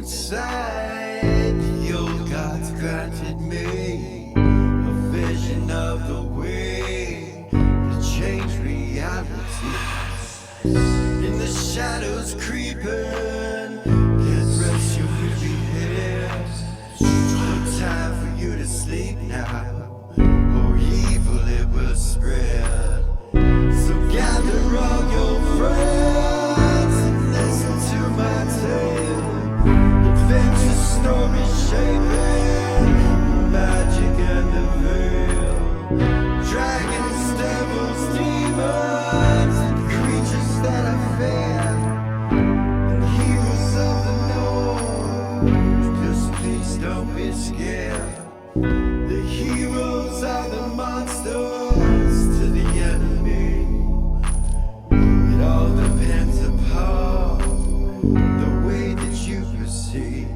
inside. The old gods granted me a vision of the way to change reality. In the shadows creeping, can't rest your weary head. No time for you to sleep now, or evil it will spread. So gather all your friends and listen to my tale. Adventure story shaping the magic and the veil. Dragons, devils, demons, and creatures that I fear, and heroes of the north. Just please don't be scared. The heroes are the monsters to the enemy. It all depends upon the way that you perceive.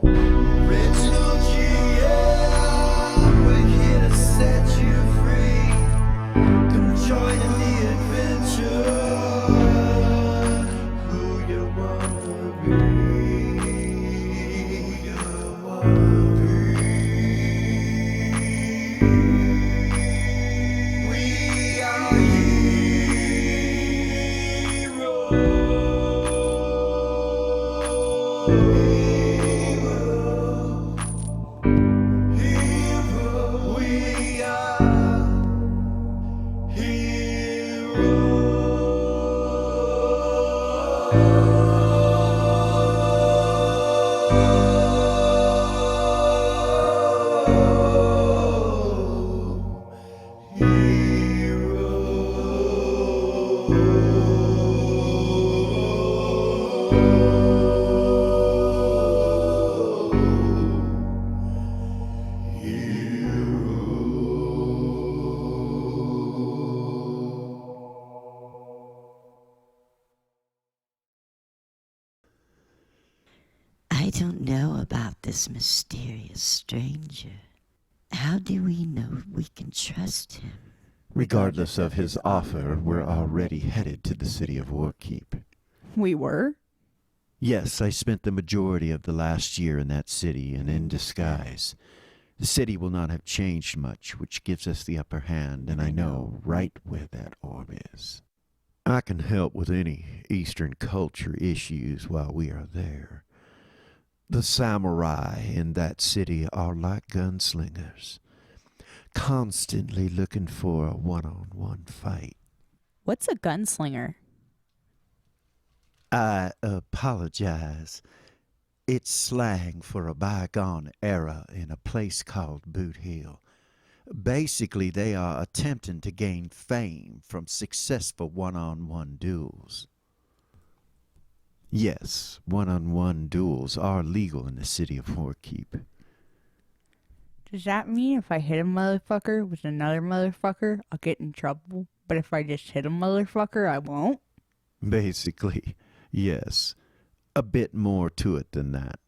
Original GM, we're here to set you free. Come join in the adventure. Who you wanna be? Who you wanna be? We are we are I don't know about this mysterious stranger. How do we know we can trust him? Regardless of his offer, we're already headed to the city of Warkeep. We were? Yes, I spent the majority of the last year in that city and in disguise. The city will not have changed much, which gives us the upper hand, and I know right where that orb is. I can help with any Eastern culture issues while we are there. The samurai in that city are like gunslingers, constantly looking for a one-on-one fight. What's a gunslinger? I apologize. It's slang for a bygone era in a place called Boot Hill. Basically, they are attempting to gain fame from successful one-on-one duels. Yes, one-on-one duels are legal in the city of Warkeep. Does that mean if I hit a motherfucker with another motherfucker, I'll get in trouble? But if I just hit a motherfucker, I won't? Basically, yes. A bit more to it than that.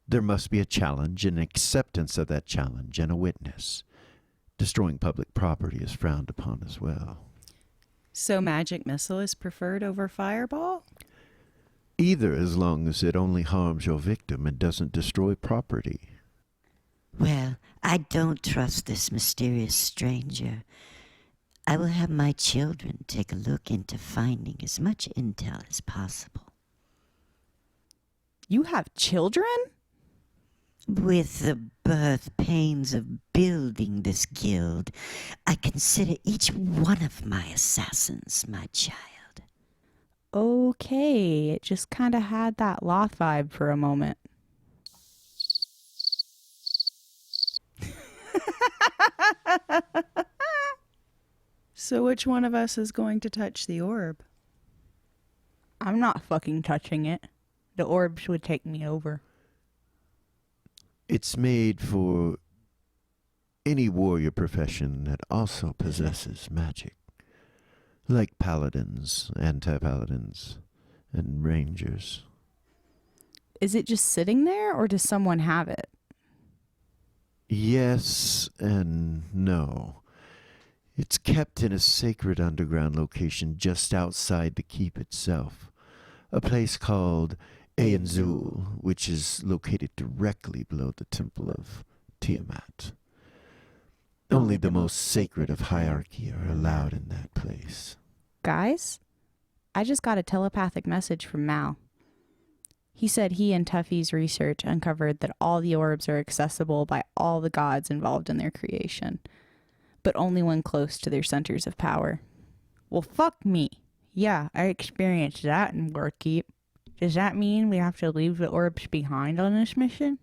There must be a challenge, an acceptance of that challenge, and a witness. Destroying public property is frowned upon as well. So magic missile is preferred over fireball? Either, as long as it only harms your victim and doesn't destroy property. Well, I don't trust this mysterious stranger. I will have my children take a look into finding as much intel as possible. You have children? With the birth pains of building this guild, I consider each one of my assassins my child. Okay, it just kind of had that Loth vibe for a moment. So which one of us is going to touch the orb? I'm not fucking touching it. The orbs would take me over. It's made for any warrior profession that also possesses magic. Like paladins, anti-paladins, and rangers. Is it just sitting there, or does someone have it? Yes and no. It's kept in a sacred underground location just outside the keep itself. A place called Aeon Zuul, which is located directly below the temple of Tiamat. Only the most sacred of hierarchy are allowed in that place. Guys, I just got a telepathic message from Mal. He said he and Tuffy's research uncovered that all the orbs are accessible by all the gods involved in their creation, but only when close to their centers of power. Well, fuck me. Yeah, I experienced that in Warkeep. Does that mean we have to leave the orbs behind on this mission?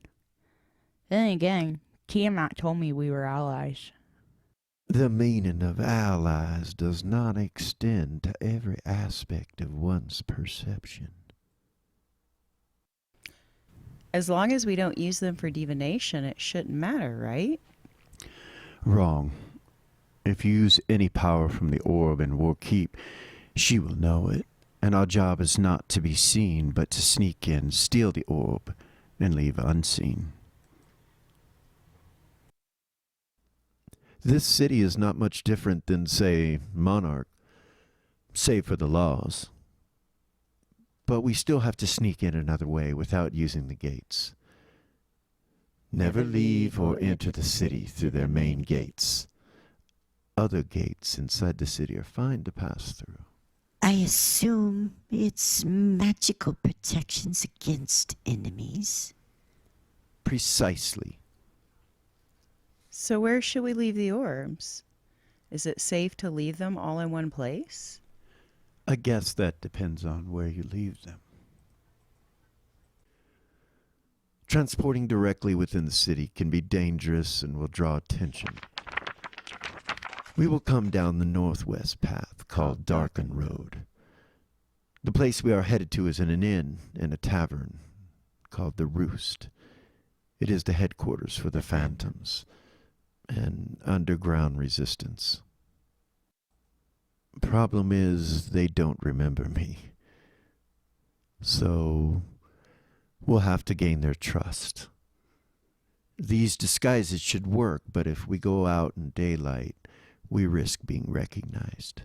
Then again, Tiamat told me we were allies. The meaning of allies does not extend to every aspect of one's perception. As long as we don't use them for divination, it shouldn't matter, right? Wrong. If you use any power from the orb in Warkeep, she will know it, and our job is not to be seen, but to sneak in, steal the orb, and leave unseen. This city is not much different than, say, Monarch, save for the laws. But we still have to sneak in another way without using the gates. Never leave or enter the city through their main gates. Other gates inside the city are fine to pass through. I assume it's magical protections against enemies. Precisely. So where should we leave the orbs? Is it safe to leave them all in one place? I guess that depends on where you leave them. Transporting directly within the city can be dangerous and will draw attention. We will come down the northwest path called Darken Road. The place we are headed to is in an inn and a tavern called the Roost. It is the headquarters for the Phantoms, an underground resistance. Problem is, they don't remember me. So, we'll have to gain their trust. These disguises should work, but if we go out in daylight, we risk being recognized.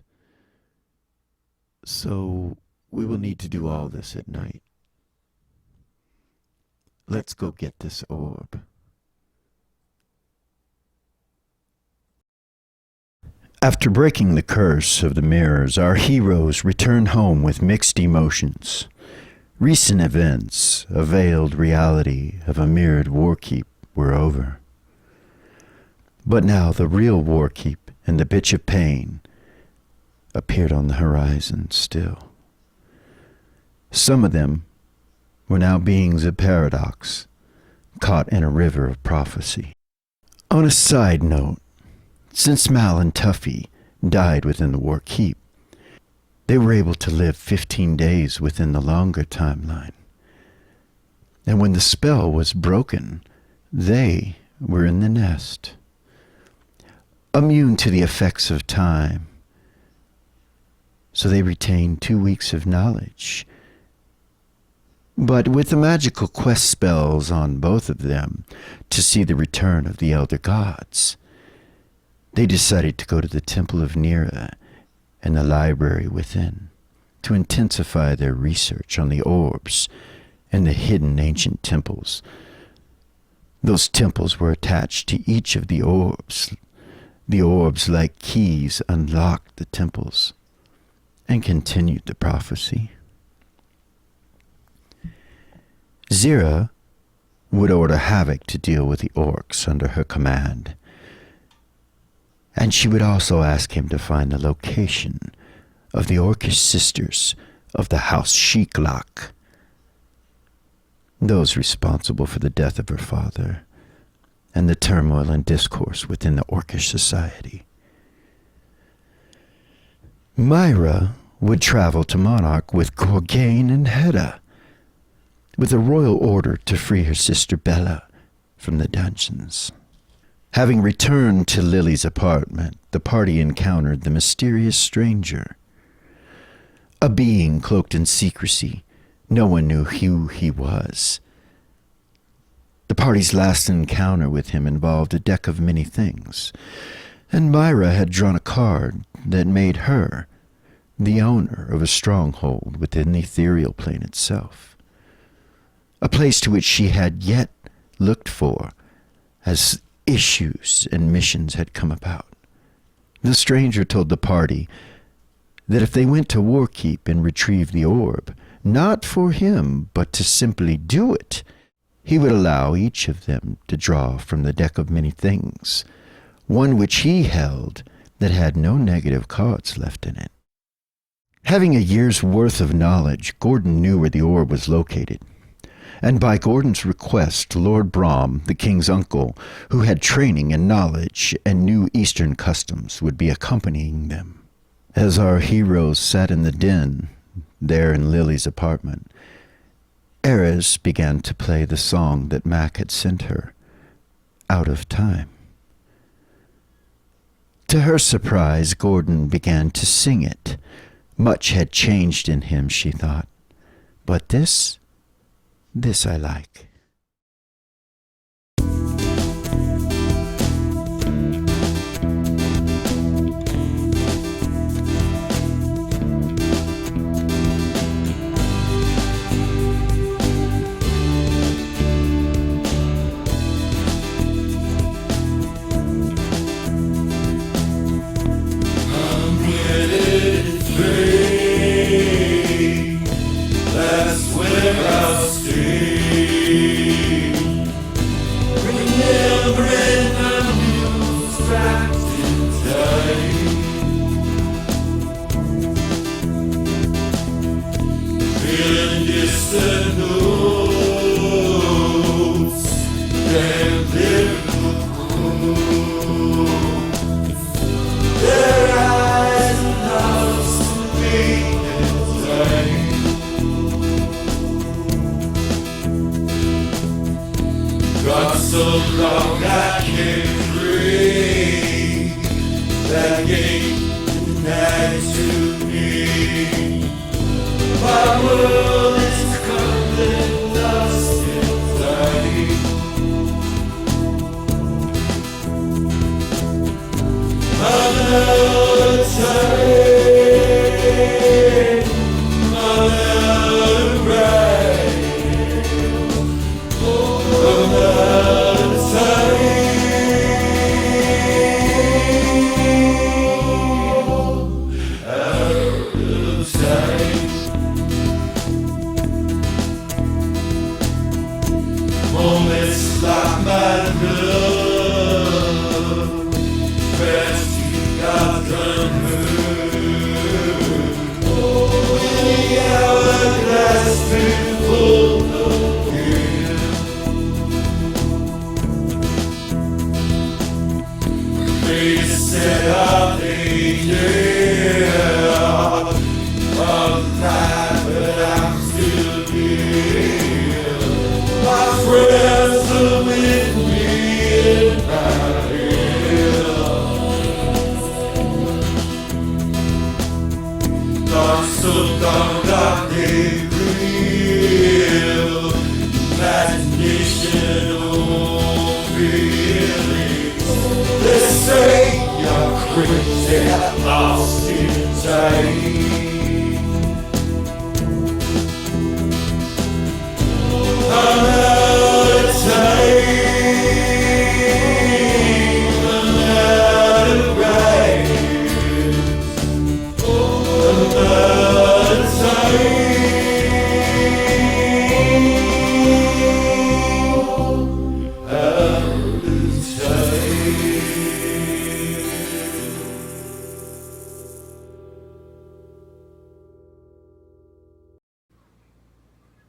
So, we will need to do all this at night. Let's go get this orb. After breaking the curse of the mirrors, our heroes return home with mixed emotions. Recent events, a veiled reality of a mirrored Warkeep, were over. But now the real Warkeep and the Bitch of Pain appeared on the horizon still. Some of them were now beings of paradox, caught in a river of prophecy. On a side note, since Mal and Tuffy died within the Warkeep, they were able to live 15 days within the longer timeline. And when the spell was broken, they were in the nest, immune to the effects of time. So they retained 2 weeks of knowledge. But with the magical quest spells on both of them to see the return of the Elder Gods, they decided to go to the Temple of Nira and the library within to intensify their research on the orbs and the hidden ancient temples. Those temples were attached to each of the orbs. The orbs, like keys, unlocked the temples and continued the prophecy. Zira would order Havoc to deal with the orcs under her command, and she would also ask him to find the location of the orcish sisters of the House Sheeklak, those responsible for the death of her father and the turmoil and discourse within the orcish society. Myra would travel to Monarch with Gorgain and Hedda, with a royal order to free her sister Bella from the dungeons. Having returned to Lily's apartment, the party encountered the mysterious stranger. A being cloaked in secrecy. No one knew who he was. The party's last encounter with him involved a deck of many things, and Myra had drawn a card that made her the owner of a stronghold within the ethereal plane itself. a place to which she had yet looked for as issues and missions had come about. The stranger told the party that if they went to Warkeep and retrieved the orb, not for him, but to simply do it, he would allow each of them to draw from the deck of many things, one which he held that had no negative cards left in it. Having a year's worth of knowledge, Gordon knew where the orb was located. And by Gordon's request, Lord Brahm, the king's uncle, who had training and knowledge and knew Eastern customs, would be accompanying them. As our heroes sat in the den, there in Lily's apartment, Eris began to play the song that Mac had sent her, Out of Time. To her surprise, Gordon began to sing it. Much had changed in him, she thought. But this I like.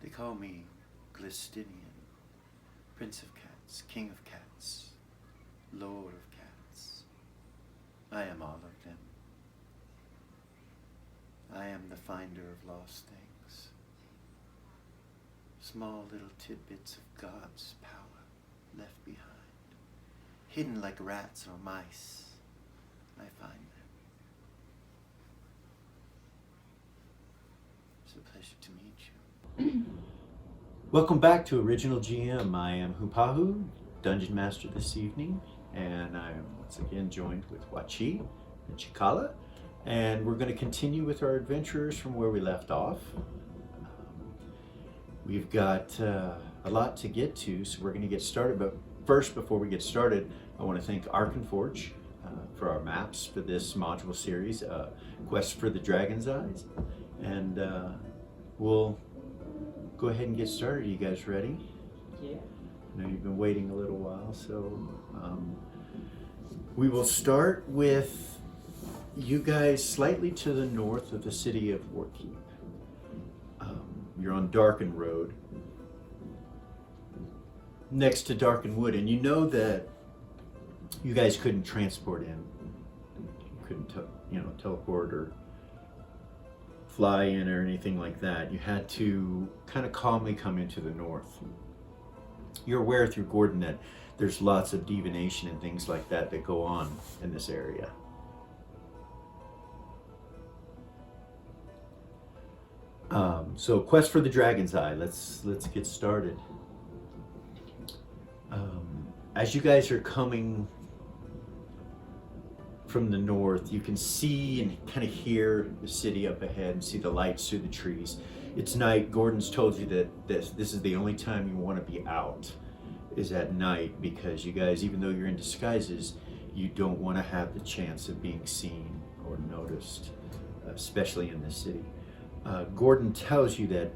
They call me Glistinian, Prince of Cats, King of Cats, Lord of Cats. I am all of them. I am the finder of lost things. Small little tidbits of God's power left behind, hidden like rats or mice. I find them. It's a pleasure to meet you. Welcome back to Original GM. I am Hupahu, Dungeon Master this evening, and I am once again joined with Wachi and Chikala, and we're going to continue with our adventurers from where we left off. We've got a lot to get to, so we're going to get started. But first, before we get started, I want to thank Arkenforge for our maps for this module series, Quest for the Dragon's Eyes. And we'll go ahead and get started. Are you guys ready? Yeah. I know you've been waiting a little while, so we will start with you guys slightly to the north of the city of Warkeep. You're on Darken Road, next to Darken Wood, and you know that you guys couldn't transport in. You couldn't, teleport or fly in or anything like that. You had to kind of calmly come into the north. You're aware through Gordon that there's lots of divination and things like that that go on in this area. So Quest for the Dragon's Eye, let's get started. As you guys are coming from the north, you can see and kind of hear the city up ahead and see the lights through the trees. It's night. Gordon's told you that this is the only time you want to be out, is at night, because you guys, even though you're in disguises, you don't want to have the chance of being seen or noticed, especially in this city. Gordon tells you that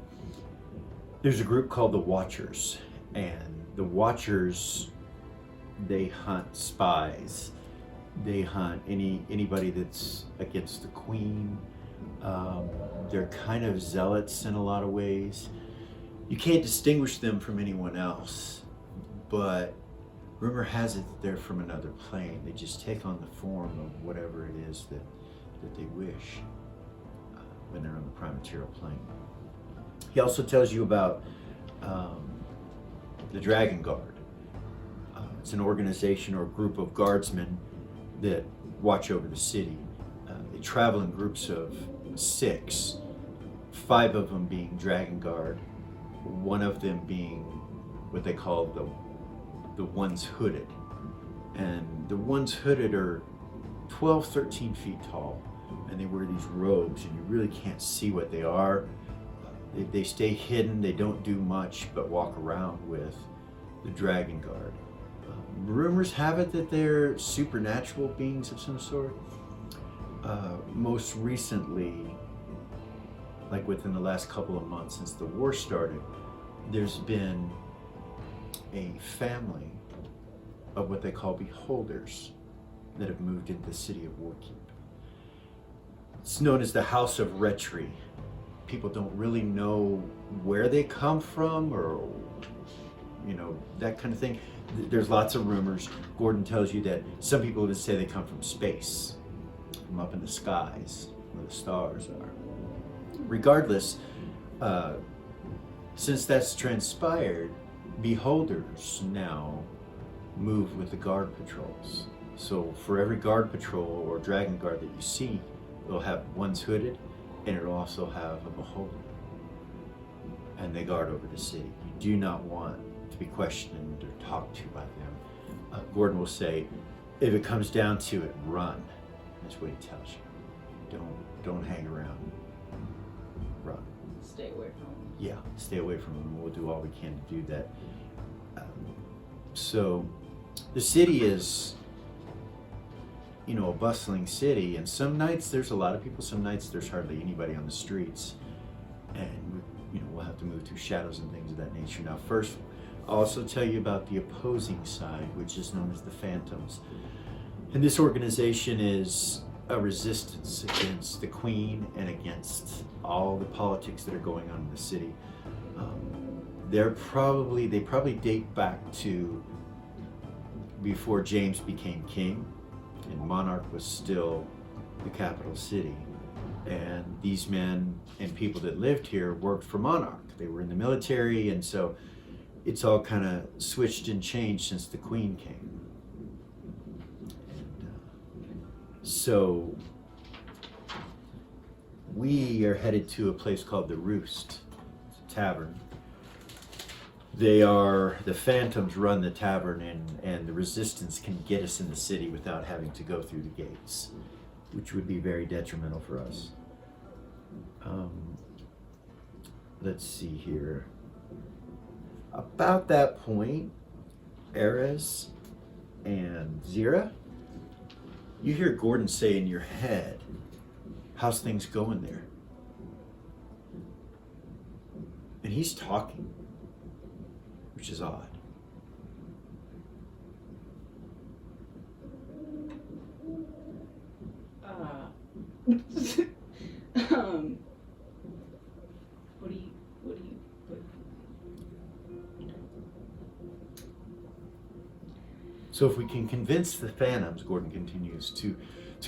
there's a group called the Watchers, and the Watchers, they hunt spies. They hunt anybody that's against the Queen. They're kind of zealots in a lot of ways. You can't distinguish them from anyone else, but rumor has it that they're from another plane. They just take on the form of whatever it is that they wish when they're on the prime material plane. He also tells you about the Dragon Guard. It's an organization or group of guardsmen that watch over the city. They travel in groups of 6, 5 of them being Dragon Guard, one of them being what they call the ones hooded. And the ones hooded are 12, 13 feet tall, and they wear these robes, and you really can't see what they are. They stay hidden, they don't do much but walk around with the Dragon Guard. Rumors have it that they're supernatural beings of some sort. Most recently, like within the last couple of months since the war started, there's been a family of what they call beholders that have moved into the city of Warkeep. It's known as the House of Retri. People don't really know where they come from or, that kind of thing. There's lots of rumors. Gordon tells you that some people even say they come from space, from up in the skies where the stars are. Regardless, since that's transpired, beholders now move with the guard patrols. So for every guard patrol or dragon guard that you see, it'll have one's hooded, and it'll also have a beholder. And they guard over the city. You do not want to be questioned or talked to by them. Gordon will say, if it comes down to it, run. That's what he tells you. Don't hang around. Run. Stay away from them. Yeah, stay away from them. We'll do all we can to do that. So the city is, a bustling city, and some nights there's a lot of people, some nights there's hardly anybody on the streets, and we'll have to move through shadows and things of that nature. Now first, I'll also tell you about the opposing side, which is known as the Phantoms. And this organization is a resistance against the Queen and against all the politics that are going on in the city. They probably date back to before James became king and Monarch was still the capital city. And these men and people that lived here worked for Monarch. They were in the military, and so it's all kind of switched and changed since the Queen came. And so we are headed to a place called the Roost. It's a tavern. The Phantoms run the tavern, and the resistance can get us in the city without having to go through the gates, which would be very detrimental for us. Let's see here. About that point, Erez and Zira, you hear Gordon say in your head, how's things going there? And he's talking, which is odd. What do you, So if we can convince the Phantoms, Gordon continues, to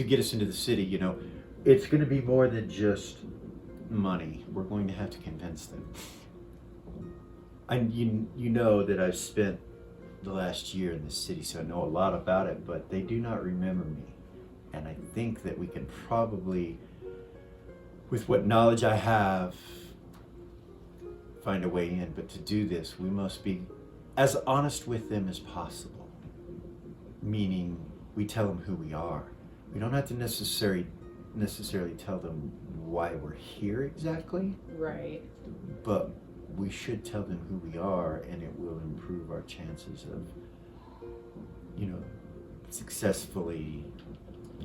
get us into the city, you know, it's going to be more than just money. We're going to have to convince them. You know that I've spent the last year in the city, so I know a lot about it, but they do not remember me. And I think that we can probably, with what knowledge I have, find a way in. But to do this, we must be as honest with them as possible. Meaning, we tell them who we are. We don't have to necessarily tell them why we're here exactly. right. But we should tell them who we are, and it will improve our chances of, you know, successfully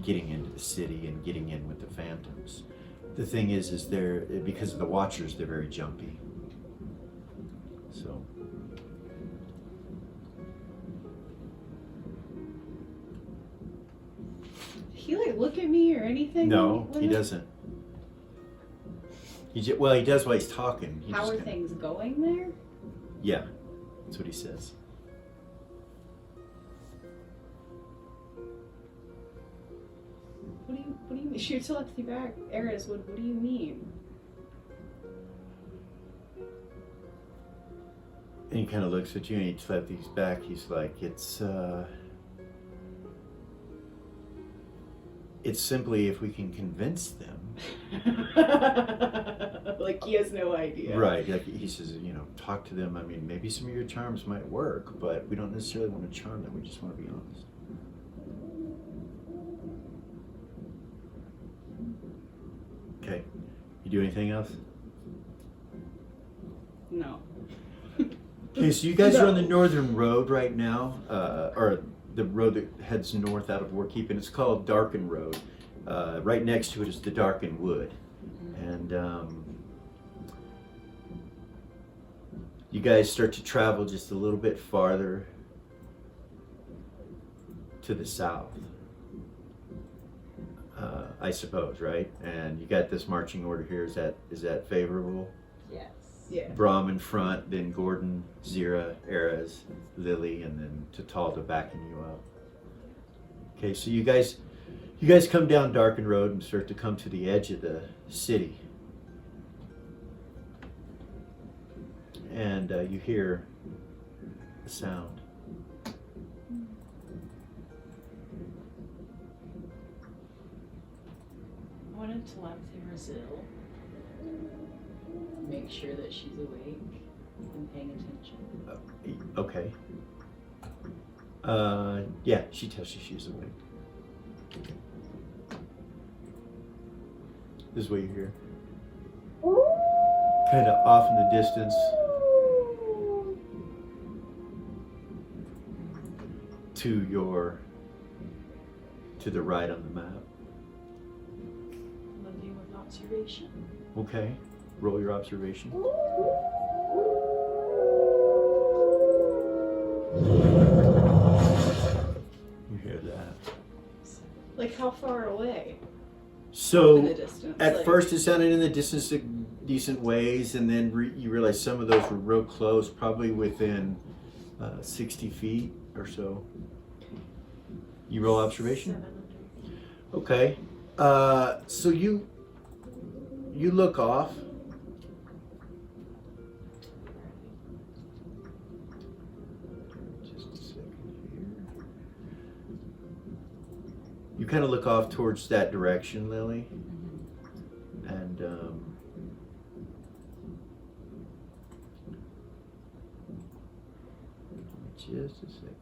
getting into the city and getting in with the Phantoms. The thing is they're, because of the Watchers, they're very jumpy. So. Did he like look at me or anything? No, when he doesn't. Well, he does while he's talking. He How just are kinda- things going there? Yeah, that's what he says. What do you mean? Shoot telepathy back. Eris, what do you mean? And he kind of looks at you and he telepathies back. He's like, it's simply if we can convince them. Like he has no idea. Right, like he says, you know, talk to them. I mean, maybe some of your charms might work, but we don't necessarily want to charm them. We just want to be honest. Okay. You do anything else? No. Okay, so you guys are on the northern road right now, or the road that heads north out of Warkeep, and it's called Darken Road. Right next to it is the Darken Wood. And you guys start to travel just a little bit farther to the south, I suppose, right? And you got this marching order here. Is that favorable? Yes. Yeah. Brahm in front, then Gordon, Zira, Erez, Lily, and then Tatalda backing you up. Okay, so you guys come down Darken Road and start to come to the edge of the city. And you hear a sound. I wanted to telepathy Brazil. Make sure that she's awake and paying attention. Okay. Yeah, she tells you she's awake. This is what you hear. Kind of off in the distance. To the right on the map. Love you with observation. Okay. Roll your observation. You hear that. Like how far away? In So the distance. at like, first it sounded in the distance a decent ways, and then you realize some of those were real close, probably within 60 feet or so. You roll observation? 700. Okay. So you look off. Just a second here. You kind of look off towards that direction, Lily. And just a second.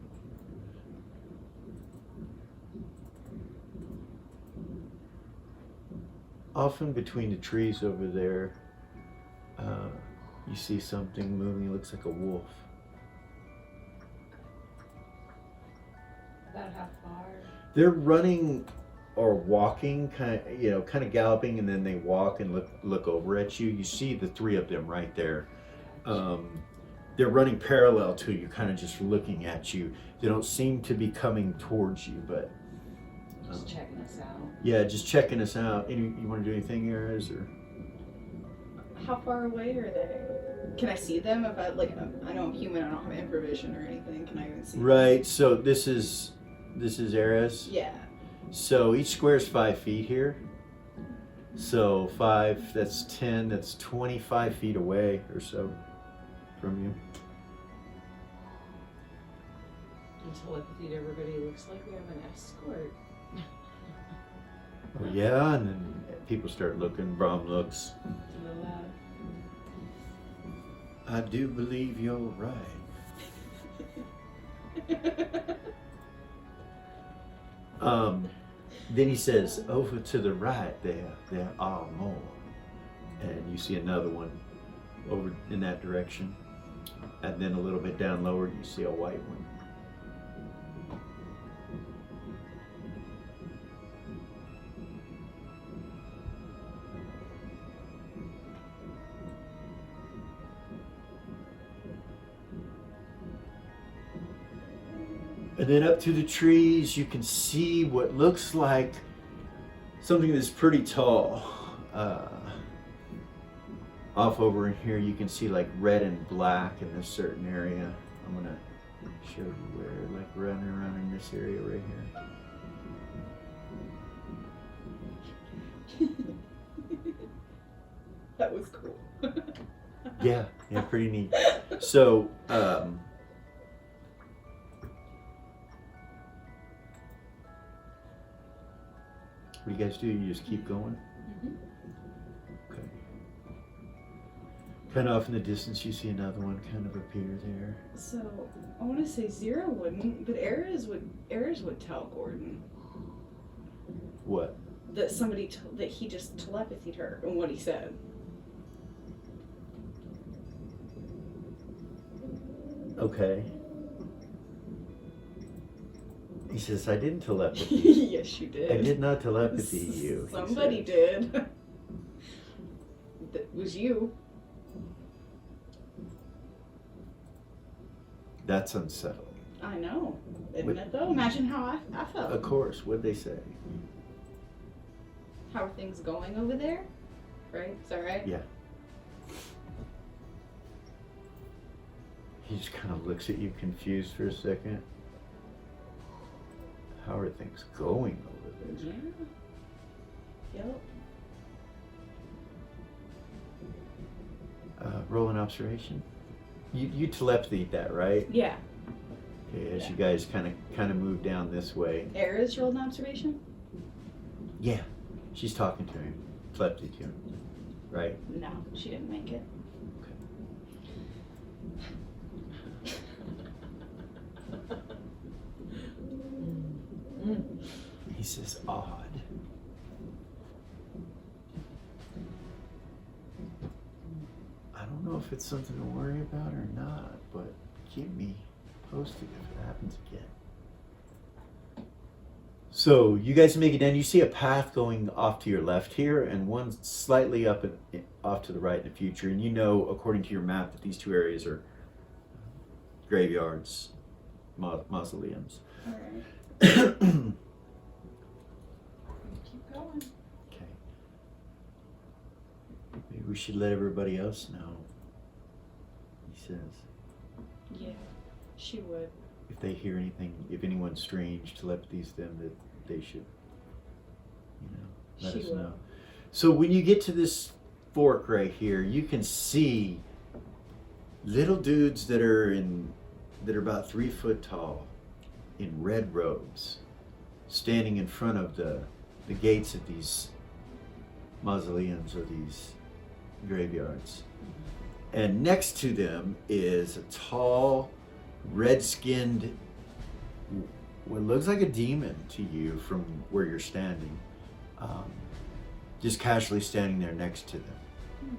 Often between the trees over there, you see something moving. It looks like a wolf. how far? They're running or walking, kind of galloping, and then they walk and look over at you. You see the three of them right there. They're running parallel to you, kind of just looking at you. They don't seem to be coming towards you, but Just checking us out. yeah, just checking us out. You want to do anything, Ares, or? How far away are they? Can I see them? If I I know I'm human. I don't have infravision or anything. Can I even see? Right. So this is Ares. Yeah. So each square is 5 feet here. So 5, that's 10, that's 25 feet away or so from you. And telepathy to everybody looks like we have an escort. Oh, yeah, and then people start looking. Brom looks. To the left. I do believe you're right. Then he says, over to the right there are more. And you see another one over in that direction. And then a little bit down lower, you see a white one. And then up through the trees, you can see what looks like something that's pretty tall. Off over in here, you can see like red and black in this certain area. I'm gonna show you where, like running around in this area right here. That was cool. Yeah, pretty neat. So, what do you guys do? You just keep going? Mhm. Okay. Kind of off in the distance, you see another one kind of appear there. So I want to say Zero wouldn't, but Ares would tell Gordon What? that that he just telepathied her and what he said. Okay. He says, I didn't telepathy. Yes, you did. I did not telepathy you. he Somebody says. did. That was you. That's unsettling. I know. Isn't What- it though? Imagine how I felt. Of course, what'd they say? How are things going over there? Right? Is that right? Yeah. He just kind of looks at you confused for a second. How are things going over there? Yeah. Yep. Roll an observation. You telepathied that, right? Yeah. Okay, as Yeah. you guys kind of move down this way. Ares rolled an observation? Yeah, she's talking to him, telepathy to him, right? No, she didn't make it. He says, odd. I don't know if it's something to worry about or not, but keep me posted if it happens again. So you guys make it down. You see a path going off to your left here, and one slightly off to the right in the future. And you know, according to your map, that these two areas are graveyards, mausoleums. Alright. Keep going. Okay. Maybe we should let everybody else know. He says, Yeah, she would. if they hear anything, if anyone's strange, telepathies them, that they should, let She us will. know. So when you get to this fork right here, you can see little dudes that are about 3 foot tall, in red robes, standing in front of the gates of these mausoleums or these graveyards. And next to them is a tall, red-skinned, what looks like a demon to you from where you're standing, just casually standing there next to them.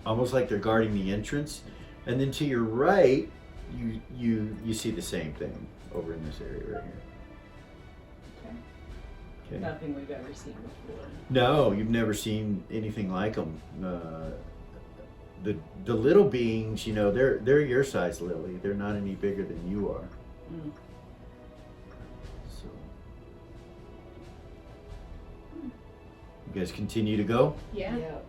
Almost like they're guarding the entrance. And then to your right, you see the same thing. over in this area right here. Okay. Nothing we've ever seen before. No, you've never seen anything like them. The little beings, you know, they're your size, Lily. They're not any bigger than you are. Mm. So, you guys continue to go. Yeah. Yep.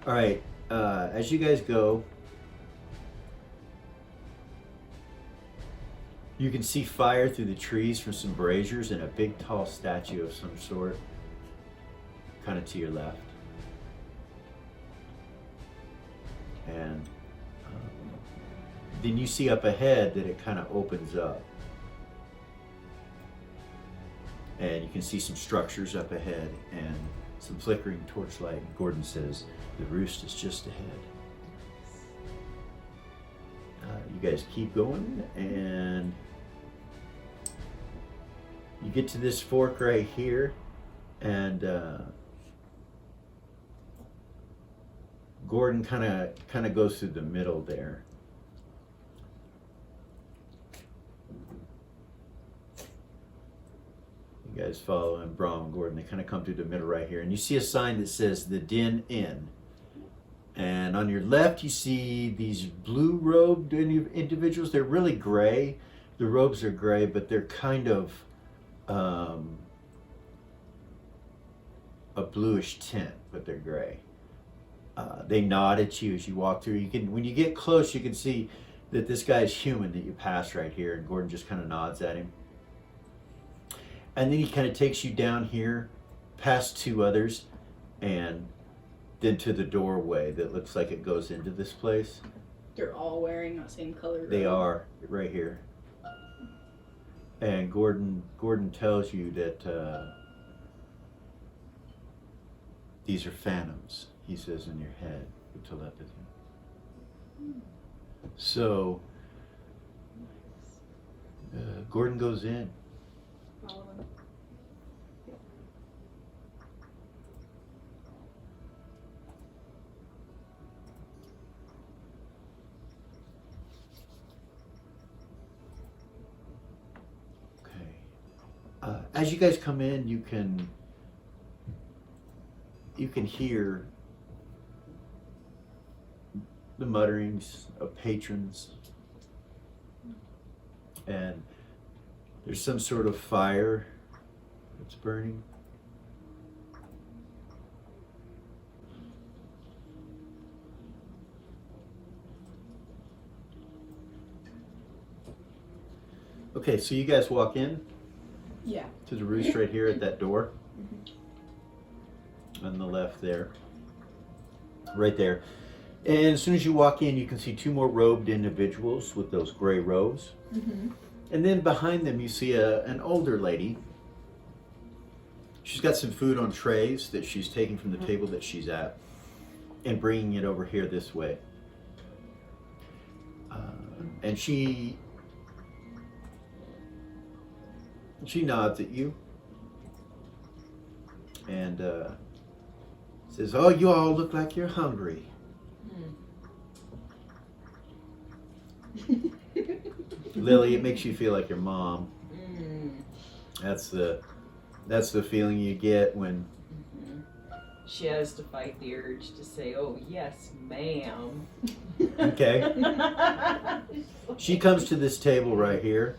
All right. As you guys go, you can see fire through the trees from some braziers and a big tall statue of some sort, kind of to your left. And then you see up ahead that it kind of opens up. And you can see some structures up ahead and some flickering torchlight. Gordon says, the roost is just ahead. You guys keep going, and you get to this fork right here, and Gordon kind of goes through the middle there. You guys follow him, Brom and Gordon. They kind of come through the middle right here, and you see a sign that says the Den Inn. And on your left, you see these blue-robed individuals. They're really gray. The robes are gray, but they're kind of a bluish tint, but they're gray. They nod at you as you walk through. When you get close, you can see that this guy is human that you passed right here, and Gordon just kind of nods at him. And then he kind of takes you down here, past two others, and then to the doorway that looks like it goes into this place. They're all wearing that same color. They robe. are, right here. And Gordon tells you that these are phantoms, he says, in your head with telepathy. So, Gordon goes in. Follow them. As you guys come in, you can hear the mutterings of patrons, and there's some sort of fire that's burning. Okay, so you guys walk in. Yeah. To the roost right here at that door. On the left there. Right there. And as soon as you walk in, you can see two more robed individuals with those gray robes. And then behind them, you see an older lady. She's got some food on trays that she's taking from the table that she's at and bringing it over here this way. And she nods at you and says, "Oh, you all look like you're hungry." Lily, it makes you feel like your mom. That's the feeling you get when She has to fight the urge to say, "Oh, yes, ma'am." okay. She comes to this table right here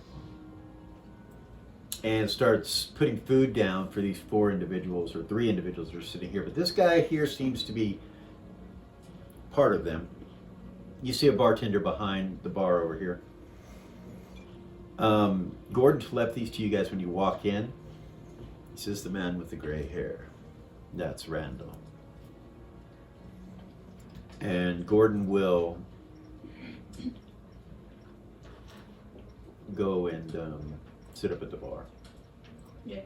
and starts putting food down for these four individuals, or three individuals that are sitting here. But this guy here seems to be part of them. You see a bartender behind the bar over here. Gordon left these to you guys when you walk in. He says, the man with the gray hair. That's Randall. And Gordon will go and sit up at the bar. Yeah.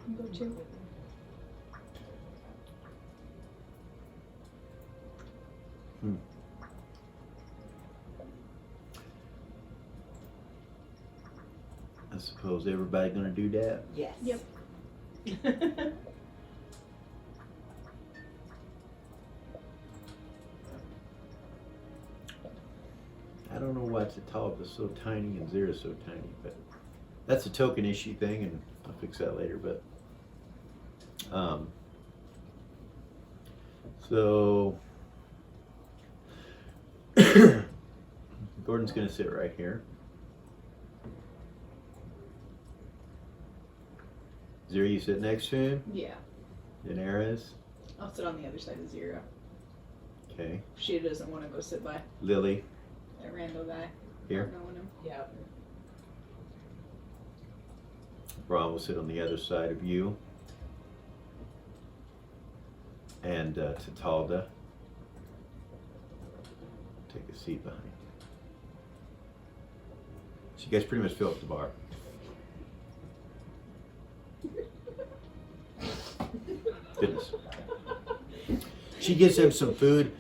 You go too. I suppose everybody gonna do that? Yes. Yep. I don't know why Tiamat is so tiny and Zera's so tiny, but that's a token issue thing, and I'll fix that later. But so Gordon's gonna sit right here. Zero, you sit next to him. Yeah. Daenerys. I'll sit on the other side of Zero. Okay. She doesn't want to go sit by Lily. that rando guy. Here. Not knowing him. Yeah. Ron will sit on the other side of you. And Tatalda. Take a seat behind you. So you guys pretty much fill up the bar. Goodness. She gives him some food,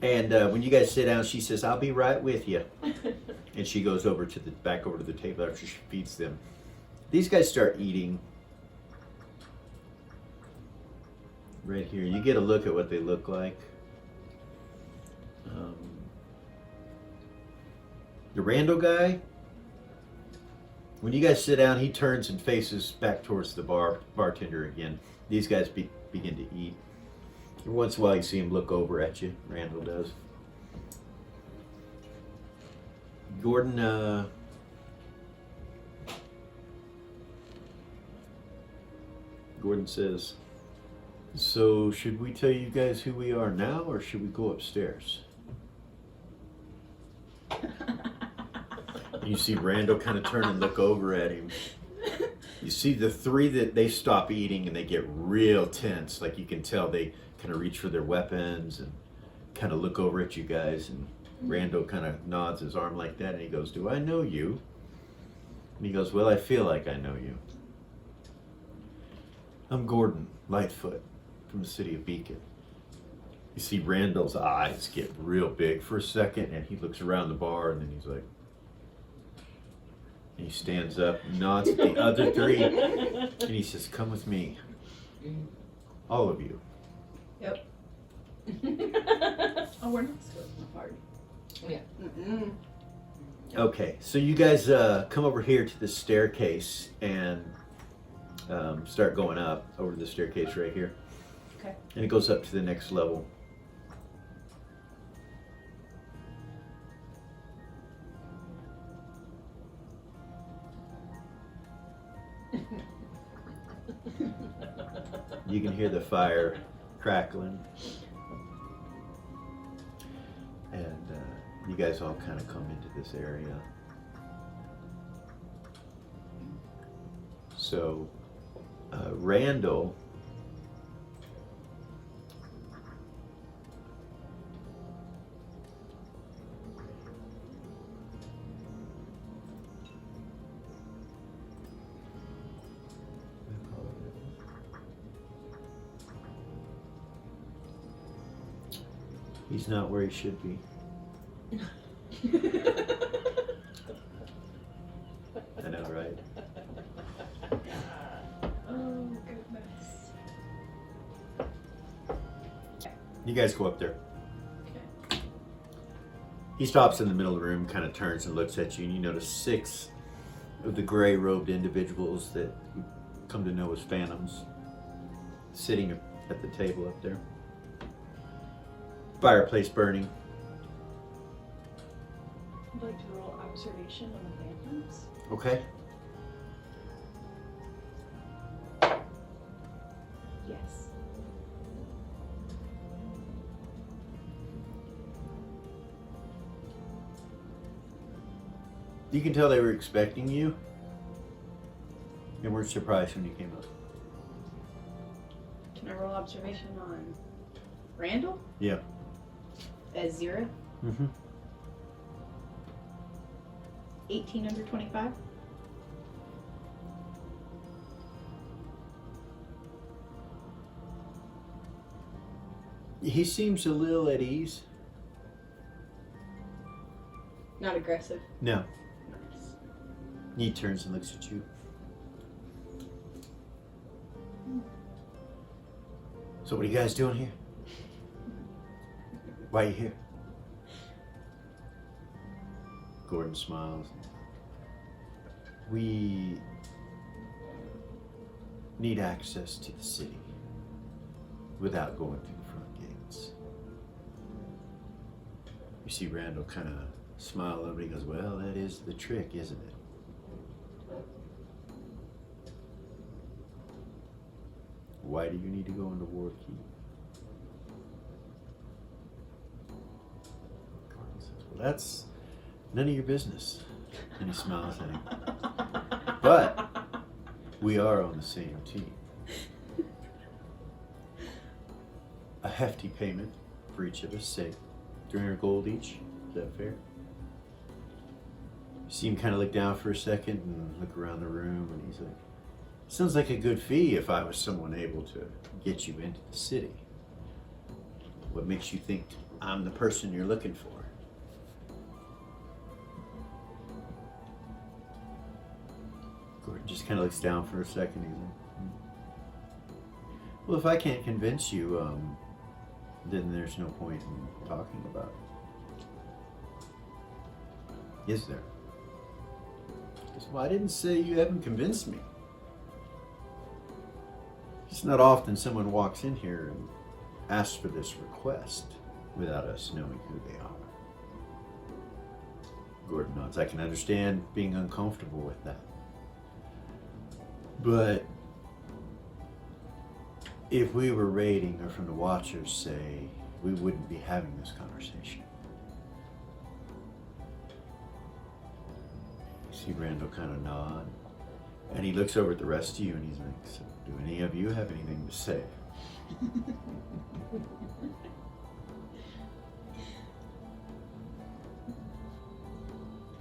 and when you guys sit down, she says, "I'll be right with you." And she goes back over to the table after she feeds them. These guys start eating. Right here, you get a look at what they look like. The rando guy, when you guys sit down, he turns and faces back towards the bartender again. These guys begin to eat. Every once in a while, you see him look over at you. Randall does. Gordon, Gordon says, "So should we tell you guys who we are now, or should we go upstairs?" You see Randall kind of turn and look over at him. You see the three that they stop eating and they get real tense. Like you can tell they kind of reach for their weapons and kind of look over at you guys. And Randall kind of nods his arm like that and he goes, "Do I know you?" And he goes, "Well, I feel like I know you. I'm Gordon Lightfoot from the city of Beacon." You see Randall's eyes get real big for a second and he looks around the bar and then he's like, and he stands up, nods at the other three, and he says, "Come with me. All of you." Yep. Oh, we're not still in the party. Yeah. Mm-mm. Okay, so you guys come over here to the staircase and start going up over the staircase right here. Okay. And it goes up to the next level. You can hear the fire crackling. And you guys all kind of come into this area. So, Randall he's not where he should be. I know, right? Oh, goodness. You guys go up there. Okay. He stops in the middle of the room, kind of turns and looks at you, and you notice 6 of the gray-robed individuals that you come to know as phantoms sitting at the table up there. Fireplace burning. I'd like to roll observation on the phantoms. Okay. Yes. You can tell they were expecting you and weren't surprised when you came up. Can I roll observation on Randall Yeah. as 0? Mm-hmm. 18 under 25? He seems a little at ease. Not aggressive. No. Nice. He turns and looks at you. So what are you guys doing here? Why are you here? Gordon smiles. We need access to the city without going through the front gates. You see Randall kind of smile a little bit. He goes, well, that is the trick, isn't it? Why do you need to go into War Key? Gordon says, well, that's none of your business. And he smiles at him. But we are on the same team. A hefty payment for each of us, say 300 gold each. Is that fair? You see him kind of look down for a second and look around the room, and he's like, sounds like a good fee if I was someone able to get you into the city. What makes you think I'm the person you're looking for? Gordon just kind of looks down for a second. He's like, well, if I can't convince you, then there's no point in talking about it. Is there? He goes, well, I didn't say you haven't convinced me. It's not often someone walks in here and asks for this request without us knowing who they are. Gordon nods. I can understand being uncomfortable with that. But if we were raiding or from the Watchers, say, we wouldn't be having this conversation. You see Randall kind of nod, and he looks over at the rest of you and he's like, so do any of you have anything to say?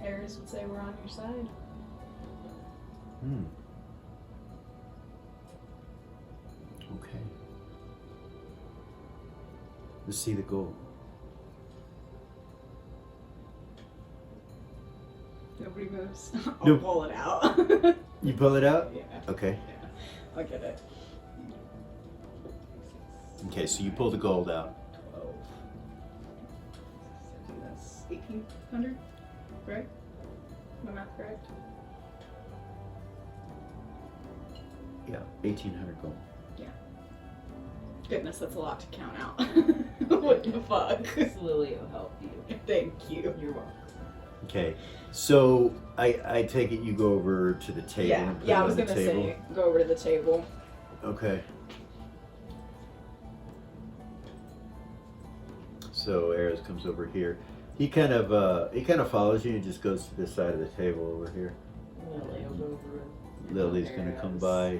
Eris would say we're on your side. Okay. Let's see the gold. Nobody moves. I'll Nope. pull it out. You pull it out? Yeah. Okay. Yeah. I'll get it. Okay, so you pull the gold out. 12. So that's 1,800, right? My math correct? Yeah, 1,800 gold. Goodness, that's a lot to count out. What the fuck? Lily will help you. Thank you. You're welcome. Okay, so I take it you go over to the table. Yeah, and put yeah, it I was on the gonna table? say go over to the table. Okay. So Eris comes over here. He kind of follows you and just goes to this side of the table over here. Lily will go over and Lily's help gonna come Eris. by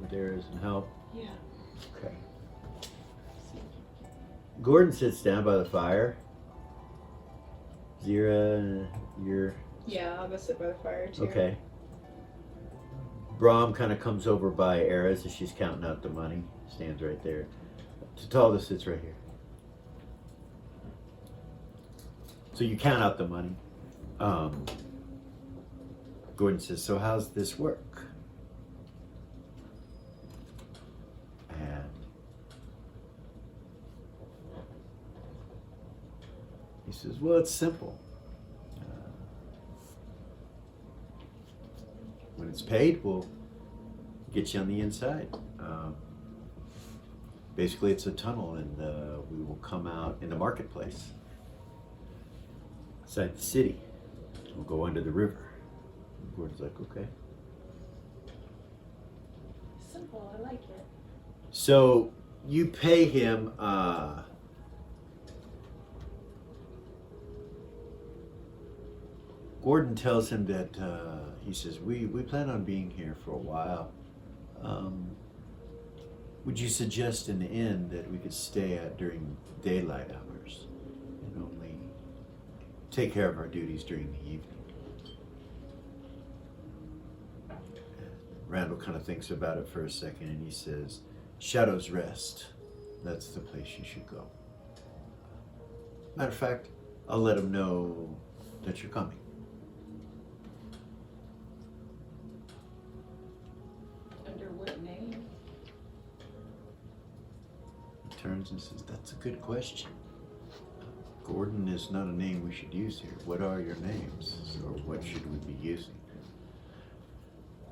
with Eris and help. Yeah. Okay. Gordon sits down by the fire. Zira, you're Yeah, I'll go sit by the fire too. okay. Brahm kind of comes over by Eris as she's counting out the money. Stands right there. Tatalda sits right here. So you count out the money. Gordon says, so how's this work? And he says, well, it's simple. When it's paid, we'll get you on the inside. Basically, it's a tunnel, and we will come out in the marketplace inside the city. We'll go under the river. Gordon's like, okay. Simple, I like it. So you pay him. Gordon tells him that he says we plan on being here for a while. Would you suggest an inn that we could stay at during daylight hours and only take care of our duties during the evening? Randall kind of thinks about it for a second and he says, Shadow's Rest. That's the place you should go. Matter of fact, I'll let him know that you're coming. Under what name? He turns and says, that's a good question. Gordon is not a name we should use here. What are your names? Or what should we be using?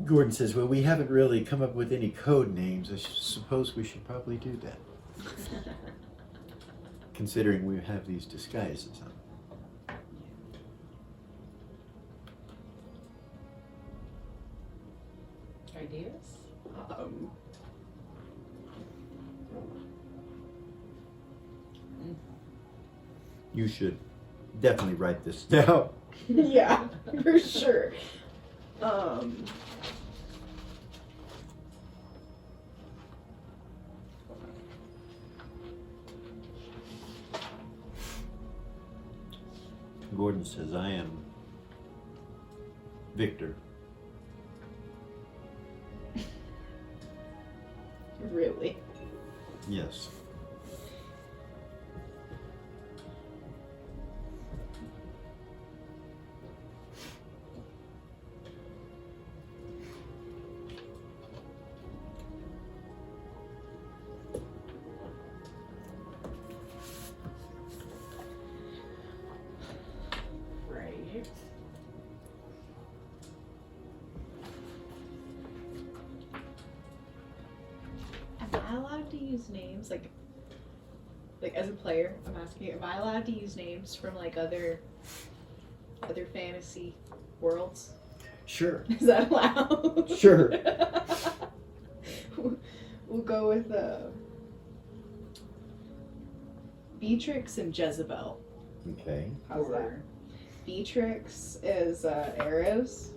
Gordon says, well, we haven't really come up with any code names. I suppose we should probably do that. Considering we have these disguises on. Ideas? You should definitely write this down. Yeah, for sure. Gordon says, I am Victor. Really? Yes. Right. Am I allowed to use names like as a player? I'm asking, am I allowed to use names from like other fantasy worlds? Sure. Is that allowed? Sure. We'll go with Beatrix and Jezebel. Okay. How's that? Beatrix is Eros,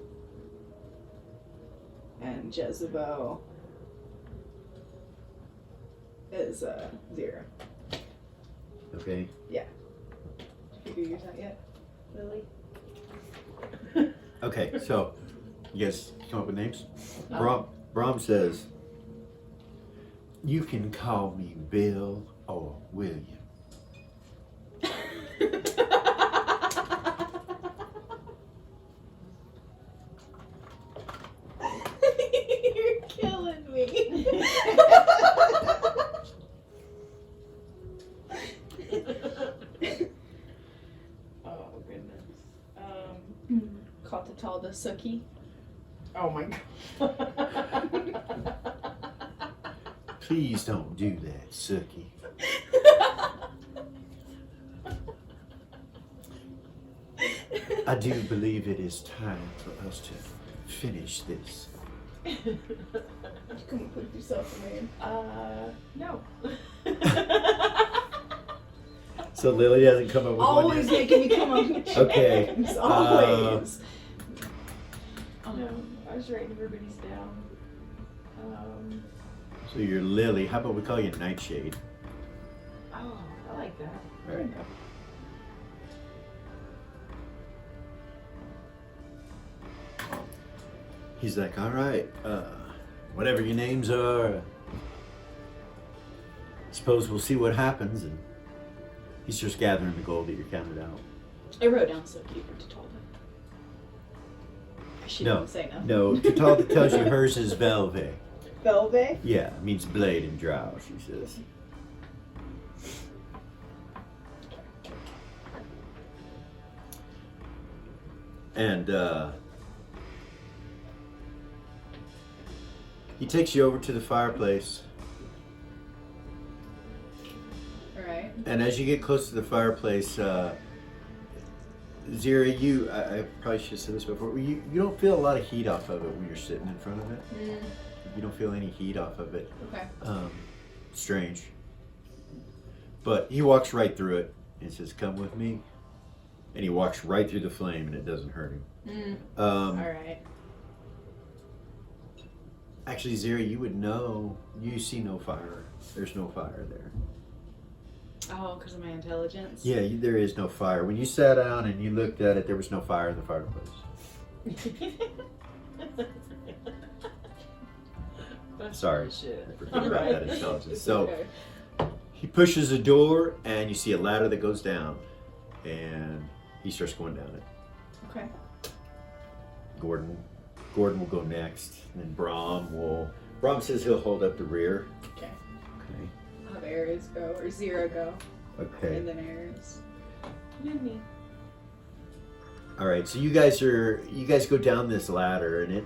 and Jezebel is Zero. Okay. Did you figure yours out yet, Lily? Okay, so you guys come up with names? Oh. Brom says, you can call me Bill or William. You're killing me. Oh goodness. Katatalda Suki. Oh my god. Please don't do that, Sookie. I do believe it is time for us to finish this. You couldn't put yourself away. No. So Lily hasn't come up with Always one yet? making me come up with Okay, names. Always. No, I was writing everybody's down. So you're Lily. How about we call you Nightshade? Oh, I like that. All right. He's like, all right, whatever your names are, suppose we'll see what happens. And he's just gathering the gold that you're counted out. I wrote down Suki for Tatalda. She No, didn't say no. no, Tatalda tells you hers is Velve. Velve? Yeah, it means blade and drow, she says. And he takes you over to the fireplace. Alright. And as you get close to the fireplace, Zira, I probably should have said this before, you don't feel a lot of heat off of it when you're sitting in front of it. You don't feel any heat off of it. Okay. Strange. But he walks right through it and says, come with me. And he walks right through the flame and it doesn't hurt him. Alright. Actually, Zira, you would know, you see no fire. There's no fire there. Oh, because of my intelligence? Yeah, there is no fire. When you sat down and you looked at it, there was no fire in the fireplace. Sorry, Shit. I forgot about that intelligence. So Okay. he pushes a door and you see a ladder that goes down and he starts going down it. Okay. Gordon will go next, and then Brom says he'll hold up the rear. Okay. Okay. I'll have Ares go, or Zero go, Okay. and then Ares. Yummy. All right, so you guys go down this ladder, and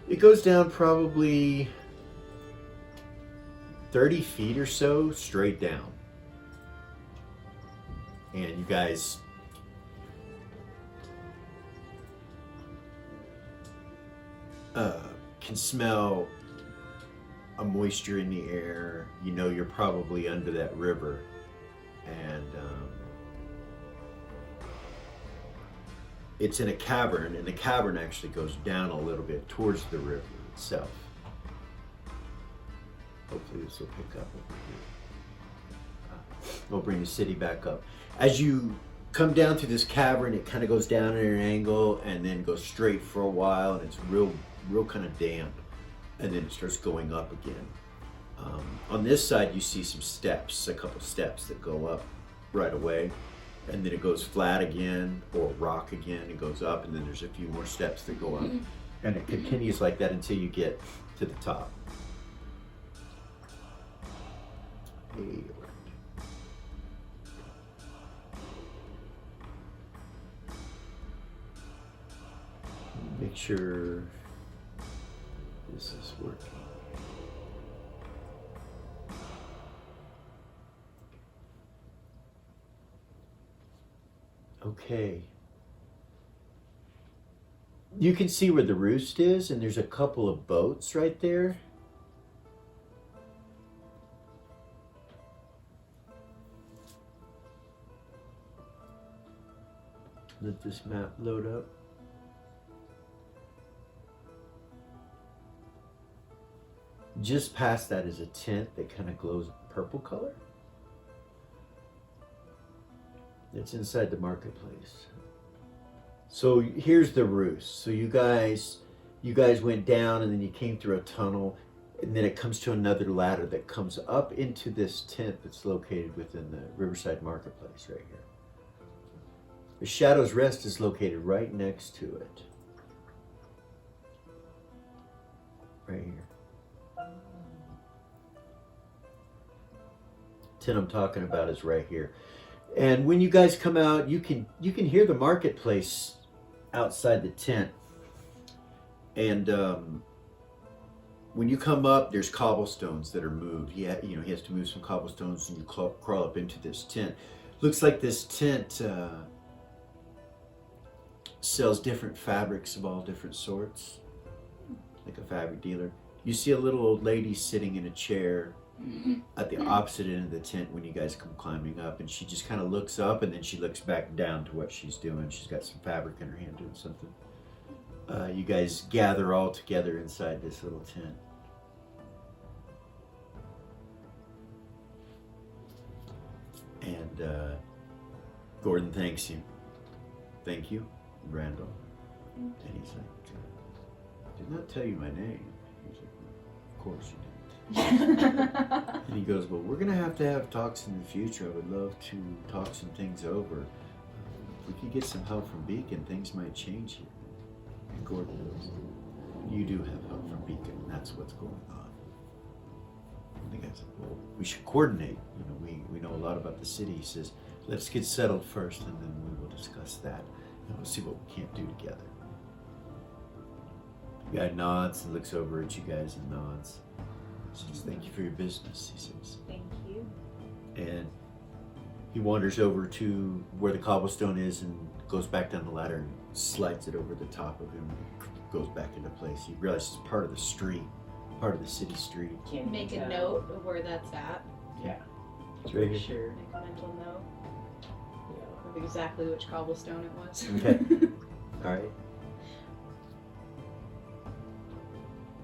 it goes down probably 30 feet or so straight down. And you guys can smell a moisture in the air. You know you're probably under that river. And it's in a cavern, and the cavern actually goes down a little bit towards the river itself. Hopefully this will pick up over here. We'll bring the city back up. As you come down through this cavern, it kind of goes down at an angle and then goes straight for a while, and it's real kind of damp, and then it starts going up again. On this side, you see some steps, a couple steps that go up right away, and then it goes flat again, or rock again. It goes up, and then there's a few more steps that go up, and it continues like that until you get to the top. Hey, make sure this is working. Okay. You can see where the roost is, and there's a couple of boats right there. Let this map load up. Just past that is a tent that kind of glows purple color. It's inside the marketplace. So here's the roost. So you guys went down, and then you came through a tunnel, and then it comes to another ladder that comes up into this tent that's located within the Riverside Marketplace right here. The Shadow's Rest is located right next to it. Right here. Tent I'm talking about is right here. And when you guys come out, you can hear the marketplace outside the tent. And when you come up, there's cobblestones that are moved. He has to move some cobblestones, and you crawl up into this tent. Looks like this tent sells different fabrics of all different sorts, like a fabric dealer. You see a little old lady sitting in a chair at the opposite end of the tent when you guys come climbing up, and she just kind of looks up, and then she looks back down to what she's doing. She's got some fabric in her hand doing something. You guys gather all together inside this little tent. And Gordon thanks you. Thank you, Randall. And he's like, I did not tell you my name. He's like, of course you didn't. And he goes, well, we're going to have talks in the future. I would love to talk some things over. If we could get some help from Beacon, things might change here. And Gordon goes, you do have help from Beacon, and that's what's going on. And the guy said, well, we should coordinate. We know a lot about the city. He says, let's get settled first, and then we will discuss that. And we'll see what we can't do together. The guy nods and looks over at you guys and nods. He says, thank you for your business, he says. Thank you. And he wanders over to where the cobblestone is and goes back down the ladder and slides it over the top of him and goes back into place. He realizes it's part of the street, part of the city street. Can't Make a tell. note of where that's at. Yeah. It's right For here. sure. Make a mental note Yeah. of exactly which cobblestone it was. Okay. All right.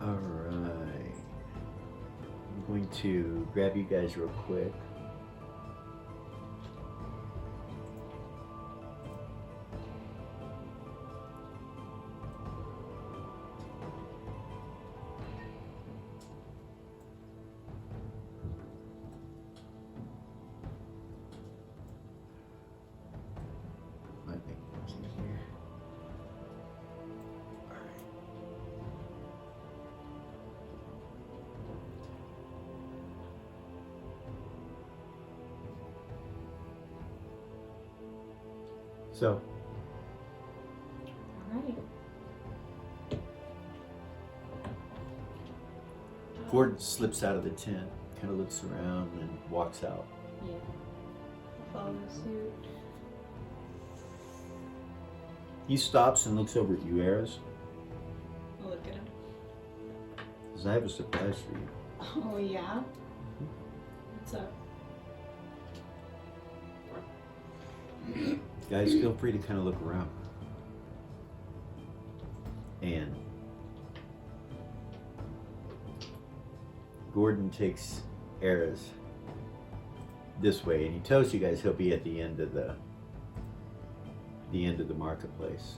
All right. I'm going to grab you guys real quick. Might make things easier. All right. So, Alright. Gordon slips out of the tent, kind of looks around, and walks out. Yeah. Follow suit. He stops and looks over at you, Eris. I'll look at him. Says, I have a surprise for you. Oh, yeah? What's up? Guys, feel free to kind of look around. And Gordon takes Eris this way, and he tells you guys he'll be at the end of the marketplace.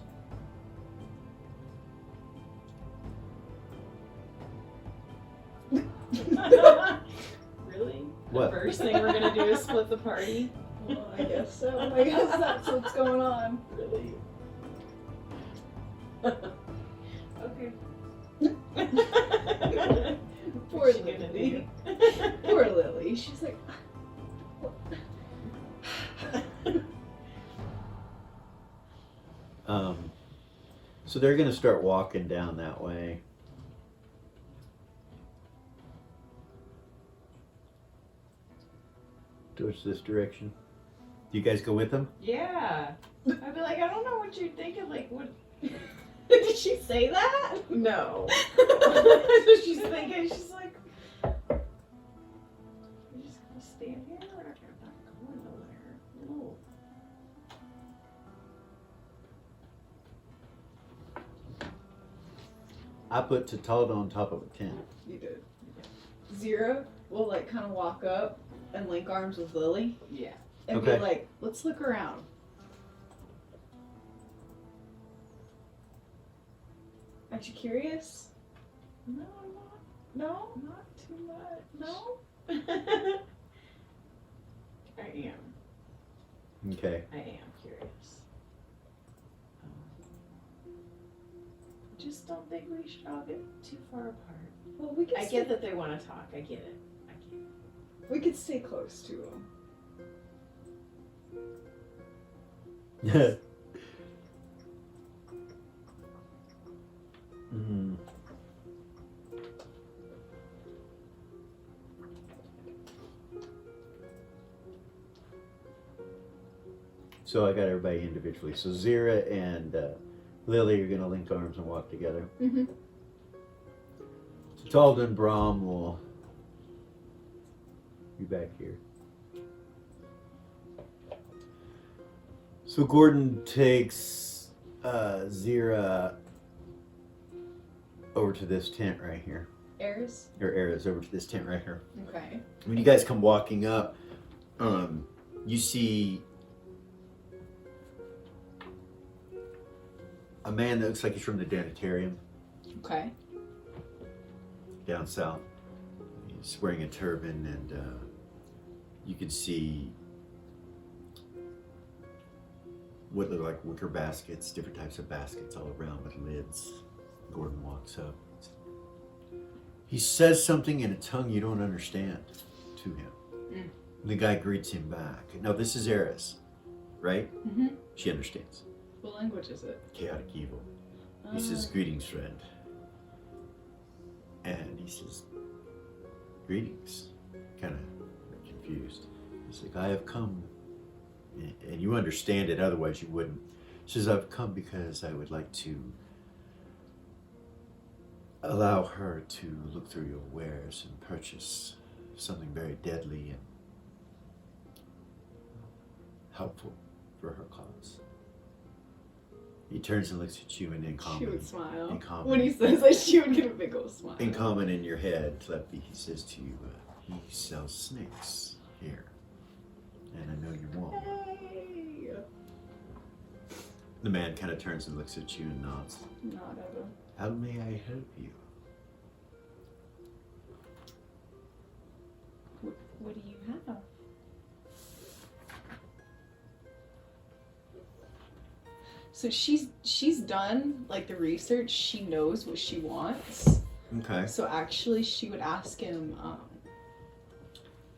Really? What? The first thing we're gonna do is split the party? Well, I guess so. I guess that's what's going on. Really? Okay. Poor What's she gonna Lily. do? Poor Lily. She's like, So they're gonna start walking down that way. Towards this direction. Do you guys go with them? Yeah. I'd be like, I don't know what you're thinking. Like, what? did she say that? No. That's what she's thinking. She's like, we're just gonna stand here. We're not going nowhere. No. I put Tatalda on top of a tent. You did. Zero will like kind of walk up and link arms with Lily Yeah. and Okay. be like, let's look around. Aren't you curious? No, I'm not. No? Not too much. No? I am. Okay. I am curious. Just don't think we should all get too far apart. Well, we could I get that they want to talk. I get it. I get it. we could stay close to him. Mm. So I got everybody individually. So Zira and Lily are going to link arms and walk together. Mm-hmm. So Talda and Brahm will be back here. So Gordon takes Zira over to this tent right here. Eris? Or Eris over to this tent right here. Okay. When you guys come walking up, you see a man that looks like he's from the Danitarium Okay. down south. He's wearing a turban, and you can see what look like wicker baskets, different types of baskets all around with lids. Gordon walks up. He says something in a tongue you don't understand to him. The guy greets him back. Now this is Eris, right? Mm-hmm. She understands. What language is it? Chaotic evil. He says, greetings, friend. And he says, greetings. Kind of confused. He's like, I have come, and you understand it, otherwise you wouldn't. He says, I've come because I would like to allow her to look through your wares and purchase something very deadly and helpful for her cause. He turns and looks at you, and in She common, would smile. in common, When he says that, she would get a big old smile. in common in your head, Tlepy, he says to you, he sells snakes here, and I know you won't. Hey! The man kind of turns and looks at you and nods. Not at him. How may I help you? What do you have? So she's done like the research. She knows what she wants. Okay. So actually, she would ask him,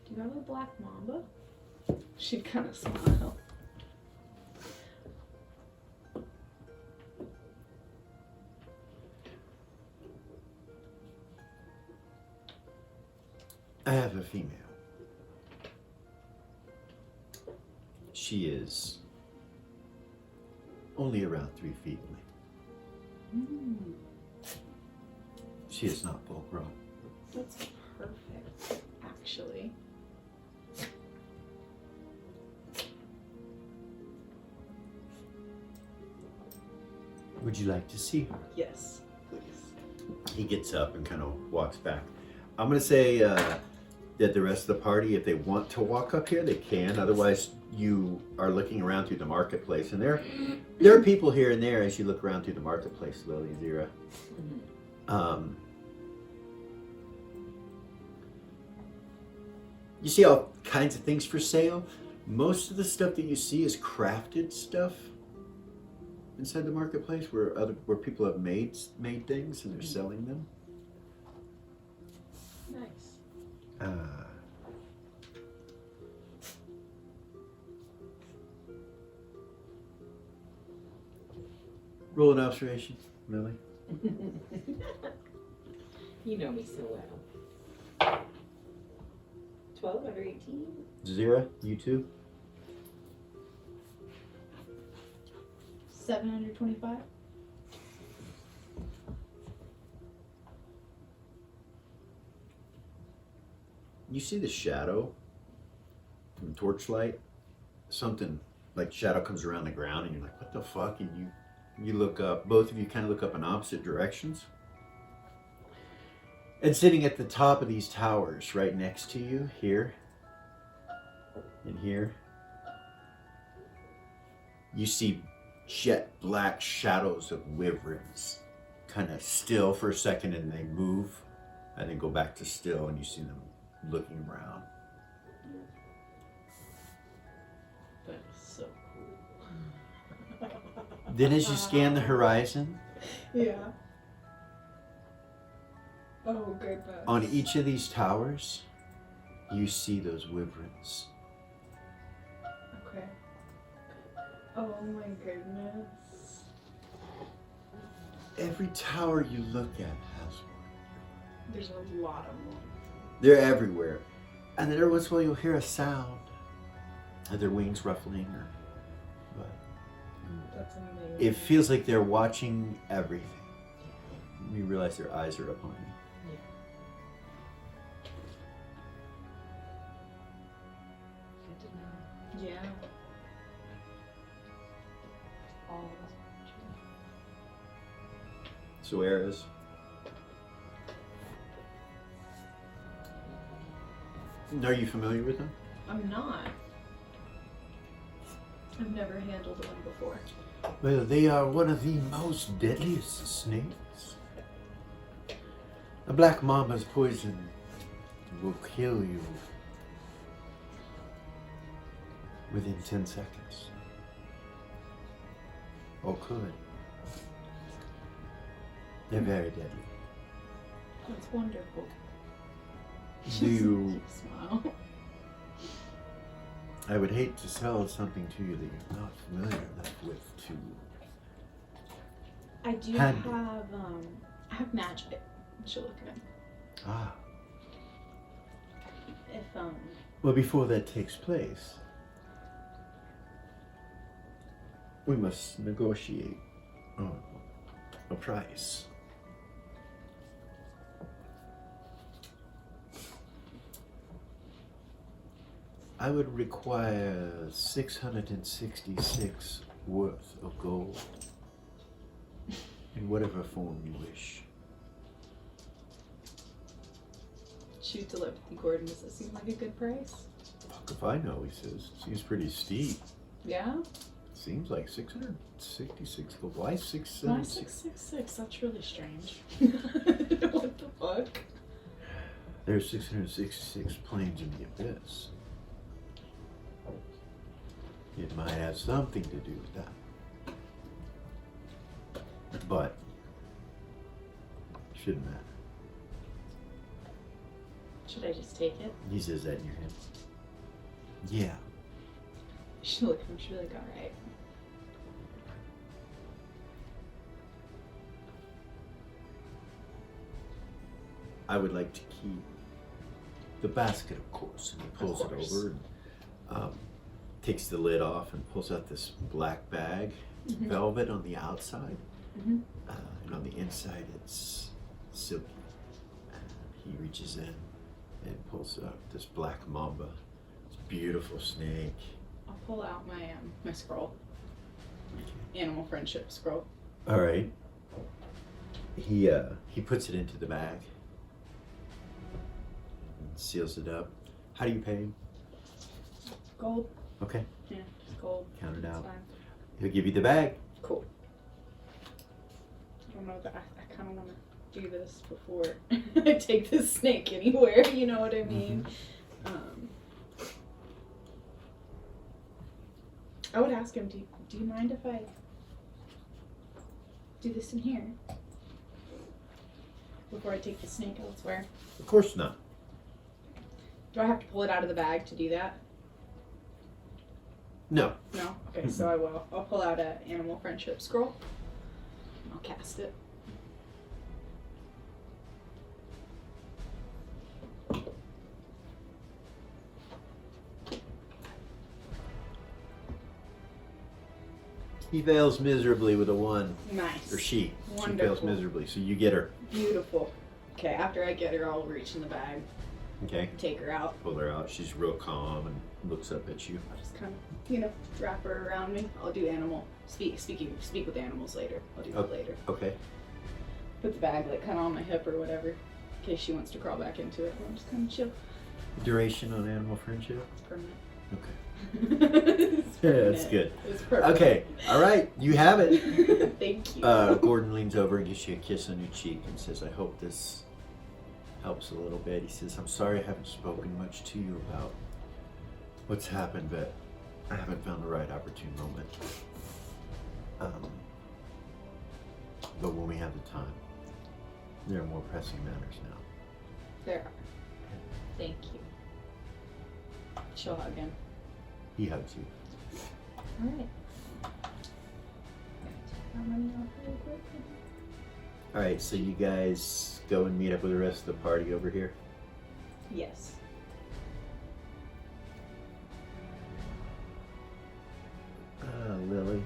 "Do you have a black mamba?" She'd kind of smile. female. She is only around 3 feet in length. She is not full grown. That's perfect, actually. Would you like to see her? Yes, please. He gets up and kind of walks back. I'm going to say that the rest of the party, if they want to walk up here, they can. Otherwise, you are looking around through the marketplace. And there are people here and there as you look around through the marketplace, Lily, Zira. You see all kinds of things for sale. Most of the stuff that you see is crafted stuff inside the marketplace, where people have made things and they're selling them. Nice. Roll an observation, Lily. You know me so well. 12 out of 18. Zira, you too. 725. You see the shadow from torchlight. Something like shadow comes around the ground, and you're like, "What the fuck?" And you look up. Both of you kind of look up in opposite directions. And sitting at the top of these towers, right next to you, here and here, you see jet black shadows of wyverns kind of still for a second, and they move and then go back to still, and you see them looking around. That is so cool. Then as you scan the horizon, Yeah. Oh, goodness. on each of these towers, you see those wyverns. Okay. Oh my goodness. Every tower you look at has one. There's a lot of them. They're everywhere. And then every once in a while you'll hear a sound. Of their wings ruffling, but That's amazing. it feels like they're watching everything. You realize their eyes are upon you. Good to know. Yeah. All of us watching. So Eras, are you familiar with them? I'm not. I've never handled one before. Well, they are one of the most deadliest snakes. A black mama's poison will kill you within 10 seconds. Or could. They're very deadly. That's wonderful. Do you... Smile. I would hate to sell something to you that you're not familiar enough with to... I do Hand- I have magic. You should look at it. Ah. If, Well, before that takes place, we must negotiate a price. I would require 666 worth of gold in whatever form you wish. shoot telepathy, Gordon, does it seem like a good price? Fuck if I know, he says. Seems pretty steep. Yeah? Seems like 666 gold. Why Why 676? 666? That's really strange. What the fuck? There's 666 planes in the abyss. It might have something to do with that. But shouldn't matter. Should I just take it? He says that in your head. Yeah. She look at him, she's like, alright. I would like to keep The basket, of course. And he pulls it course. over and takes the lid off and pulls out this black bag. It's velvet on the outside. And on the inside, it's silky. And he reaches in and pulls out this black mamba. This beautiful snake. I'll pull out my scroll. Animal friendship scroll. All right. He puts it into the bag. And seals it up. How do you pay him? Gold. Okay. Yeah, just gold. Count it That's out. fine. He'll give you the bag. Cool. I don't know that I kind of want to do this before I take this snake anywhere. You know what I mean? I would ask him, do you mind if I do this in here before I take the snake elsewhere? Of course not. Do I have to pull it out of the bag to do that? No. No? Okay, so I will. I'll pull out an animal friendship scroll. I'll cast it. He fails miserably with a 1. Nice. Or she. She fails Wonderful. miserably, so you get her. Beautiful. Okay, after I get her, I'll reach in the bag, Okay. take her out. Pull her out. She's real calm and looks up at you. I'll just kind of, wrap her around me. I'll do animal speak with animals later. I'll do that later. Okay. Put the bag kind of on my hip or whatever, in case she wants to crawl back into it. I'll just kind of chill. Duration on animal friendship? It's permanent. Okay. It's Yeah, permanent. that's good. It's perfect. Okay. All right. You have it. Thank you. Gordon leans over and gives you a kiss on your cheek and says, I hope this helps a little bit. He says, I'm sorry I haven't spoken much to you about what's happened, but I haven't found the right opportune moment. But when we have the time, there are more pressing matters now. There are. Thank you. She'll hug him. He hugs you. Alright. I'm running off really quick. All right, so you guys go and meet up with the rest of the party over here. Yes. Lily.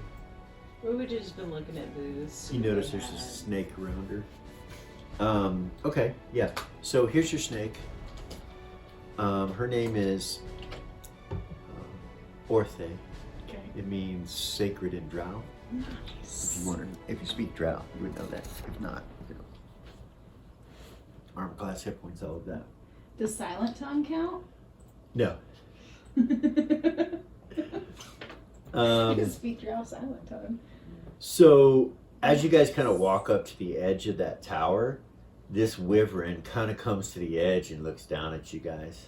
We just been looking at booths. You notice there's a snake around her. Okay, yeah. So here's your snake. Her name is Orthe. Okay. It means sacred in Drow. Nice. If you speak Drow, you would know that. If not, armor class, hit points, all of that. Does silent tongue count? No. I can speak drow silent tongue. So as you guys kind of walk up to the edge of that tower, this wyvern kind of comes to the edge and looks down at you guys.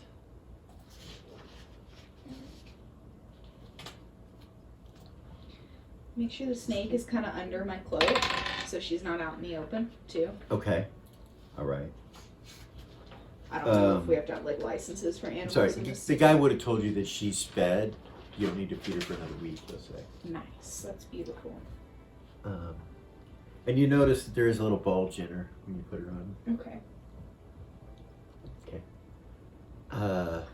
Make sure the snake is kind of under my cloak, so she's not out in the open, too. Okay. All right. I don't know if we have to have licenses for animals. Sorry, in this the guy would have told you that she's fed. You don't need to feed her for another week, let's say. Nice. That's beautiful. And you notice that there is a little bulge in her when you put her on. Okay. Okay.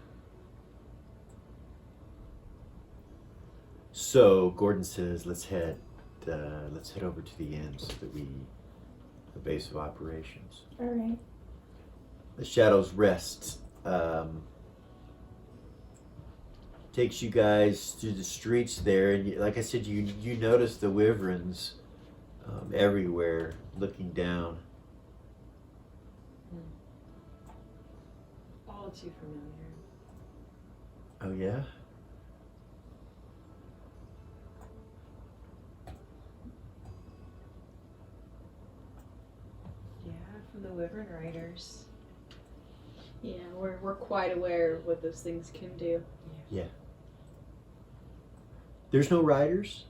So Gordon says, let's head over to the inn so that the base of operations. All right. The Shadows Rest takes you guys through the streets there, and like I said, you notice the wyverns everywhere looking down. All too familiar. Oh yeah? Yeah, from the Wyvern Riders. Yeah, we're quite aware of what those things can do. Yeah. There's no riders?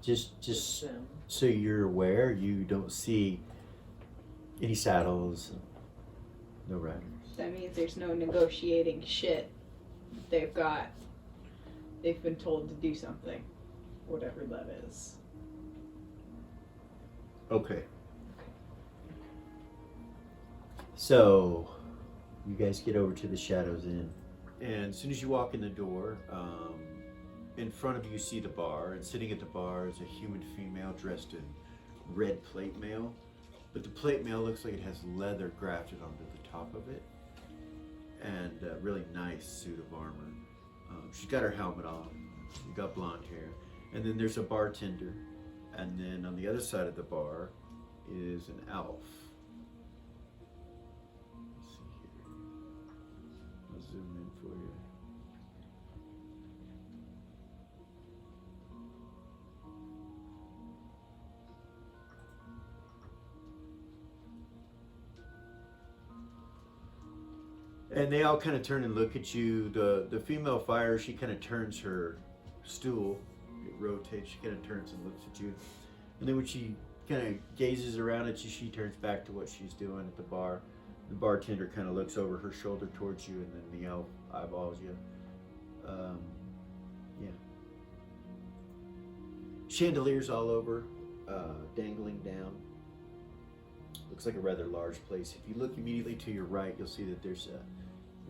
Just them. so you're aware, you don't see any saddles, no riders. That means there's no negotiating shit. They've been told to do something, whatever that is. Okay. So, You guys get over to the Shadows Inn. And as soon as you walk in the door, in front of you see the bar, and sitting at the bar is a human female dressed in red plate mail. But the plate mail looks like it has leather grafted onto the top of it, and a really nice suit of armor. She's got her helmet on, she's got blonde hair, and then there's a bartender, and then on the other side of the bar is an elf. Let's see here. I'll zoom in for you. And they all kind of turn and look at you. The female fire, she kind of turns her stool. It rotates. She kind of turns and looks at you. And then when she kind of gazes around at you, she turns back to what she's doing at the bar. The bartender kind of looks over her shoulder towards you, and then the elf eyeballs you. Yeah. Chandeliers all over, dangling down. Looks like a rather large place. If you look immediately to your right, you'll see that there's a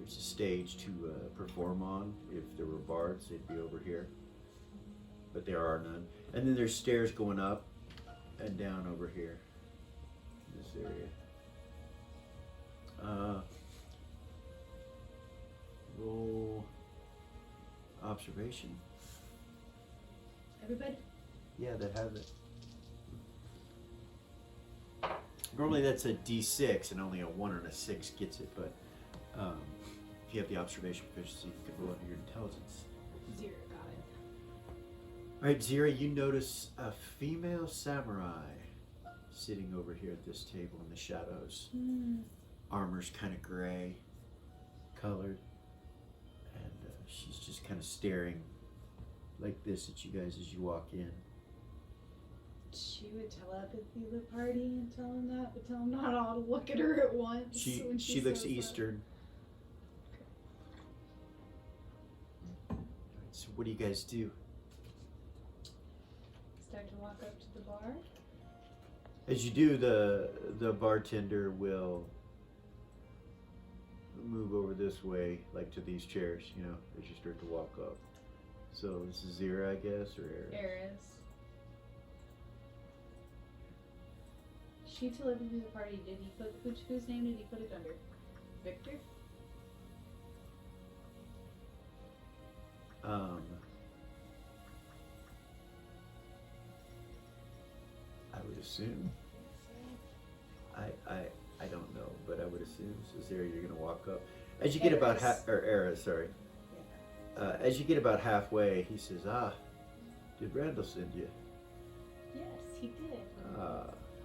stage to perform on. If there were bards, they'd be over here, but there are none. And then there's stairs going up and down over here, in this area. Roll observation. Everybody? Yeah, that has it. Normally that's a D6, and only a 1 and a 6 gets it, but if you have the observation proficiency, you can roll under your intelligence. 0 got it. Alright, Zira, you notice a female samurai sitting over here at this table in the shadows. Armor's kind of gray colored, and she's just kind of staring like this at you guys as you walk in. She would telepathy the party and tell him that, but tell him not all to look at her at once. when She looks says that. eastern. Alright, so what do you guys do? Start to walk up to the bar. As you do, the bartender will move over this way, like to these chairs, you know, as you start to walk up. So this is Zira, I guess, or Eris? Eris. She delivered to the party. Did he put whose name did he put it under? Victor? I would assume. I don't know, but I would assume. So Zira, you're gonna walk up. As you get about Eris, sorry. As you get about halfway, he says, did Randall send you? Yes, he did.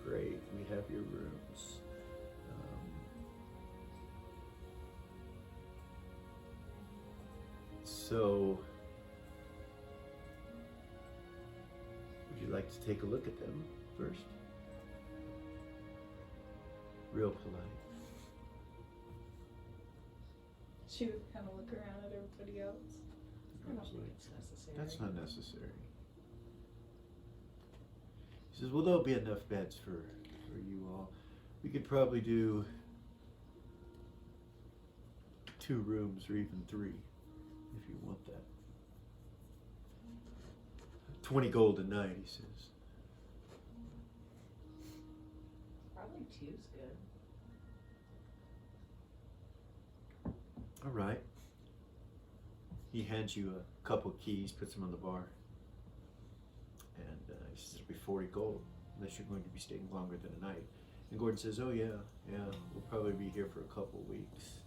Great, we have your rooms. So, would you like to take a look at them first? Real polite. She would kind of look around at everybody else. I don't think it's necessary. That's not necessary. He says, well, there'll be enough beds for you all. We could probably do 2 rooms or even 3 if you want that. 20 gold a night, he says. Probably 2's good. All right. He hands you a couple keys, puts them on the bar. And he says, it'll be 40 gold, unless you're going to be staying longer than a night. And Gordon says, oh yeah, we'll probably be here for a couple weeks.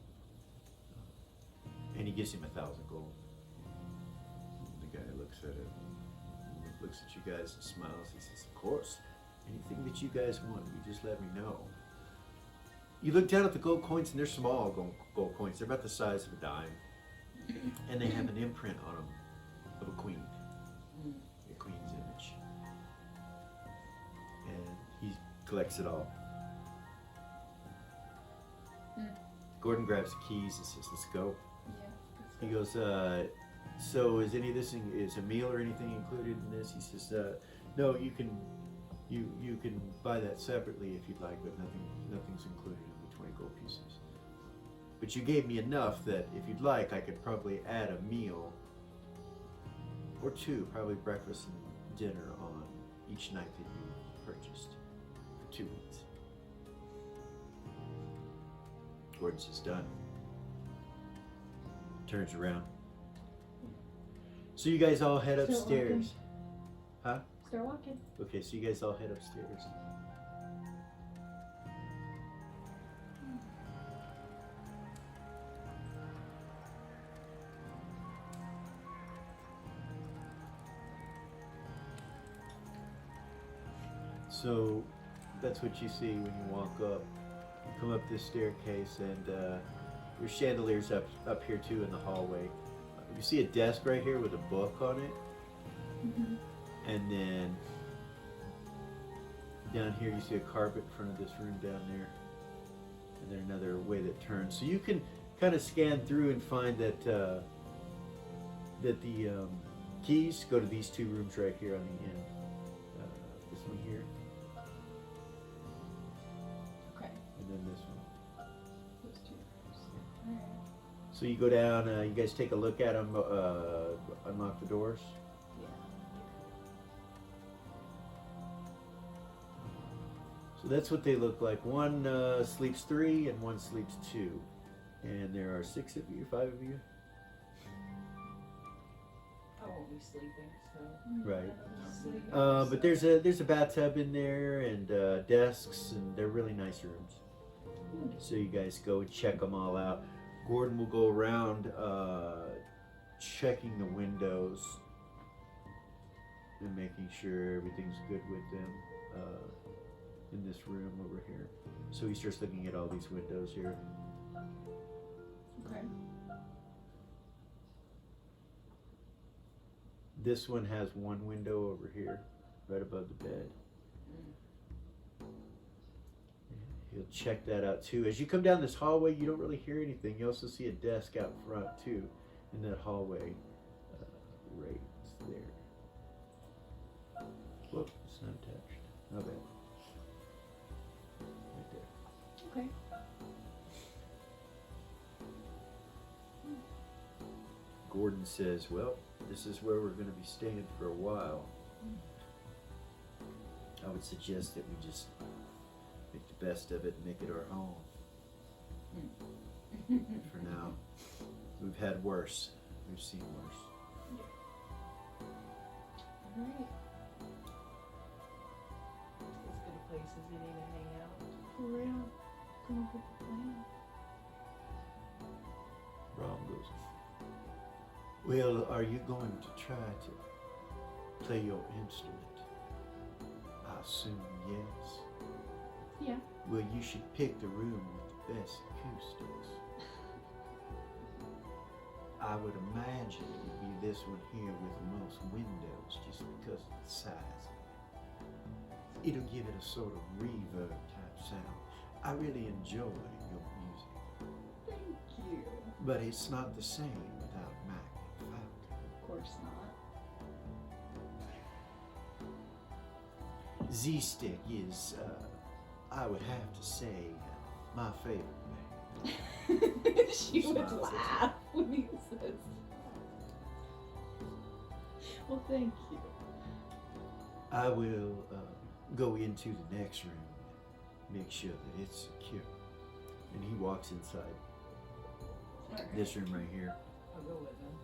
And he gives him 1,000 gold. And the guy looks at it, looks at you guys and smiles. He says, of course, anything that you guys want, you just let me know. You look down at the gold coins, and they're small gold coins. They're about the size of a dime. And they have an imprint on them of a queen. A queen's image. And he collects it all. Gordon grabs the keys and says, let's go. Yeah. He goes, so is any of this, is a meal or anything included in this? He says, no, you can buy that separately if you'd like, but nothing's included in the 20 gold pieces. But you gave me enough that if you'd like, I could probably add a meal or two, probably breakfast and dinner on each night that you purchased for 2 weeks. Gordon says, done. Turns around. So you guys all head Start upstairs. Huh? Start walking. Okay, so you guys all head upstairs. So that's what you see when you walk up. You come up this staircase, and your chandelier's up here too in the hallway. You see a desk right here with a book on it, and then down here you see a carpet in front of this room down there, and then another way that turns. So you can kind of scan through and find that that the keys go to these two rooms right here on the end. This one here. Okay. And then this one. Those two rooms. Alright. So you go down, you guys take a look at them, unlock the doors. Yeah. So that's what they look like. One sleeps 3 and one sleeps 2. And there are 6 of you, 5 of you. I won't be sleeping, so. Right. Sleep. But there's a bathtub in there and desks, and they're really nice rooms. So you guys go and check them all out. Gordon will go around checking the windows and making sure everything's good with them in this room over here. So he starts looking at all these windows here. Okay. This one has one window over here, right above the bed. He'll check that out too. As you come down this hallway, you don't really hear anything. You also see a desk out front too, in that hallway, right there. Whoop, it's not attached. Not bad. Right there. Okay. Gordon says, well, this is where we're going to be staying for a while. I would suggest that we just make the best of it and make it our home. For now. We've had worse. We've seen worse. Alright. As good a place as any to hang out. For real. Come up with a plan. Rom goes, well, are you going to try to play your instrument? I assume yes. Yeah. Well, you should pick the room with the best acoustics. I would imagine it would be this one here with the most windows just because of the size of it. It'll give it a sort of reverb type sound. I really enjoy your music. Thank you. But it's not the same without Mac and Falcon. Of course not. Z-Stick is, I would have to say, my favorite band. She would Smiles at laugh when he says. Well, thank you. I will go into the next room and make sure that it's secure. And he walks inside this room right here. I'll go with him.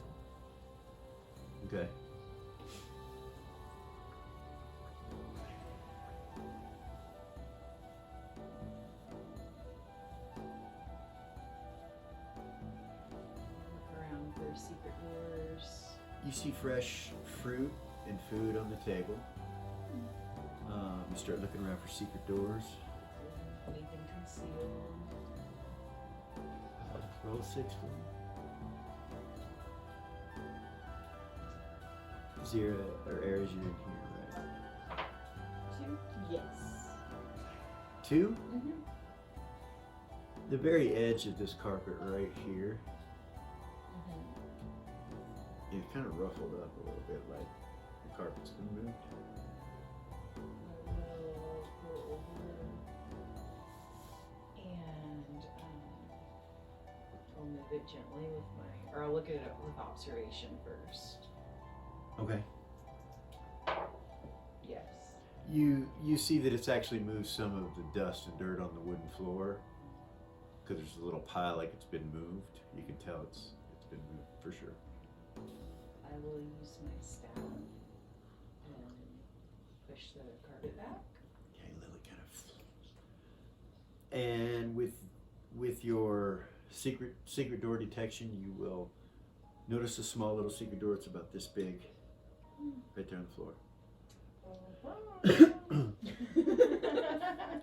Okay. Look around for secret doors. You see fresh fruit and food on the table. You start looking around for secret doors. Anything concealed. Roll 6 for me. 0 or areas you're in here, right? 2? Yes. 2? Mm-hmm. The very edge of this carpet right here, it kind of ruffled up a little bit, like the carpet's been moved. I will go over and move it gently with my, or I'll look at it with observation first. Okay. Yes. You see that it's actually moved some of the dust and dirt on the wooden floor, because there's a little pile like it's been moved. You can tell it's been moved for sure. I will use my staff and push the carpet back. Okay, Lily kind of. And with your secret door detection, you will notice a small little secret door. It's about this big, right there on the floor.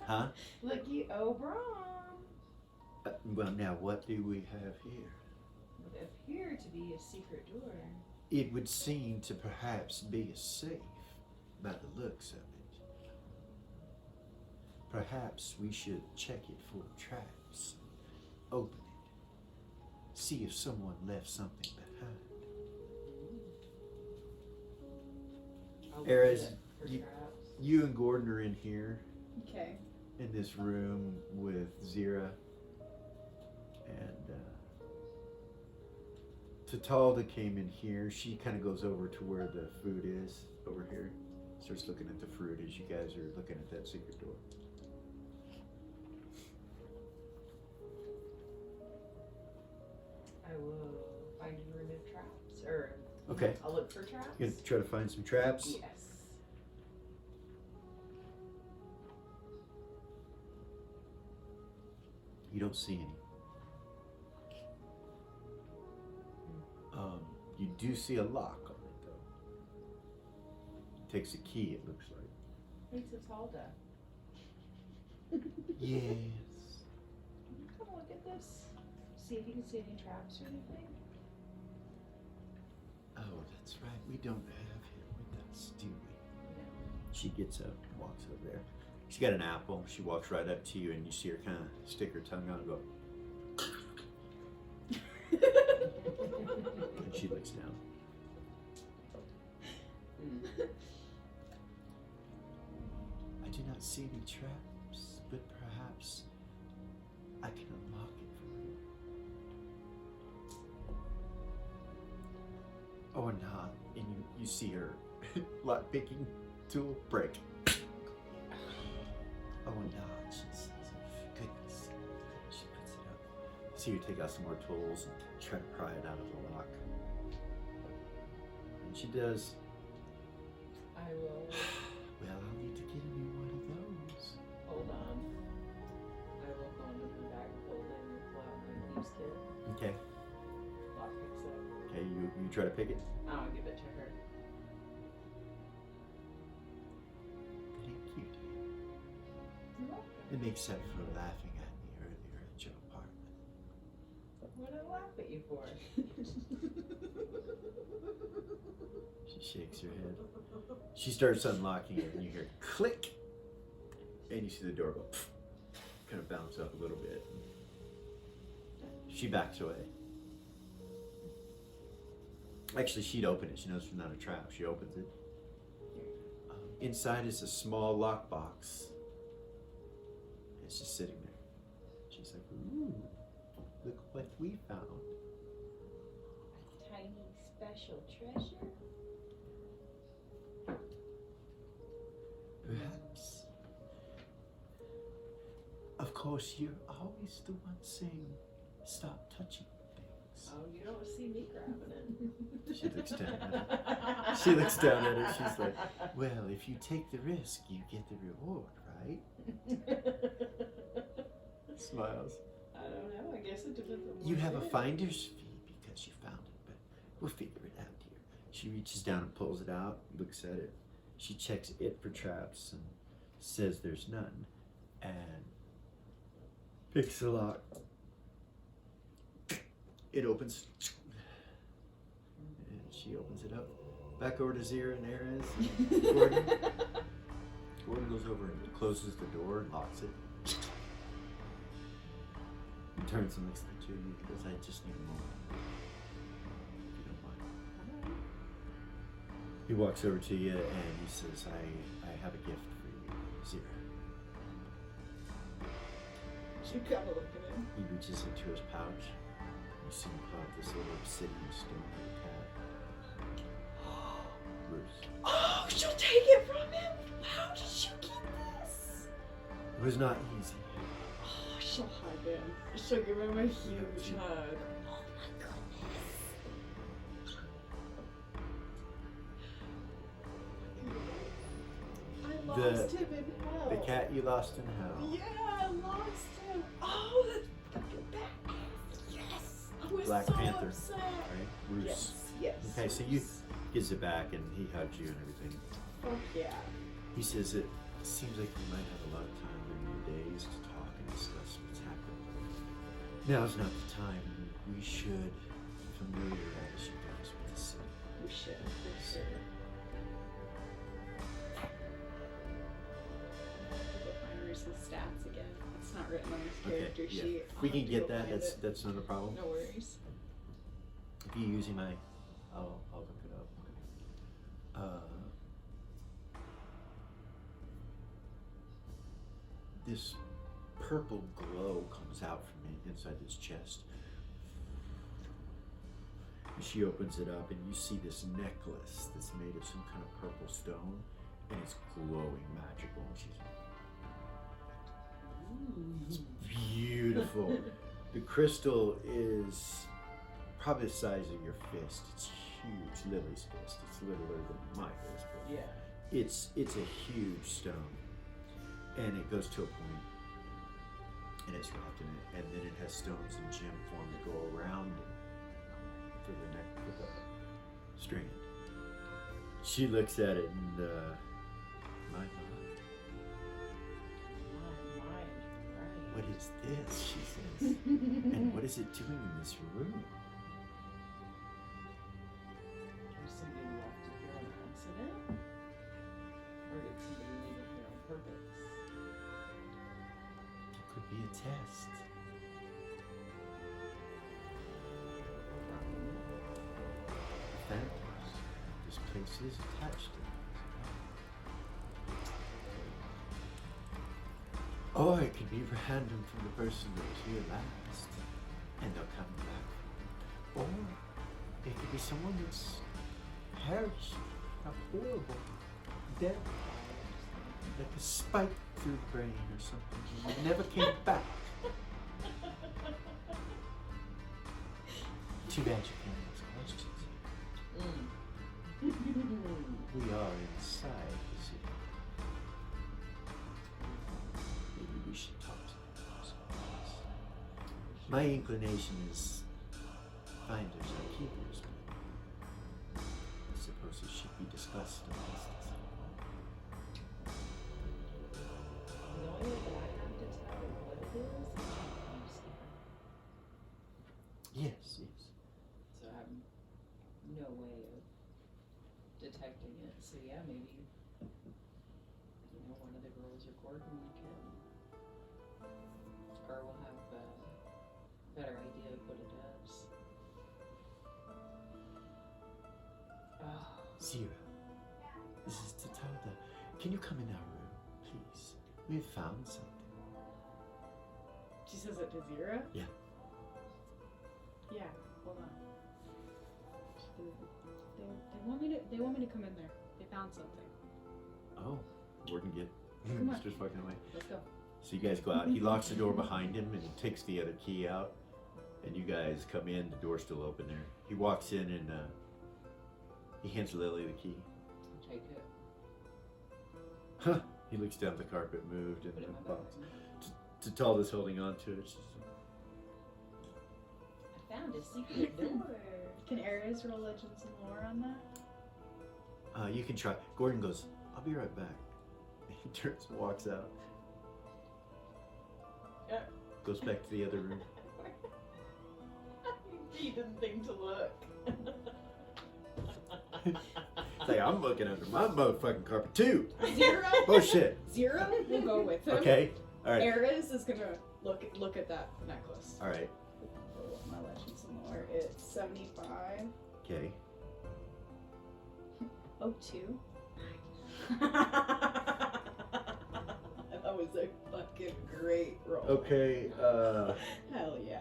Huh? Looky, Obram. Well, now what do we have here? Would appear to be a secret door. It would seem to perhaps be a safe by the looks of it. Perhaps we should check it for traps. Open it. See if someone left something behind. I'll look Eras, at it for you- traps. You and Gordon are in here Okay. in this room with Zira. And Tatalda came in here. She kind of goes over to where the food is over here. Starts looking at the fruit as you guys are looking at that secret door. I will find and remove traps, or Okay. I'll look for traps. You're gonna try to find some traps? Yes. You don't see any. You do see a lock on it though. Takes a key, it looks like. Hey, Tatalda. Yes. Come look at this. See if you can see any traps or anything. Oh, that's right. We don't have him with us, do we? No. She gets up, walks over there. She's got an apple. She walks right up to you, and you see her kind of stick her tongue out and go. And she looks down. I do not see any traps, but perhaps I can unlock it for you. Or not. And you see her lock picking tool break. Oh, no, she says, goodness. She puts it up. See her take out some more tools and try to pry it out of the lock. And she does. I will. Well, I'll need to get a new one of those. Hold on. I will go into the bag fold in and pull out my thieves kit. Okay. Lock picks up. Okay, you try to pick it? I'll give it to her. Thank you, dear. You're welcome. It makes up for laughing at me earlier at your apartment. What did I laugh at you for? She shakes her head. She starts unlocking it, and you hear click, and you see the door go kind of bounce up a little bit. She backs away. Actually, she'd open it. She knows it's not a trap. She opens it. Inside is a small lockbox. It's just sitting there. She's like, ooh, look what we found. A tiny special treasure? Perhaps. Of course, you're always the one saying, stop touching things. Oh, you don't see me grabbing it. She looks down at it. She looks down at it. She's like, well, if you take the risk, you get the reward, right? Smiles. I don't know. I guess it depends on what You have a it is. finder's fee because you found it, but we'll figure it out here. She reaches down and pulls it out, looks at it. She checks it for traps and says there's none, and picks the lock. It opens. And she opens it up. Back over to Zira and Ares and Gordon. Gordon goes over and closes the door and locks it. He turns and looks at the two of you and goes, I just need a moment. If you don't mind. He walks over to you and he says, I have a gift for you, Zira. You gotta look at him. He reaches into his pouch. You see him pull out this little obsidian stone with a cat. Bruce. Oh, she'll take it from him? How did you get this? It was not easy. Oh, she'll hug him. She'll give him a huge hug. Oh my goodness. I lost him in hell. The cat you lost in hell. Yeah, I lost him. Oh, that's fucking badass. Yes. I was Black so Panther. upset. Right? Bruce. Yes. Okay, so you gives it back and he hugs you and everything. Fuck yeah. He says it seems like you might have a lot of time during your days to talk and discuss what's happened. Now's not the time. We should familiarize you guys with the city. We should, for sure. Reese's stats again. It's not written on his character yeah. sheet. We I'll can have to get go that. find it. That's not a problem. No worries. If you're using my, I'll look it up. This purple glow comes out from inside his chest. And she opens it up, and you see this necklace that's made of some kind of purple stone, and it's glowing magical. And she's, it's beautiful. The crystal is probably the size of your fist. It's huge, Lily's fist. It's littler than my fist, but Yeah. it's a huge stone, and it goes to a point, and it's wrapped in it, and then it has stones in gem form that go around it for the neck with a strand. She looks at it and my mind, Right. what is this? She says, and what is it doing in this room? Was somebody left it here on accident? Or did somebody leave it here on purpose? It could be a test. Phantoms. This place is attached to it. Or it could be random from the person that was here last, and they'll come back. Or it could be someone that's perished, a horrible death, like a spike through the brain or something, and never came back. Too bad you can't ask questions. We are inside the city. Maybe we should talk to them about something else. My inclination is finders are keepers, but I suppose it should be discussed amongst us. The only way that I have to tell what it is Yes, yes. so I have no way of detecting it. So yeah, maybe one of the girls or Gordon can, or will have a better idea of what it is. Zira, this is Tatalda. Can you come in our room, please? We have found something. She says it to Zira? Yeah. Yeah, hold on. They want me to come in there. They found something. Oh, Gordon get Come on. starts fucking away. Let's go. So you guys go out. He locks the door behind him and takes the other key out. And you guys come in. The door's still open there. He walks in and he hands Lily the key. Take it. Huh. He looks down at the carpet, moved, and Put it in the my box. bag. Tatalda's holding on to it. She's I found a secret door. Can Ares roll Legends and Lore on that? you can try. Gordon goes, I'll be right back. He turns and walks out. Yeah. Goes back to the other room. He didn't think to look. It's like, I'm looking under my motherfucking carpet too. Zero? Bullshit. Zero will go with him. Okay. All right. Ares is gonna look at that necklace. All right. My Legends and Lore. It's 75. Okay. Oh, 2. That was a fucking great roll. Okay. Hell yeah.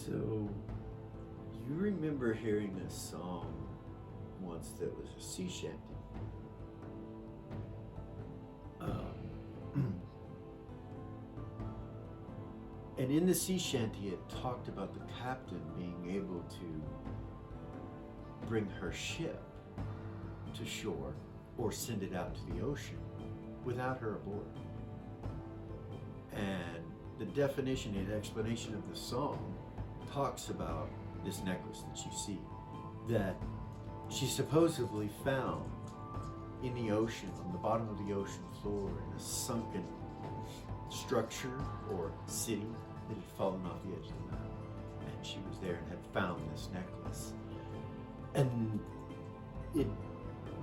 So, you remember hearing a song once that was a sea shanty. And in the sea shanty, it talked about the captain being able to bring her ship to shore or send it out to the ocean without her aboard. And the definition and explanation of the song talks about this necklace that you see, that she supposedly found in the ocean, on the bottom of the ocean floor, in a sunken structure or city that had fallen off the edge of the map. And she was there and had found this necklace. And it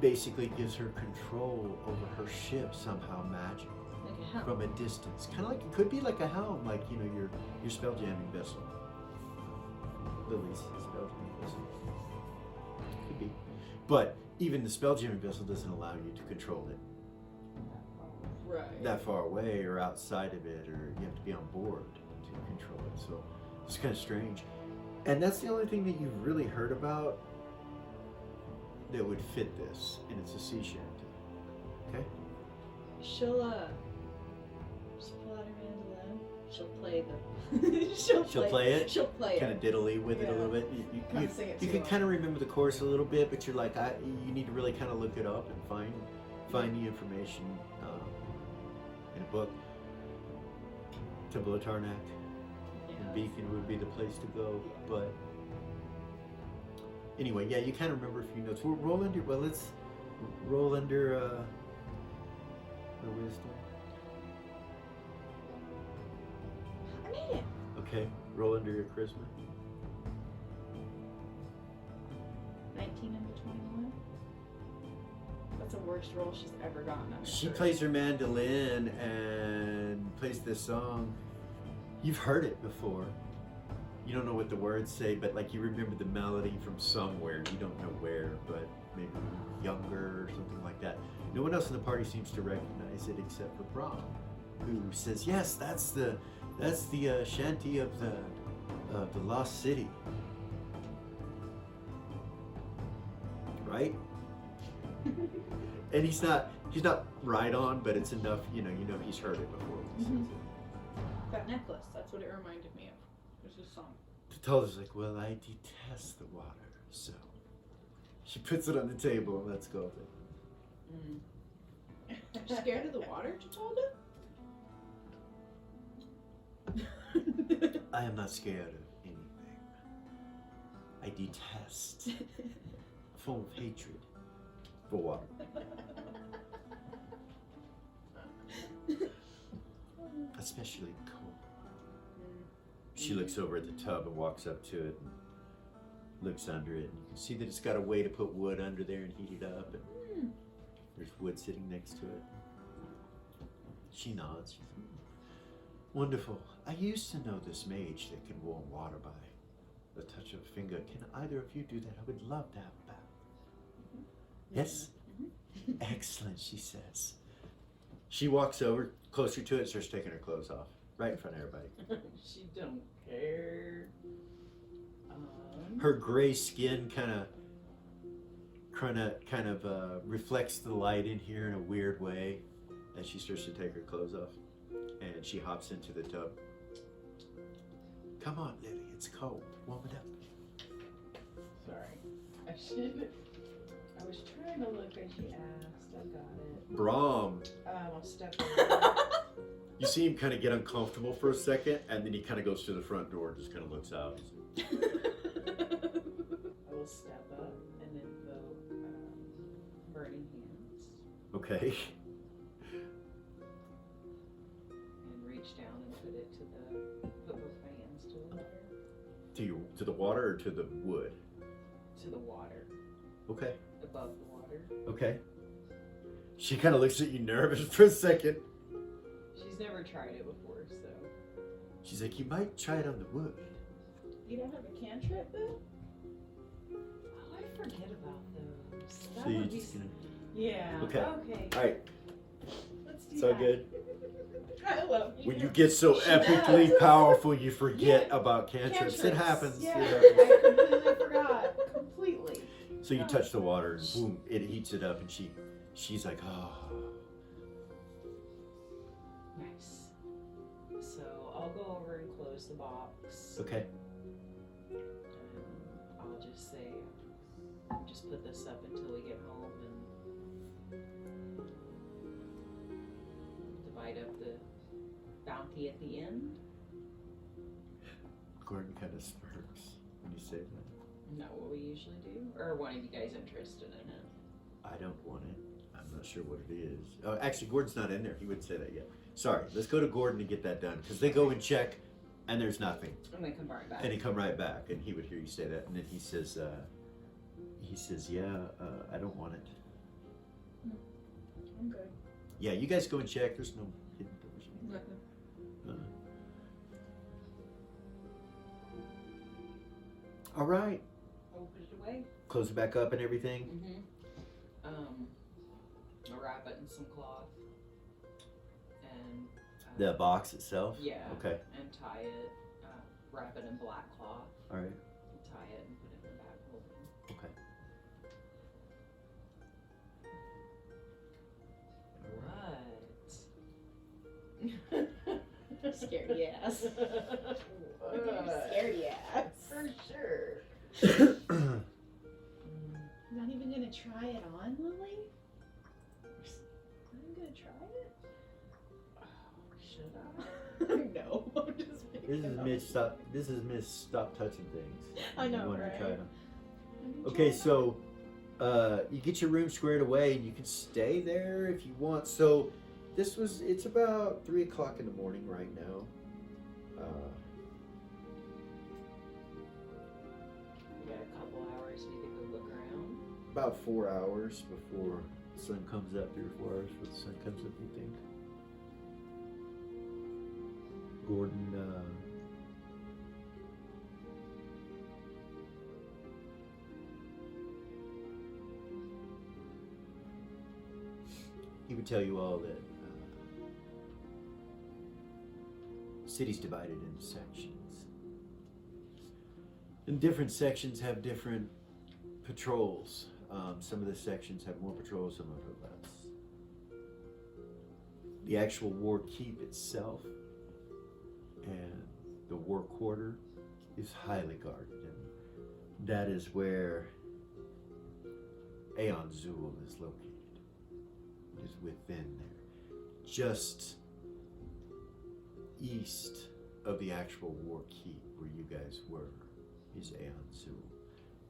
basically gives her control over her ship somehow magic. Like a helm. From a distance. Kind of like, it could be like a helm, like, you know, your spelljamming vessel. Lily's spelljamming vessel. Could be. But even the spelljamming vessel doesn't allow you to control it Right. that far away or outside of it, or you have to be on board to control it. So it's kind of strange. And that's the only thing that you've really heard about that would fit this, and it's a sea shanty. Okay? She'll pull out her mandolin. She'll play the. she'll play it? She'll play Kind it. of diddly with it a Yeah. little bit. Kinda sing it You to can her. kind of remember the chorus a little bit, but you're like, you need to really kind of look it up and find the information in a book. Temple of Tarnak and Beacon would be the place to go, but anyway, yeah, you kind of remember a few notes. Let's roll under a wisdom. I made it. Okay, roll under your charisma. 19 under 21. That's the worst roll she's ever gotten. She plays her mandolin and plays this song. You've heard it before. You don't know what the words say, but like you remember the melody from somewhere. You don't know where, but maybe younger or something like that. No one else in the party seems to recognize it except for Brahm, who says, "Yes, that's the shanty of the lost city." Right? And he's not right on, but it's enough, you know he's heard it before. When he says it. That necklace. That's what it reminded me of. There's a song. Tatola's like, "Well, I detest the water, so." She puts it on the table and lets go of it. You're scared of the water, Tatolda? I am not scared of anything. I detest a form of hatred for water. Especially cold. She looks over at the tub and walks up to it and looks under it. And you can see that it's got a way to put wood under there and heat it up. And there's wood sitting next to it. She nods. She's like, "Wonderful. I used to know this mage that can warm water by the touch of a finger. Can either of you do that? I would love to have a bath." Yes? Excellent, she says. She walks over closer to it and starts taking her clothes off. Right in front of everybody. She don't care. Her gray skin kind of reflects the light in here in a weird way as she starts to take her clothes off. And she hops into the tub. "Come on, Lily, it's cold. Warm it up." Sorry. I was trying to look as you asked. I got it. Brahm. I'll step You see him kind of get uncomfortable for a second, and then he kind of goes to the front door and just kind of looks out. I will step up and invoke burning hands Okay. and reach down and put it to put both my hands to the water. To the water or to the wood? To the water. Okay. Above the water. Okay. She kind of looks at you nervous for a second. She's never tried it before, so. She's like, "You might try it on the wood." You don't have a cantrip though? Oh, I forget about those. That So you would be. just gonna... Yeah. Okay. Okay. All right. Let's do It's all that. good. I love you. When you get so epically powerful, you forget about cantrips. It Cantrips. happens. Yeah, It happens. I completely forgot. Completely. So you touch the water and boom, it heats it up, and she's like, oh. Nice. So I'll go over and close the box. Okay. And I'll just say, just put this up until we get home and divide up the bounty at the end. Gordon kind of smirks when you say that. Isn't that what we usually do? Or are one of you guys interested in it? I don't want it. I'm not sure what it is. Oh, actually, Gordon's not in there. He wouldn't say that yet. Sorry. Let's go to Gordon and get that done, because they go and check, and there's nothing. I'm gonna come right back. And he come right back, and he would hear you say that, and then he says, yeah, I don't want it. I'm good. Yeah, you guys go and check. There's no hidden doors. Nothing. All right. I'll put it away. Close it back up and everything. Mm-hmm. I'll wrap it in some cloth. And The box itself. yeah. Okay. And tie it, wrap it in black cloth, All right. tie it and put it in the back holding. Okay. Right. Scaredy ass. Scaredy ass. For sure. Not even gonna try it on, Lily? Not even gonna try it? Should I? No, I'm just This is Miss Stop. This is Miss Stop touching things. I know, You want to right? try them. I'm Okay, trying. so you get your room squared away, and you can stay there if you want. So it's about 3 o'clock in the morning right now. We got a couple hours. We could go look around. About 4 hours before the sun comes up. 3 or 4 hours before the sun comes up, you think? Gordon, he would tell you all that the city's divided into sections. And different sections have different patrols. Some of the sections have more patrols, some of it less. The actual war keep itself and the war quarter is highly guarded, and that is where Aeon Zuul is located. It is within there, just east of the actual war keep where you guys were is Aeon Zuul.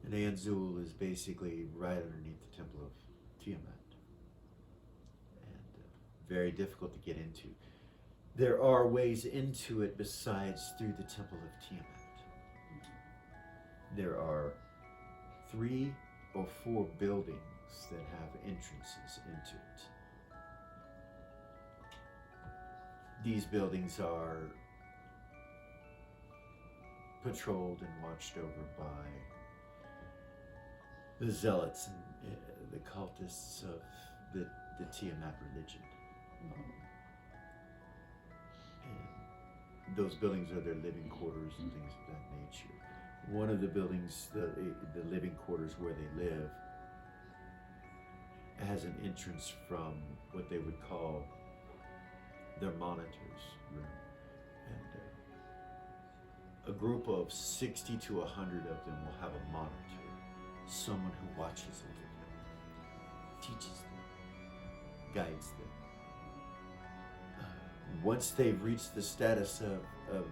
And Aeon Zuul is basically right underneath the Temple of Tiamat, and very difficult to get into. There are ways into it besides through the Temple of Tiamat. There are 3 or 4 buildings that have entrances into it. These buildings are patrolled and watched over by the zealots and the cultists of the Tiamat religion. And those buildings are their living quarters and things of that nature. One of the buildings, the living quarters where they live, has an entrance from what they would call their monitor's room. And a group of 60 to 100 of them will have a monitor, someone who watches over them, teaches them, guides them. Once they've reached the status of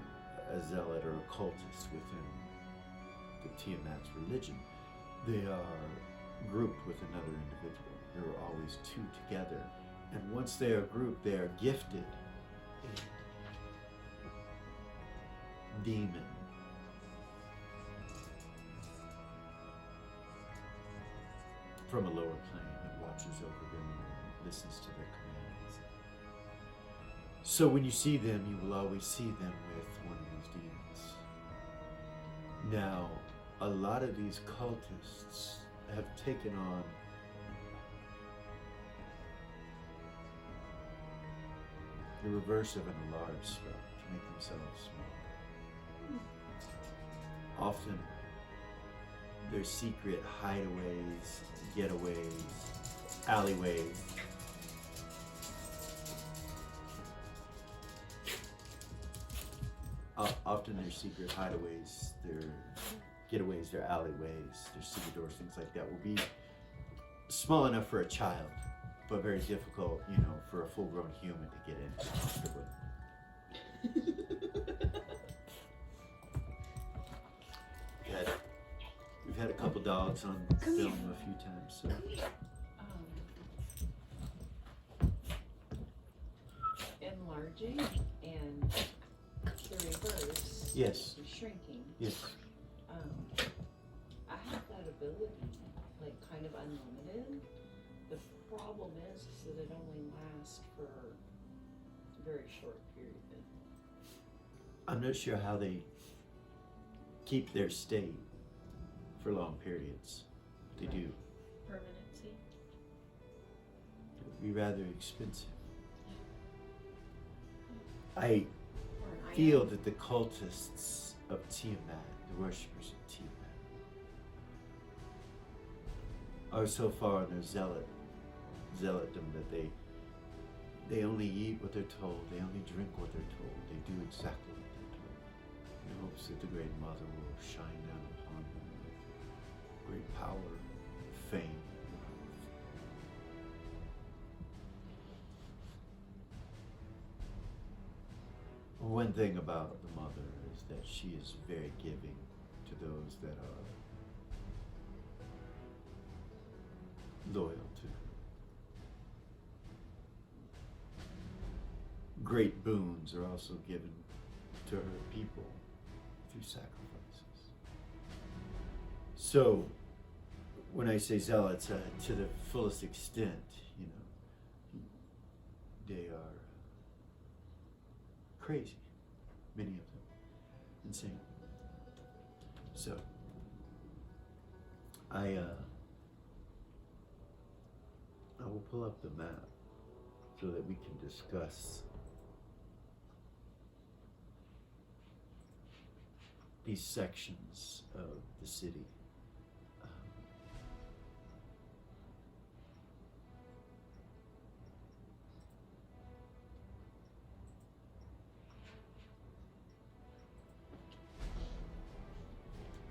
a zealot or a cultist within the Tiamat's religion, they are grouped with another individual. There are always 2 together. And once they are grouped, they are gifted a demon. From a lower plane that watches over them and listens to their commands. So when you see them, you will always see them with one of these demons. Now, a lot of these cultists have taken on the reverse of an alarm spell to make themselves small. Often, their secret hideaways, getaways, alleyways. Often their secret hideaways, their getaways, their alleyways, their secret doors, things like that will be small enough for a child, but very difficult, for a full-grown human to get into comfortably. We've had a couple dogs on film a few times, so. Enlarging and the reverse. Yes. Shrinking. Yes. I have that ability, like kind of unlimited. The problem is that it only lasts for a very short period. I'm not sure how they keep their state for long periods. They do. Permanency. It would be rather expensive. I Or an feel ion. that the cultists of Tiamat, the worshippers of Tiamat, are so far in their zealotdom that they only eat what they're told, they only drink what they're told, they do exactly what they're told, in hopes that the Great Mother will shine down upon them with great power, fame. One thing about the Mother is that she is very giving to those that are loyal to her. Great boons are also given to her people through sacrifices. So, when I say zealots, to the fullest extent, they are crazy, many of them, insane. So, I will pull up the map so that we can discuss these sections of the city.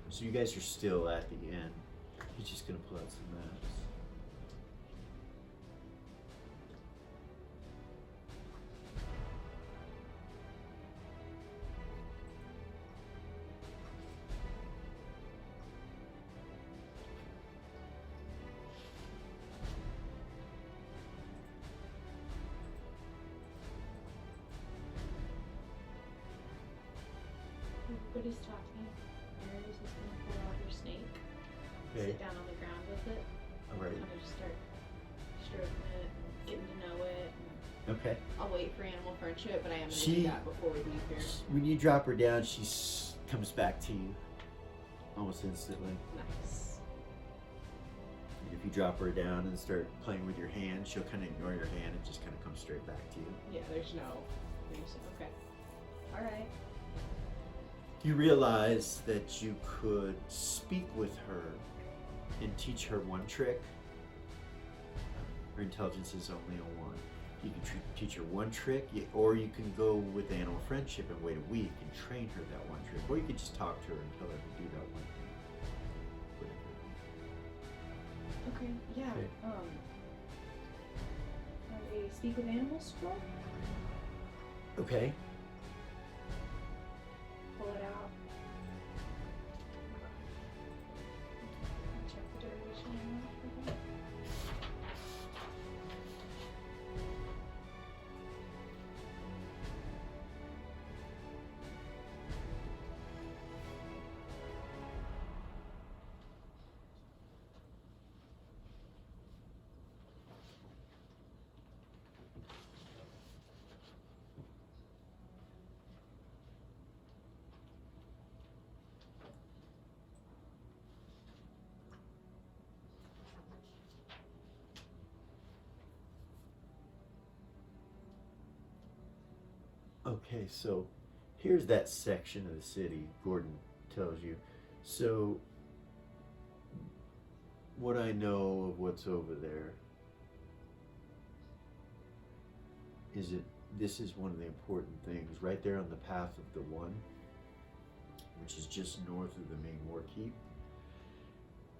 So you guys are still at the end. He's just gonna pull out some maps. Everybody's talking. Aries is gonna pull out her snake, Okay. sit down on the ground with it, All right. kind of just start stroking it and getting to know it. And Okay. I'll wait for animal friendship, but I am gonna She- do that before we leave here. When you drop her down, she comes back to you almost instantly. Nice. If you drop her down and start playing with your hand, she'll kind of ignore your hand and just kind of come straight back to you. Yeah, there's no reason. Okay. All right. You realize that you could speak with her and teach her one trick. Her intelligence is only a 1. You can teach her one trick, or you can go with animal friendship and wait a week and train her that one trick. Or you could just talk to her and tell her to do that one thing. Whatever. Okay. Yeah. Okay. A speak with animals scroll. Okay. Pull it out. Check the duration. Okay. Okay, so here's that section of the city Gordon tells you. So what I know of what's over there is that this is one of the important things. Right there on the path of the One, which is just north of the main war keep,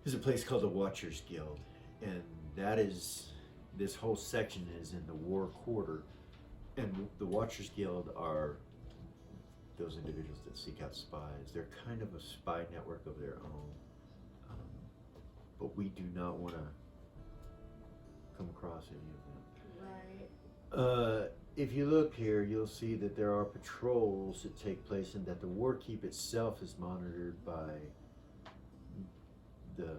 is a place called the Watchers Guild. And that is, this whole section is in the war quarter. And the Watchers Guild are those individuals that seek out spies. They're kind of a spy network of their own. But we do not want to come across any of them. Right. If you look here, you'll see that there are patrols that take place and that the war keep itself is monitored by the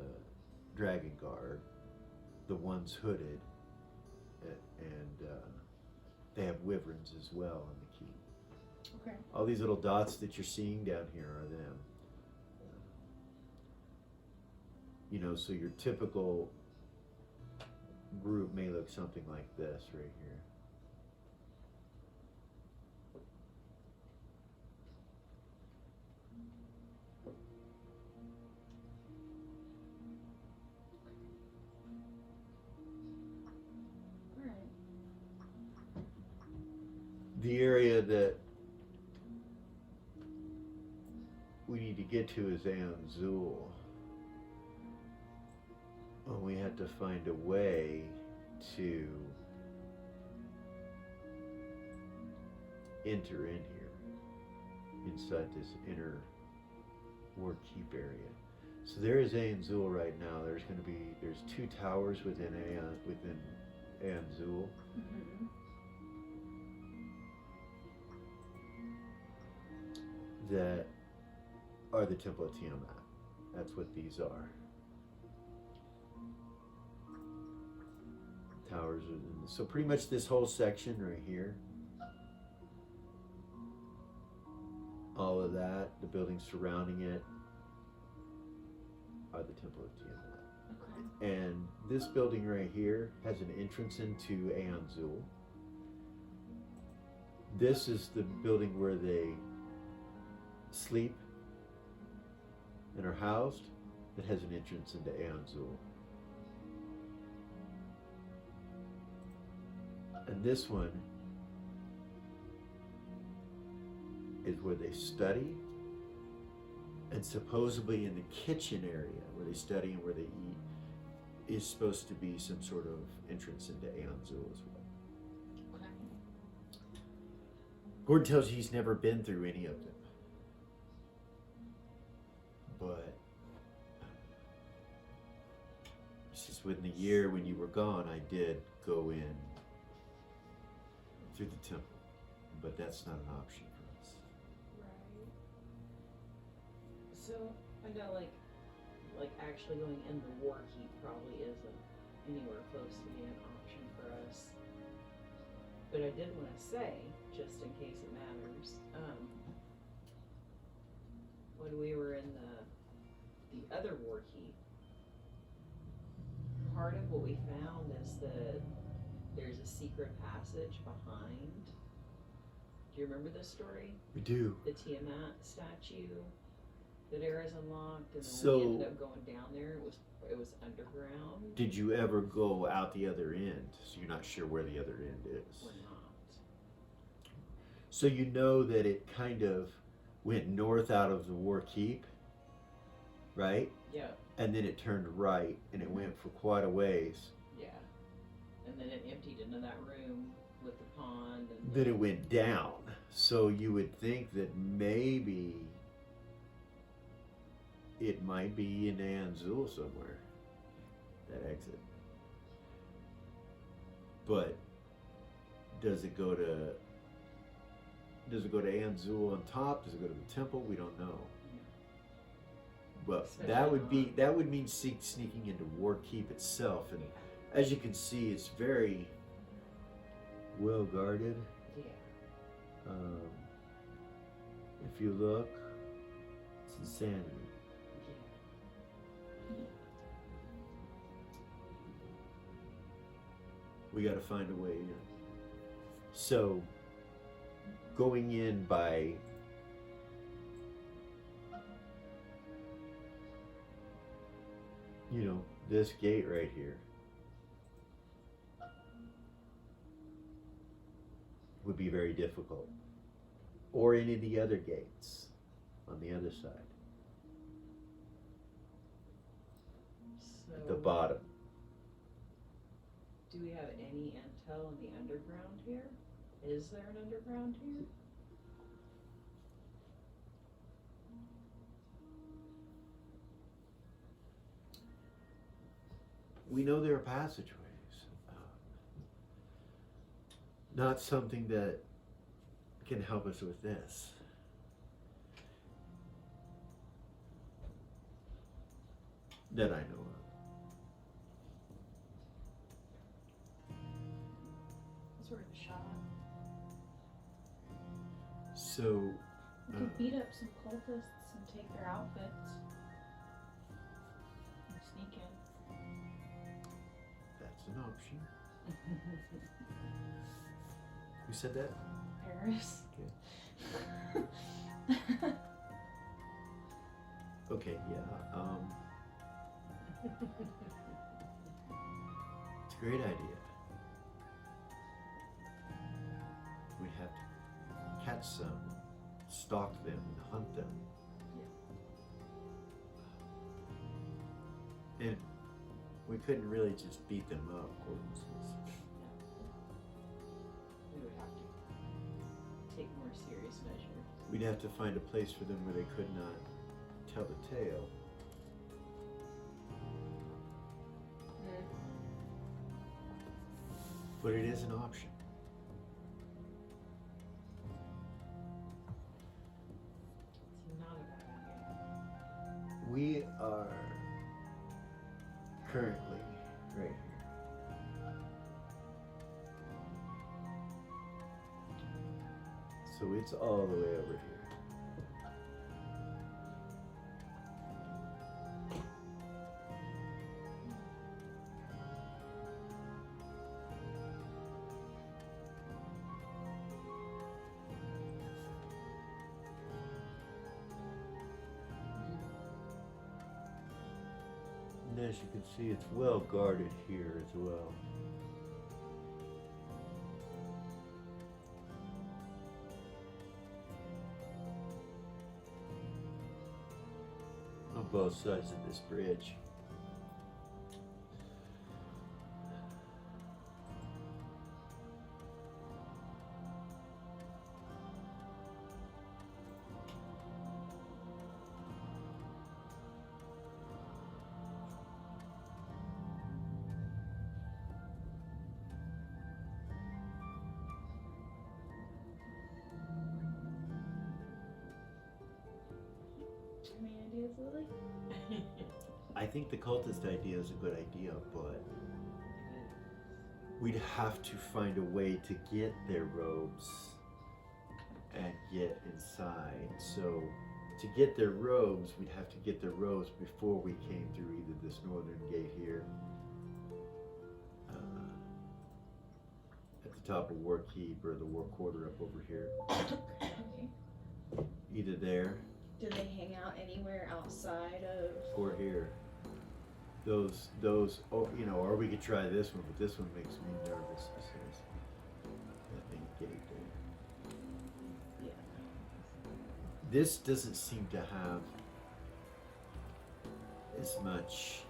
Dragon Guard, the ones hooded, and they have wyverns as well on the keep. Okay. All these little dots that you're seeing down here are them. You know, so your typical group may look something like this right here. Alright. The area that we need to get to is Aeon Zuul. Well, we had to find a way to enter in here, inside this inner war keep area. So there is Aeon Zuul right now. There's two towers within Aeon Zuul. Mm-hmm. That are the Temple of Tiamat. That's what these are. Towers are so pretty much this whole section right here. All of that, the buildings surrounding it, are the Temple of Tiamat. Okay. And this building right here has an entrance into Aeon Zuul. This is the building where they sleep and are housed. That has an entrance into Aeon Zuul. And this one is where they study, and supposedly in the kitchen area where they study and where they eat is supposed to be some sort of entrance into Aeon Zuul as well. Okay. Gordon tells you he's never been through any of them. But it's just within the year when you were gone, I did go in through the temple. But that's not an option for us. Right. So I know, like actually going in the war keep probably isn't anywhere close to being an option for us. But I did want to say, just in case it matters, when we were in the other war keep, part of what we found is that there's a secret passage behind. Do you remember this story? We do. The Tiamat statue that Era's unlocked, and then So- we ended up going down there. It was underground. Did you ever go out the other end? So you're not sure where the other end is. We're not. So you know that it kind of went north out of the war keep, right? Yeah, And then it turned right, and it went for quite a ways. yeah. And then it emptied into that room with the pond, and Then it went down. So you would think that maybe it might be in Aeon Zuul somewhere, that exit. But does it go to Aeon Zuul on top? Does it go to the temple? We don't know. But that would mean sneaking into war keep itself, and as you can see, it's very well guarded. yeah. If you look, it's insanity. We got to find a way in. So going in by this gate right here would be very difficult, or any of the other gates on the other side So, at the bottom. do we have any intel in the underground here? Is there an underground here? We know there are passageways. Not something that can help us with this. That I know of. It's worth a shot. So, We could beat up some cultists and take their outfits. And sneak in. that's an option. Who said that? Paris. Okay, yeah. It's a great idea. We'd have to catch some, stalk them, and hunt them. And we couldn't really just beat them up, acquaintances. We would have to take more serious measures. We'd have to find a place for them where they could not tell the tale. But it is an option. It's not a bad idea. We are currently right here. So it's all the way over here. And as you can see, it's well guarded here as well. On both sides of this bridge. Any ideas, Lily? I think the cultist idea is a good idea, but we'd have to find a way to get their robes and get inside. So to get their robes, we'd have to get their robes before we came through either this northern gate here at the top of War Keep or the War Quarter up over here. Okay. Either there Do they hang out anywhere outside of? or here. Those, or, or we could try this one, but this one makes me nervous. This is that main gate there. Yeah. This doesn't seem to have as much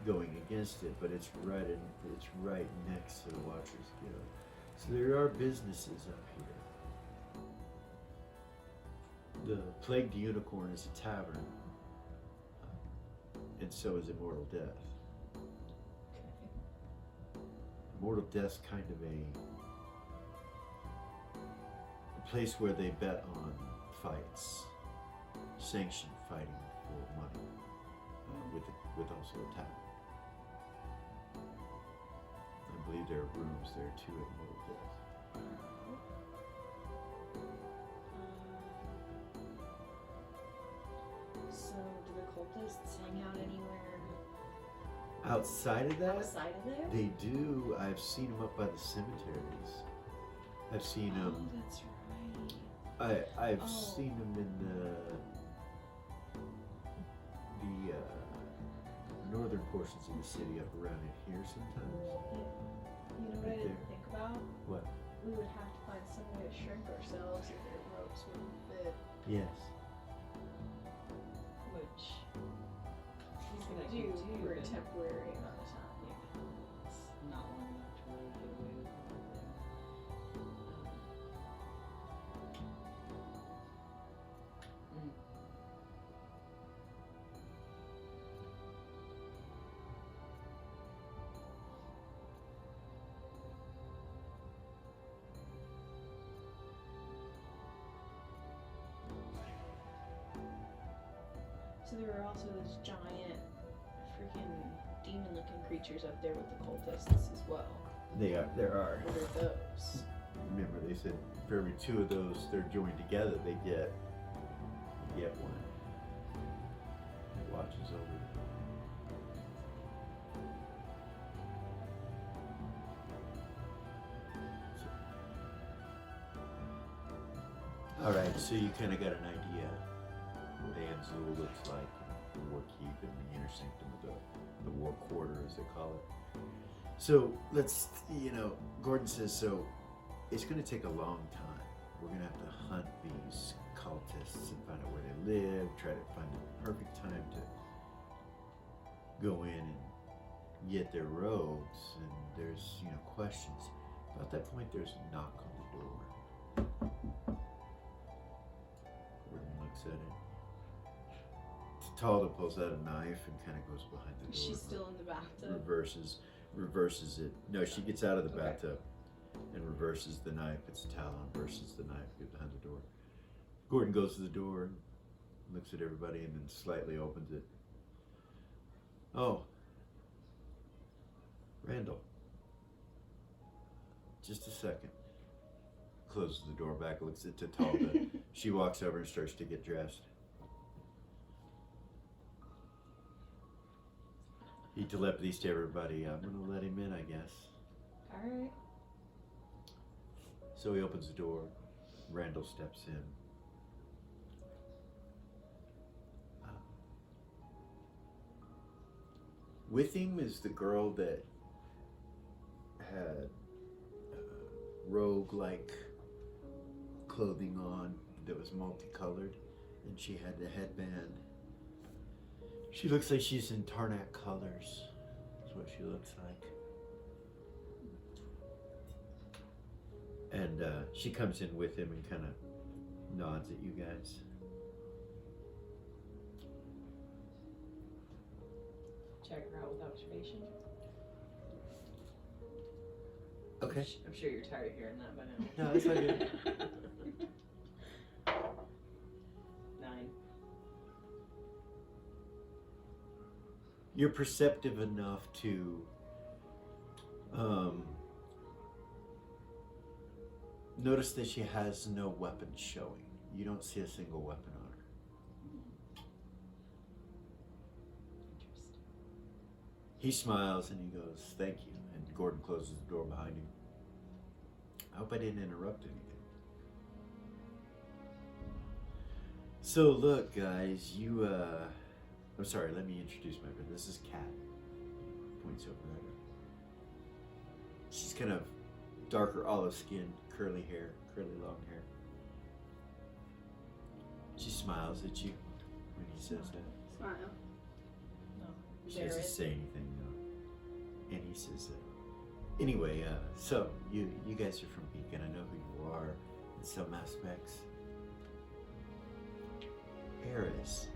going against it, but it's right next to the Watcher's Guild. So there are businesses up here. The Plagued Unicorn is a tavern, and so is Immortal Death. Immortal Death's kind of a place where they bet on fights, sanctioned fighting for money, with also a tavern. I believe there are rooms there too at Immortal Death. So do the cultists hang out anywhere Outside of that, outside of there? they do. I've seen them up by the cemeteries. I've seen Oh, them that's right. I've Oh. seen them in the northern portions of the city up around in here sometimes. You know what I Right didn't there. think about? What? We would have to find some way to shrink ourselves if their ropes wouldn't fit. Yes. Which We What I could do could do for a then. temporary amount of time. it's not long enough to really get away with anything. So there were also those giant, freaking demon-looking creatures up there with the cultists as well. There are. What are those? Remember, they said for every two of those they're joined together, they get one. It watches over them. All right, so you kind of got an idea what Aeon Zuul looks like, the Warkeep and the inner sanctum of the War Quarter, as they call it. So let's, Gordon says, so it's going to take a long time. We're going to have to hunt these cultists and find out where they live, try to find the perfect time to go in and get their robes. And there's, questions. About that point, there's a knock on the door. Gordon looks at it. Talda pulls out a knife and kind of goes behind the door. She's still in the bathtub. Reverses it. No, she gets out of the Okay. bathtub and reverses the knife. It's Talon versus the knife behind the door. Gordon goes to the door and looks at everybody and then slightly opens it. Oh. Randall. Just a second. Closes the door back, looks at Talda. She walks over and starts to get dressed. He telepathies to everybody. I'm gonna let him in, I guess. Alright. So he opens the door. Randall steps in. With him is the girl that had rogue-like clothing on that was multicolored, and she had the headband. She looks like she's in Tarnak colors. That's what she looks like. And she comes in with him and kind of nods at you guys. Check her out with observation. Okay. I'm sure you're tired of hearing that by now. No, that's all good. 9. You're perceptive enough to notice that she has no weapon showing. You don't see a single weapon on her. Interesting. He smiles and he goes, "Thank you." And Gordon closes the door behind him. I hope I didn't interrupt anything. So look, guys, I'm sorry, let me introduce my friend. This is Kat. Points over at her. She's kind of darker olive skin, curly hair, curly long hair. She smiles at you when he says that. Smile. She doesn't say anything though. And he says that. Anyway, so you guys are from Beacon. I know who you are in some aspects. Eris.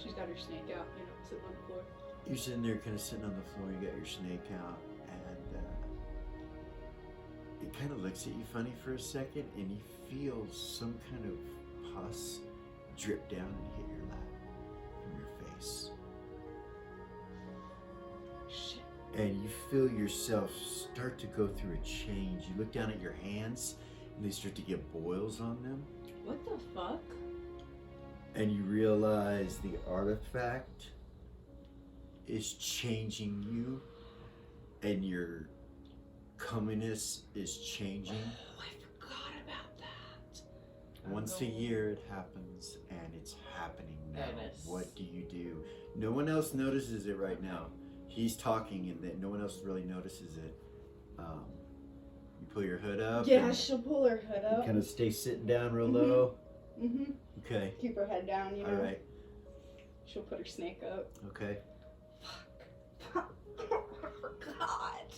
She's got her snake out, sitting on the floor. You're sitting there kind of sitting on the floor, you got your snake out, and it kind of looks at you funny for a second, and you feel some kind of pus drip down and hit your lap from your face. Shit. And you feel yourself start to go through a change. You look down at your hands, and they start to get boils on them. What the fuck? And you realize the artifact is changing you, and your comeliness is changing. Oh, I forgot about that. Once a year it happens, and it's happening now. Goodness. What do you do? No one else notices it right now. He's talking, and then no one else really notices it. You pull your hood up. Yeah, and she'll pull her hood you up. kind of stay sitting down real low. Mm-hmm. Okay. Keep her head down, you know. All right. She'll put her snake up. Okay. Fuck. God.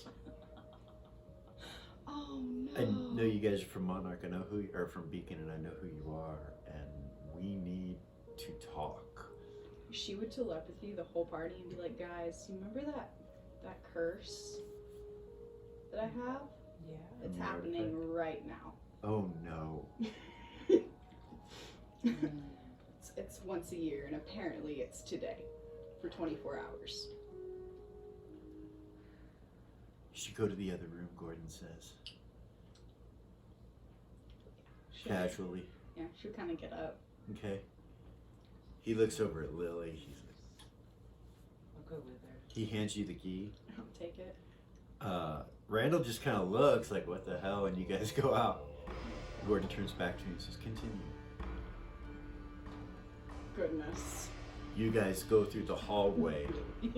Oh no. I know you guys are from Monarch. I know who you are, from Beacon, and I know who you are. And we need to talk. She would telepathy the whole party and be like, guys, you remember that curse that I have? Yeah. It's Remember happening right now. Oh no. It's once a year, and apparently it's today for 24 hours. You should go to the other room, Gordon says. Casually. Yeah, she'll kind of get up. Okay. He looks over at Lily. He's like, I'll go with her. he hands you the key. I'll take it. Randall just kind of looks like, what the hell? And you guys go out. Gordon turns back to you and says, continue. Goodness. You guys go through the hallway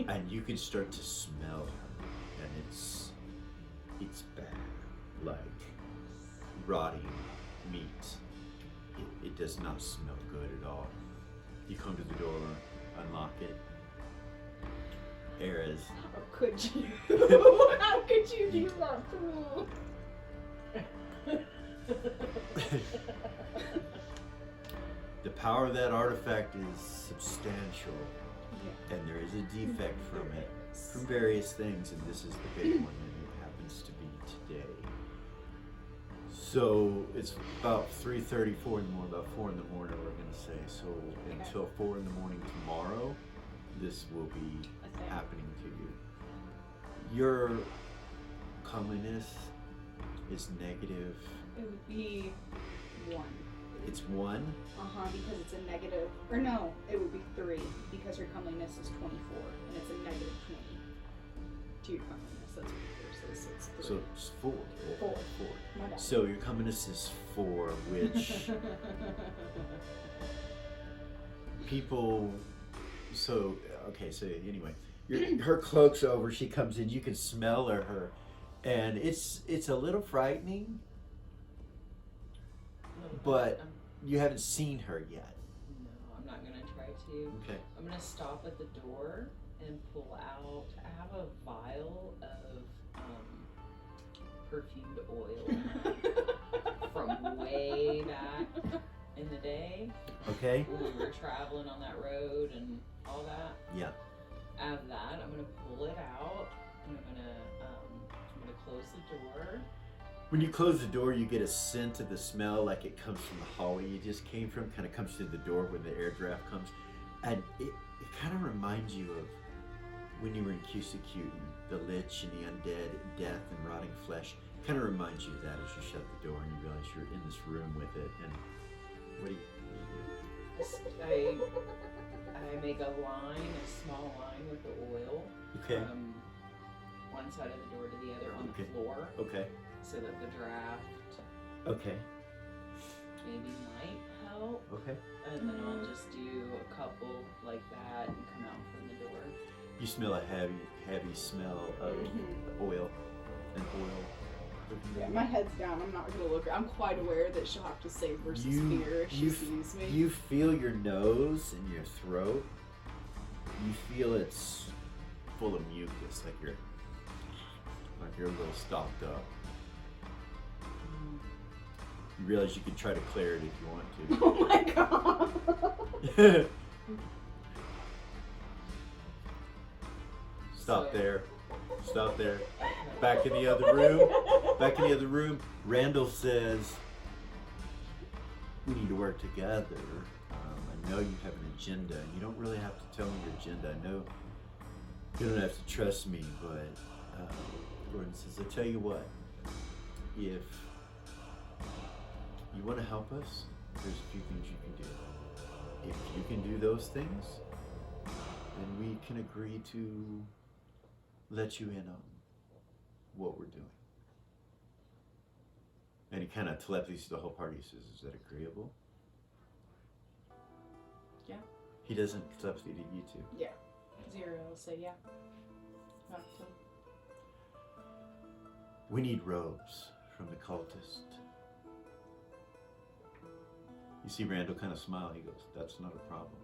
and you can start to smell her. And it's bad. Like rotting meat. It does not smell good at all. You come to the door, unlock it. Ares. How could you? How could you do that to me? The power of that artifact is substantial, Yeah. and there is a defect from it, from various things, and this is the big one, and it happens to be today. So it's about 3:34 in the morning, about 4 in the morning, we're gonna say. So until 4 in the morning tomorrow, this will be Okay. happening to you. Your comeliness is negative. It would be 1. It's 1. Because it's a negative. Or no, it would be 3 because her comeliness is 24 and it's a negative 20 to your comeliness. That's what it is. So it's 3. So it's 4. 4. My bad. So your comeliness is 4, which people. So okay. So anyway, her cloak's over. She comes in. You can smell her, and it's a little frightening. But you haven't seen her yet. No, I'm not gonna try to. Okay. I'm gonna stop at the door and pull out. I have a vial of perfumed oil from way back in the day Okay. when we were traveling on that road and all that. Yeah. I have that. I'm gonna pull it out and I'm gonna close the door. When you close the door, you get a scent of the smell like it comes from the hallway you just came from, kind of comes through the door when the air draft comes. And it kind of reminds you of when you were in Cusecutin, the Lich and the undead, death and rotting flesh. Kind of reminds you of that as you shut the door and you realize you're in this room with it. And what do you I make a small line with the oil Okay. from one side of the door to the other on Okay. the floor Okay. so that the draft Okay. maybe might help. Okay. And then I'll just do a couple like that and come out from the door. You smell a heavy smell of oil and oil. Yeah, my head's down. I'm not gonna look. I'm quite aware that she'll have to save versus fear if she sees me. You feel your nose and your throat. You feel it's full of mucus, like you're a little stopped up. You realize you can try to clear it if you want Oh my god. to. Stop So- there. Stop there. Back in the other room. Back in the other room. Randall says, we need to work together. I know you have an agenda. You don't really have to tell me your agenda. I know you don't have to trust me, but Gordon says, I tell you what, if you want to help us, there's a few things you can do. If you can do those things, then we can agree to let you in on what we're doing. And he kind of telepathies to the whole party. He says, "Is that agreeable?" Yeah. He doesn't telepathy to you two. Yeah. Zero will say yeah. Not to. We need robes from the cultist. You see Randall kind of smile. He goes, "That's not a problem."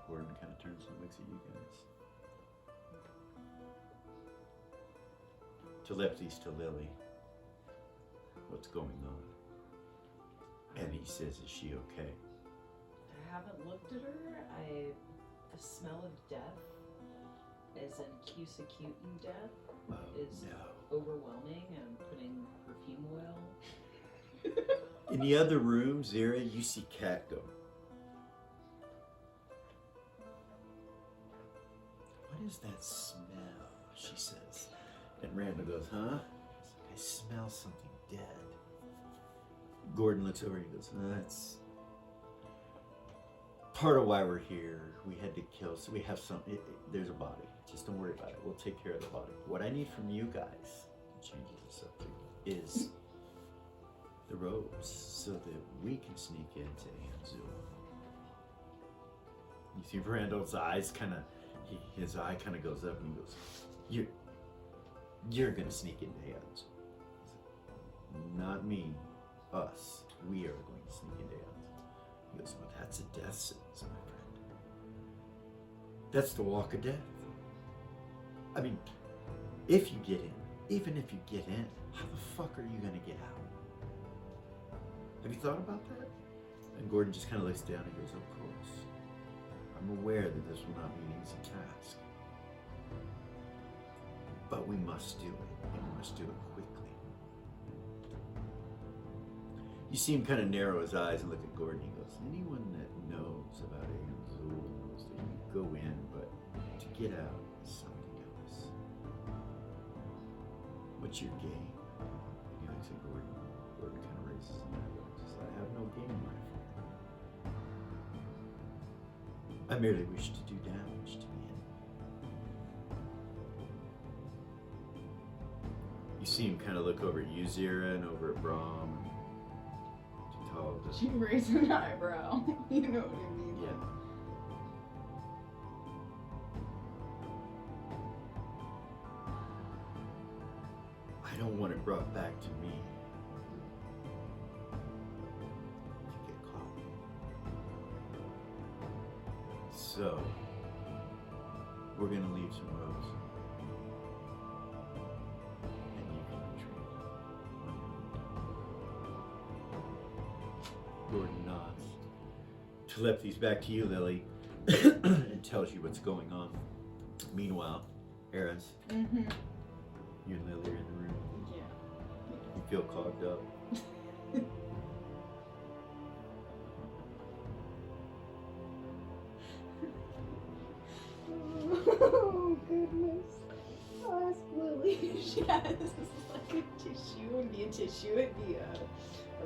Gordon kind of turns and looks at you guys. Telepathies to Lily. What's going on? And he says, "Is she okay?" I haven't looked at her. The smell of death, as in Cusicutin death, is overwhelming, and I'm putting perfume oil. In the other room, Zira, you see Kat go. "What is that smell?" she says. And Randall goes, "Huh?" "I smell something dead." Gordon looks over and he goes, "That's part of why we're here. We had to kill, so we have there's a body. Just don't worry about it. We'll take care of the body. What I need from you guys," changes the subject, "is the robes so that we can sneak into Aeon Zuul." You see Randall's eyes his eye kind of goes up and he goes, You're gonna sneak into Aeon Zuul." "Not me, us. We are going to sneak into Aeon Zuul." He goes, "Well, that's a death sentence, my friend. That's the walk of death. I mean, if you get in, even if you get in, how the fuck are you gonna get out? Have you thought about that?" And Gordon just kind of looks down and goes, "Of course. I'm aware that this will not be an easy task. But we must do it, and we must do it quickly." You see him kind of narrow his eyes and look at Gordon. He goes, "Anyone that knows about Aeon Zuul knows that you go in, but to get out is something else. What's your game?" He looks at Gordon. Gordon kind of raises an eyebrow and says, "I have no game, my friend. I merely wish to do damage to the enemy." You see him kind of look over at you, Zira, and over at Brahm. She raised an eyebrow. You know what I mean? Yeah. "I don't want it brought back to me to get caught. So, we're gonna leave some robes. And you can retreat on your own." Gordon nods. Telepathy's back to you, Lily, and tells you what's going on. Meanwhile, Eris, Mm-hmm. you and Lily are in the room. Yeah. You feel clogged up. Oh goodness. I'll ask Lily if she has like a tissue. It would be a tissue, it'd be a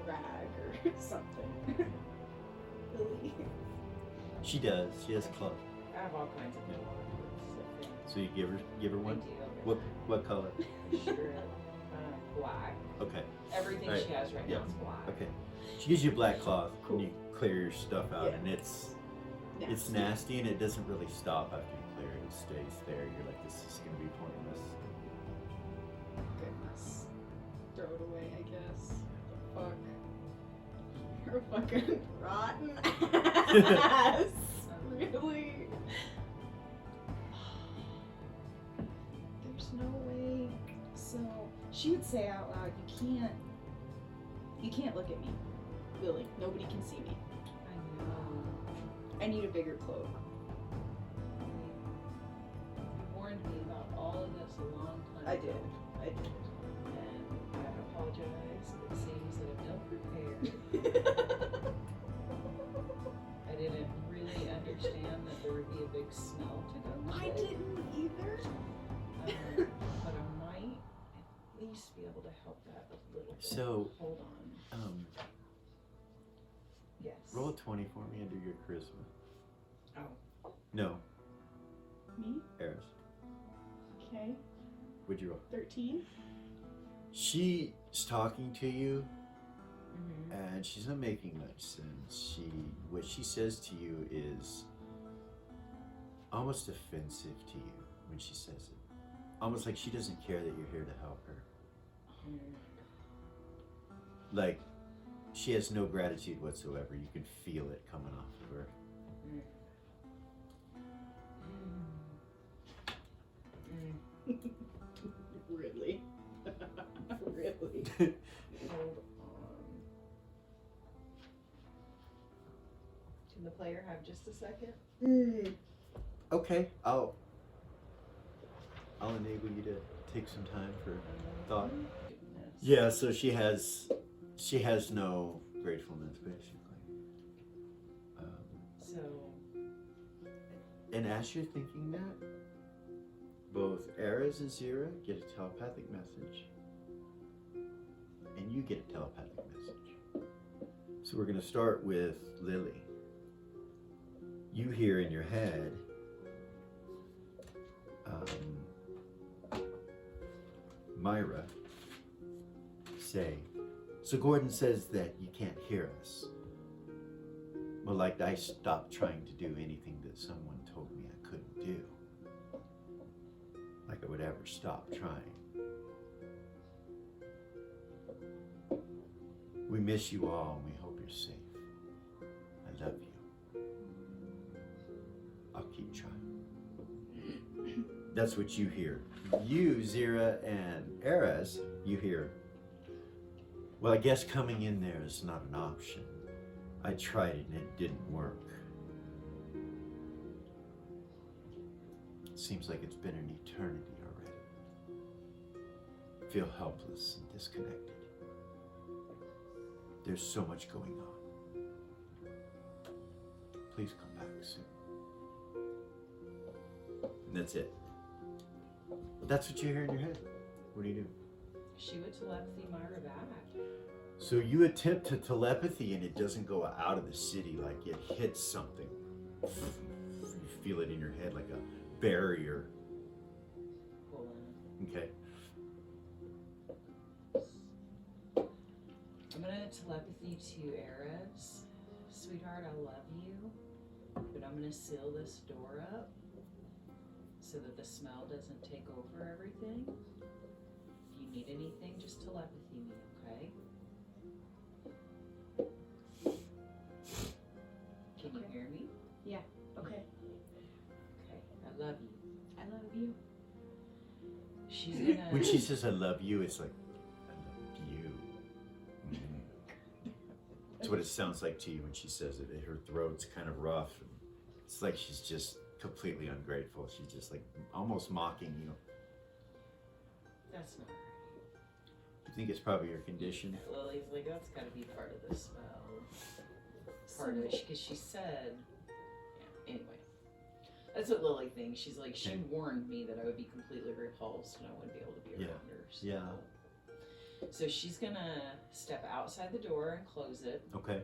rag or something. Lily. She does. She has clothes. I have all kinds of new ones. So you give her one? I do. What color? Sure. Black. Okay. Everything Alright. she has right Yeah. now is black. Okay. She gives you a black cloth Cool. and you clear your stuff out, Yeah. and it's nasty and it doesn't really stop after you clear it. It stays there. You're like, this is gonna be pointless. Goodness. Throw it away, I guess. What the fuck? You're fucking rotten ass. Really? There's no way. So she would say out loud, you can't look at me. Lily, nobody can see me. I know. I need a bigger cloak. You warned me about all of this a long time I ago. did. And I apologize. It seems that I'm ill-prepared. I didn't really understand that there would be a big smell to go with I it. didn't either. But I might at least be able to help that a little bit. So, Hold on. Yes. roll a 20 for me under your charisma. Oh. No, Me? Eris. Okay. What'd you roll? 13. She is talking to you, Mm-hmm. and she's not making much sense. What she says to you is almost offensive to you when she says it. Almost like she doesn't care that you're here to help her. Like, she has no gratitude whatsoever. You can feel it coming off of her. Really? Really? Hold on. Can the player have just a second? Okay, I'll enable you to take some time for thought. Yeah, so she has no gratefulness, basically. So, And as you're thinking that, both Ares and Zira get a telepathic message, and you get a telepathic message. So we're going to start with Lily. You hear in your head, Myra say, so Gordon says that you can't hear us. Well, like I stopped trying to do anything that someone told me I couldn't do. Like I would ever stop trying. We miss you all and we hope you're safe. I love you. I'll keep trying. That's what you hear. You, Zira, and Ares, you hear, well, I guess coming in there is not an option. I tried it and it didn't work. It seems like it's been an eternity already. I feel helpless and disconnected. There's so much going on. Please come back soon. And that's it. That's what you hear in your head. What do you do? she would telepathy Myra back. So you attempt to telepathy and it doesn't go out of the city, like it hits something. You feel it in your head like a barrier. Pull in. Okay. I'm gonna telepathy to Ares. Sweetheart, I love you, but I'm gonna seal this door up so that the smell doesn't take over everything. If you need anything, just telepathy me, okay? Can you hear me? Yeah. Okay. Okay, I love you. I love you. She's gonna. When she says I love you, it's like, I love you. That's what it sounds like to you when she says it. Her throat's kind of rough. And it's like she's just completely ungrateful. She's just like almost mocking you. That's not right. You think it's probably your condition? Lily's like, that's gotta be part of the smell. Part of it, because she said, yeah, anyway. That's what Lily thinks. She's like, she Okay. warned me that I would be completely repulsed and I wouldn't be able to be Yeah. around her. So. Yeah. So she's gonna step outside the door and close it. Okay.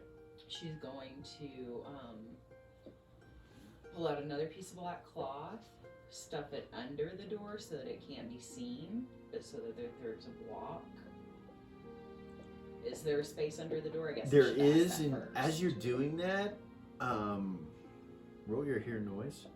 She's going to pull out another piece of black cloth, stuff it under the door so that it can't be seen, but so that there's a block. Is there a space under the door? I guess I There should ask is, that and first. as you're doing that, roll your hear noise.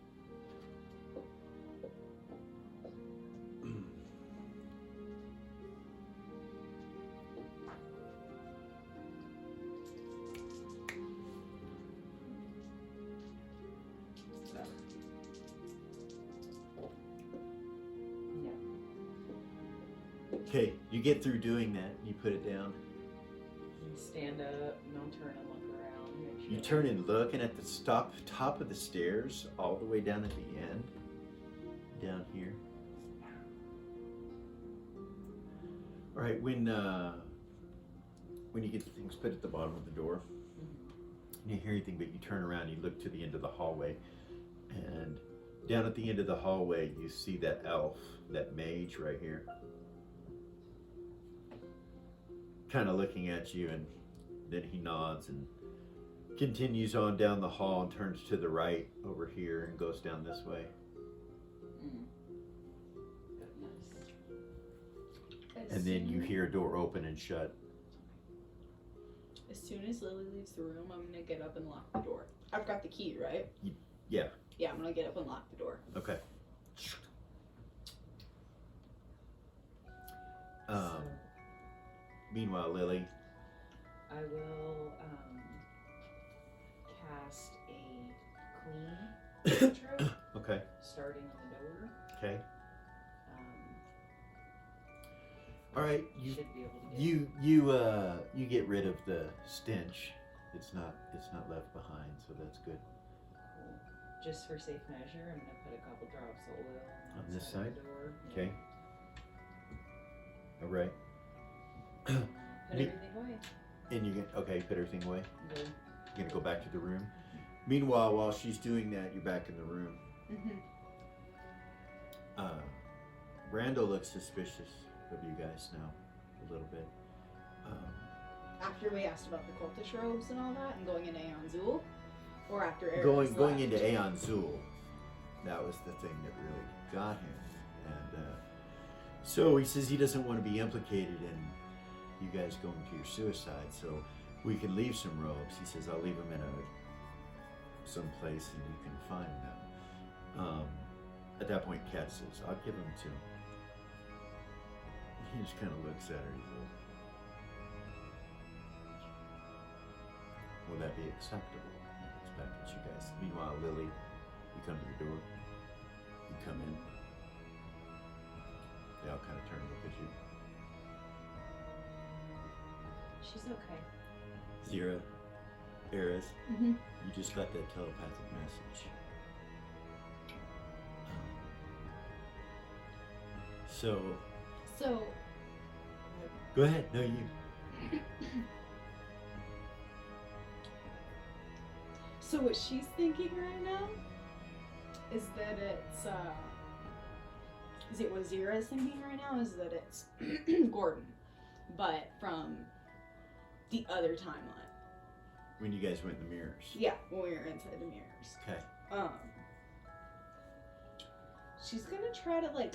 Yeah. Okay, you get through doing that, you put it down. You stand up and I'll turn and look around. Make sure You turn and look, and at the top of the stairs, all the way down at the end, down here. All right, when you get the things put at the bottom of the door, you didn't hear anything, but you turn around, you look to the end of the hallway, and down at the end of the hallway, you see that elf, that mage right here, kind of looking at you, and then he nods and continues on down the hall and turns to the right over here and goes down this way. Goodness. And then you hear a door open and shut. As soon as Lily leaves the room, I'm gonna get up and lock the door. I've got the key, right? Yeah. Yeah, I'm gonna get up and lock the door. Okay. Meanwhile, Lily. I will cast a clean cantrip Okay. starting on the door. Okay. Um, All right. should be able to get You get rid of the stench. It's not left behind, so that's good. cool. Just for safe measure, I'm gonna put a couple drops of oil On the this outside side? of the door. Okay. All right. Put Me- everything away. And you get okay. Put everything away. Go. You're gonna go back to the room. Meanwhile, while she's doing that, you're back in the room. Mm-hmm. Brando looks suspicious of you guys now, a little bit. After we asked about the cultish robes and all that, and going into Aeon Zuul, or after Eris Going left? into Aeon Zuul, that was the thing that really got him. And so he says he doesn't want to be implicated in you guys going to your suicide, so we can leave some robes. He says, I'll leave them in some place and you can find them. At that point, Kat says, I'll give them to him. He just kind of looks at her. He's like, will that be acceptable? He looks back at you guys. Meanwhile, Lily, you come to the door. You come in. They all kind of turn and look at you. She's okay. Zira, Eris, Mm-hmm. you just got that telepathic message. So, So, go ahead. No, you. so what she's thinking right now is that it's is it what Zira is thinking right now? Is that it's Gordon, but from the other timeline. When you guys went in the mirrors. Yeah, when we were inside the mirrors. Okay. She's gonna try to like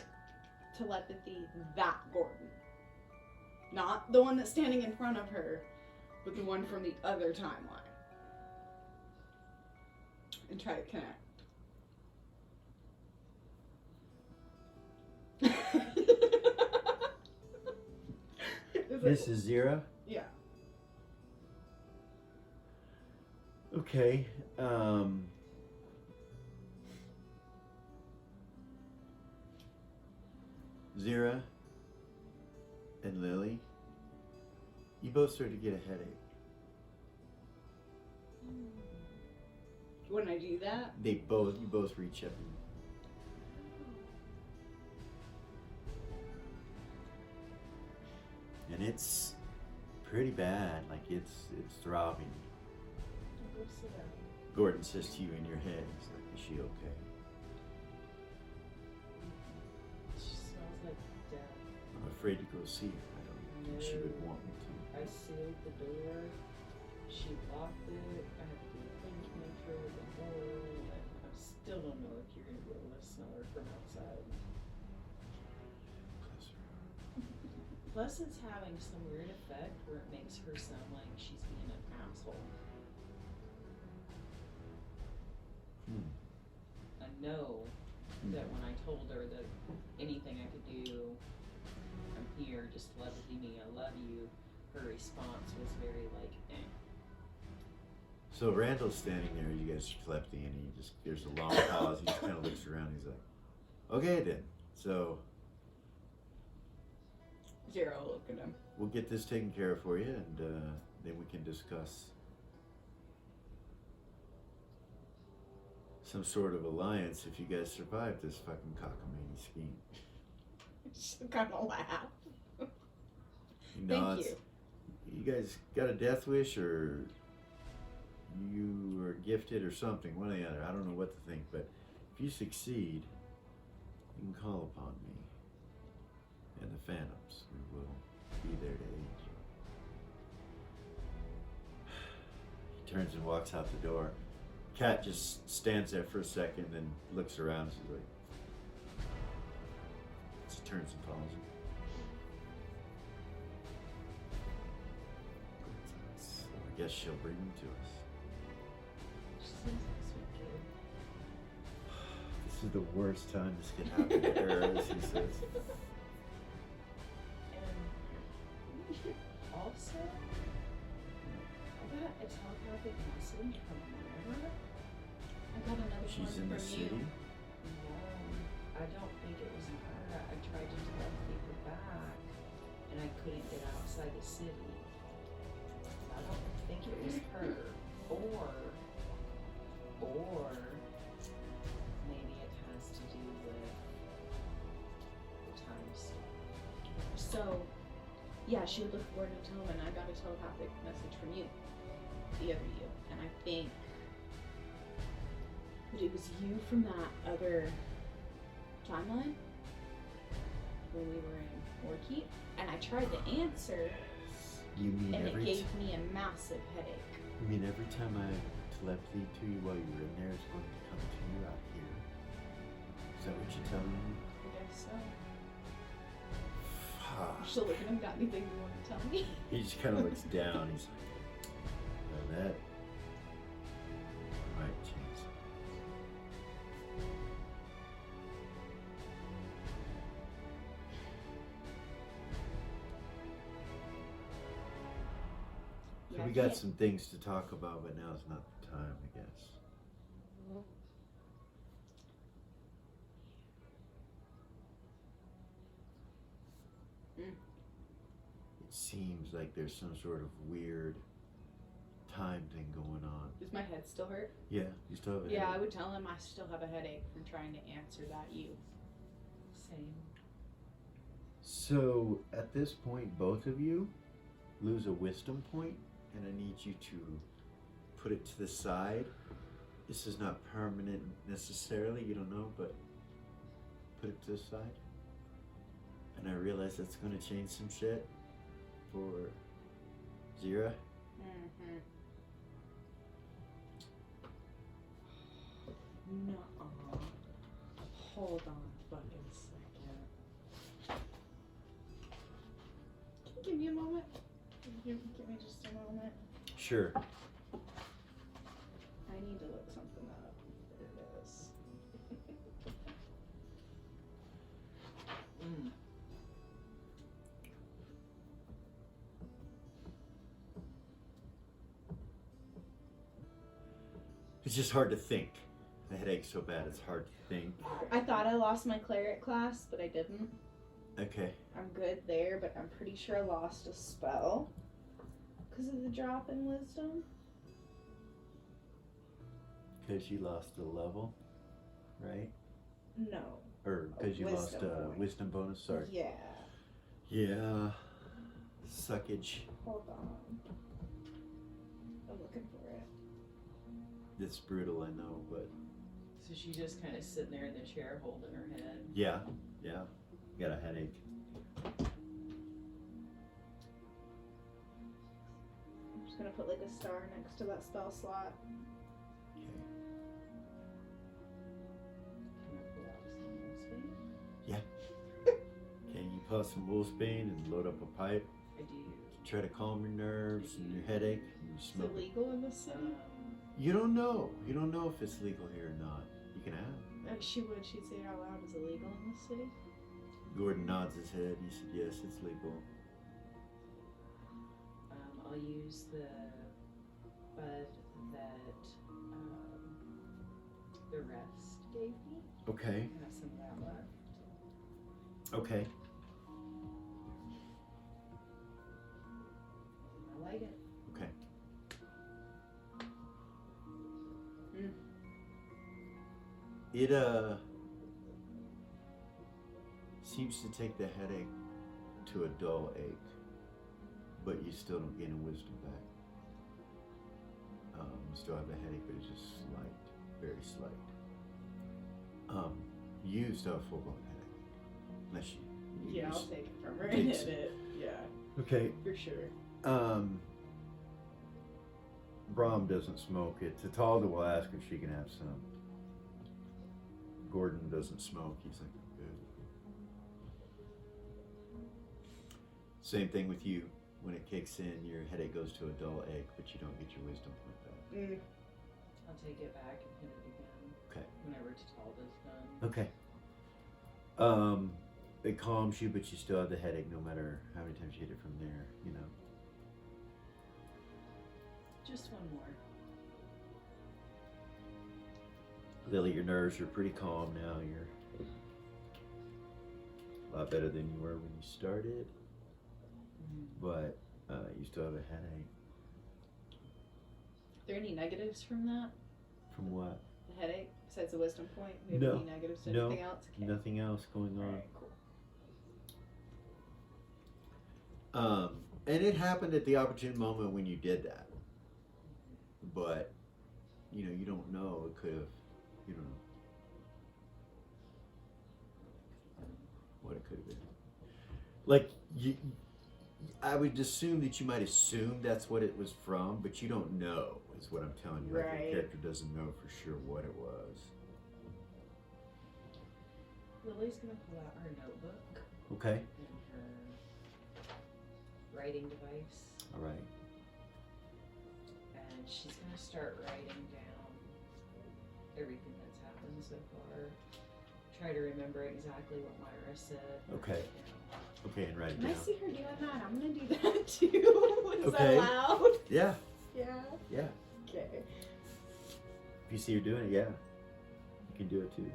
telepathy that Gordon. Not the one that's standing in front of her, but the one from the other timeline. And try to connect. This is Zira. Yeah. Okay. Zira and Lily, you both start to get a headache. When I do that, You both reach up and it's pretty bad. Like it's throbbing. Go sit down. Gordon says to you in your head, he's like, is she okay? She smells like death. I'm afraid to go see her. I don't think she would want me to. I sealed the door. She locked it. I had to do a clean cantrip with oil. And I still don't know if you're gonna be able to smell her from outside. Plus, it's having some weird effect where it makes her sound like she's being an asshole. I know that when I told her that anything I could do, I'm here, just telepathy me, I love you, her response was very like, eh. So Randall's standing there, you guys are telepathy, and there's a long pause. He just kind of looks around. He's like, okay then. So Zero will look at him. we'll get this taken care of for you, and then we can discuss some sort of alliance if you guys survive this fucking cockamamie scheme. She'll kind of laugh. You know, Thank it's- you. You guys got a death wish, or you are gifted, or something, one or the other. I don't know what to think, but if you succeed, you can call upon me and the Phantoms. We will be there to aid you. He turns and walks out the door. Kat just stands there for a second, then looks around. She's like, she turns and follows him. guess she'll bring them to us. She seems like a sweet kid. This is the worst time this could happen to her, as he says. And also, I got a telepathic message from Mara. I got another She's one in the from city. you. No, I don't think it was Mara. I tried to telepathy her back, and I couldn't get outside the city. I don't think it was her, or maybe it has to do with the time stuff. So, yeah, she would look for Gordon and tell him, and I got a telepathic message from you, the other you, and I think that it was you from that other timeline when we were in Warkeep, and I tried to answer, You mean and it every gave me a massive headache. You mean every time I telepathy to you while you were in there, it's going to come to you out here? Is that what you're telling me? I guess so. Fuck. You should look at him. Got anything you want to tell me? He just kind of looks down. He's like, well, that might change something. So Yeah, we I got can't- some things to talk about, but now's not the time, I guess. It seems like there's some sort of weird time thing going on. Does my head still hurt? Yeah, you still have a Yeah, I headache? would tell him I still have a headache from trying to answer that you. Same. So at this point, both of you lose a wisdom point, and I need you to put it to the side. This is not permanent necessarily, you don't know, but put it to the side. And I realize that's going to change some shit for Zira. Mm-hmm. Nuh-uh. Hold on a fucking second. Can you give me a moment? Give me just a moment. Sure. I need to look something up. There it is. Mm. It's just hard to think. The headache's so bad, it's hard to think. I thought I lost my cleric class, but I didn't. Okay. I'm good there, but I'm pretty sure I lost a spell because of the drop in wisdom. Because you lost a level, right? No. Or because you lost wisdom a point. wisdom bonus, sorry. Yeah. Yeah. Suckage. Hold on. I'm looking for it. It's brutal, I know, but So she's just kind of sitting there in the chair holding her head. yeah. Got a headache. I'm just gonna put like a star next to that spell slot. Okay. Can I pull out some wolfsbane? Okay, you pull out some wolfsbane and load up a pipe. I do. Try to calm your nerves and your headache. And you Is smoke it it. legal in this city? You don't know. You don't know if it's legal here or not. You can ask. She would. She'd say it out loud. Is it legal in this city? Gordon nods his head. He said, yes, it's legal. I'll use the bud that the rest gave me. Okay. I have some of that left. Okay. I like it. Okay. It seems to take the headache to a dull ache, but you still don't gain a wisdom back. You still have a headache, but it's just slight, very slight. You still have a full-blown headache, unless you. Yeah, use- I'll take it from her Take and some- hit it. Yeah, Okay. for sure. Brahm doesn't smoke it. Tatalda will ask if she can have some. Gordon doesn't smoke. He's like, I'm good. Same thing with you. when it kicks in, your headache goes to a dull ache, but you don't get your wisdom point back. I'll take it back and hit it again. Okay. Whenever Tatalda's done. Okay. It calms you, but you still have the headache no matter how many times you hit it from there, you know. Just one more. Lily, your nerves are pretty calm now. You're a lot better than you were when you started, but you still have a headache. Are there any negatives from that? From what? The headache, besides the wisdom point? Do you No. have any negatives to No. anything else? Okay. Nothing else going on. Alright, cool. And it happened at the opportune moment when you did that. But, you know, you don't know. It could have, you don't know what it could have been. Like, I would assume that you might assume that's what it was from, but you don't know, is what I'm telling you. Like, Right. your character doesn't know for sure what it was. Lily's gonna pull out her notebook Okay. and her writing device, All right. and she's gonna start writing down everything that's happened so far. Try to remember exactly what Myra said. Okay. Okay, and write it Can I down. see her doing that? I'm gonna do that too. Is Okay. that allowed? Yeah. Yeah. Yeah. Okay. If you see her doing it, yeah. You can do it too.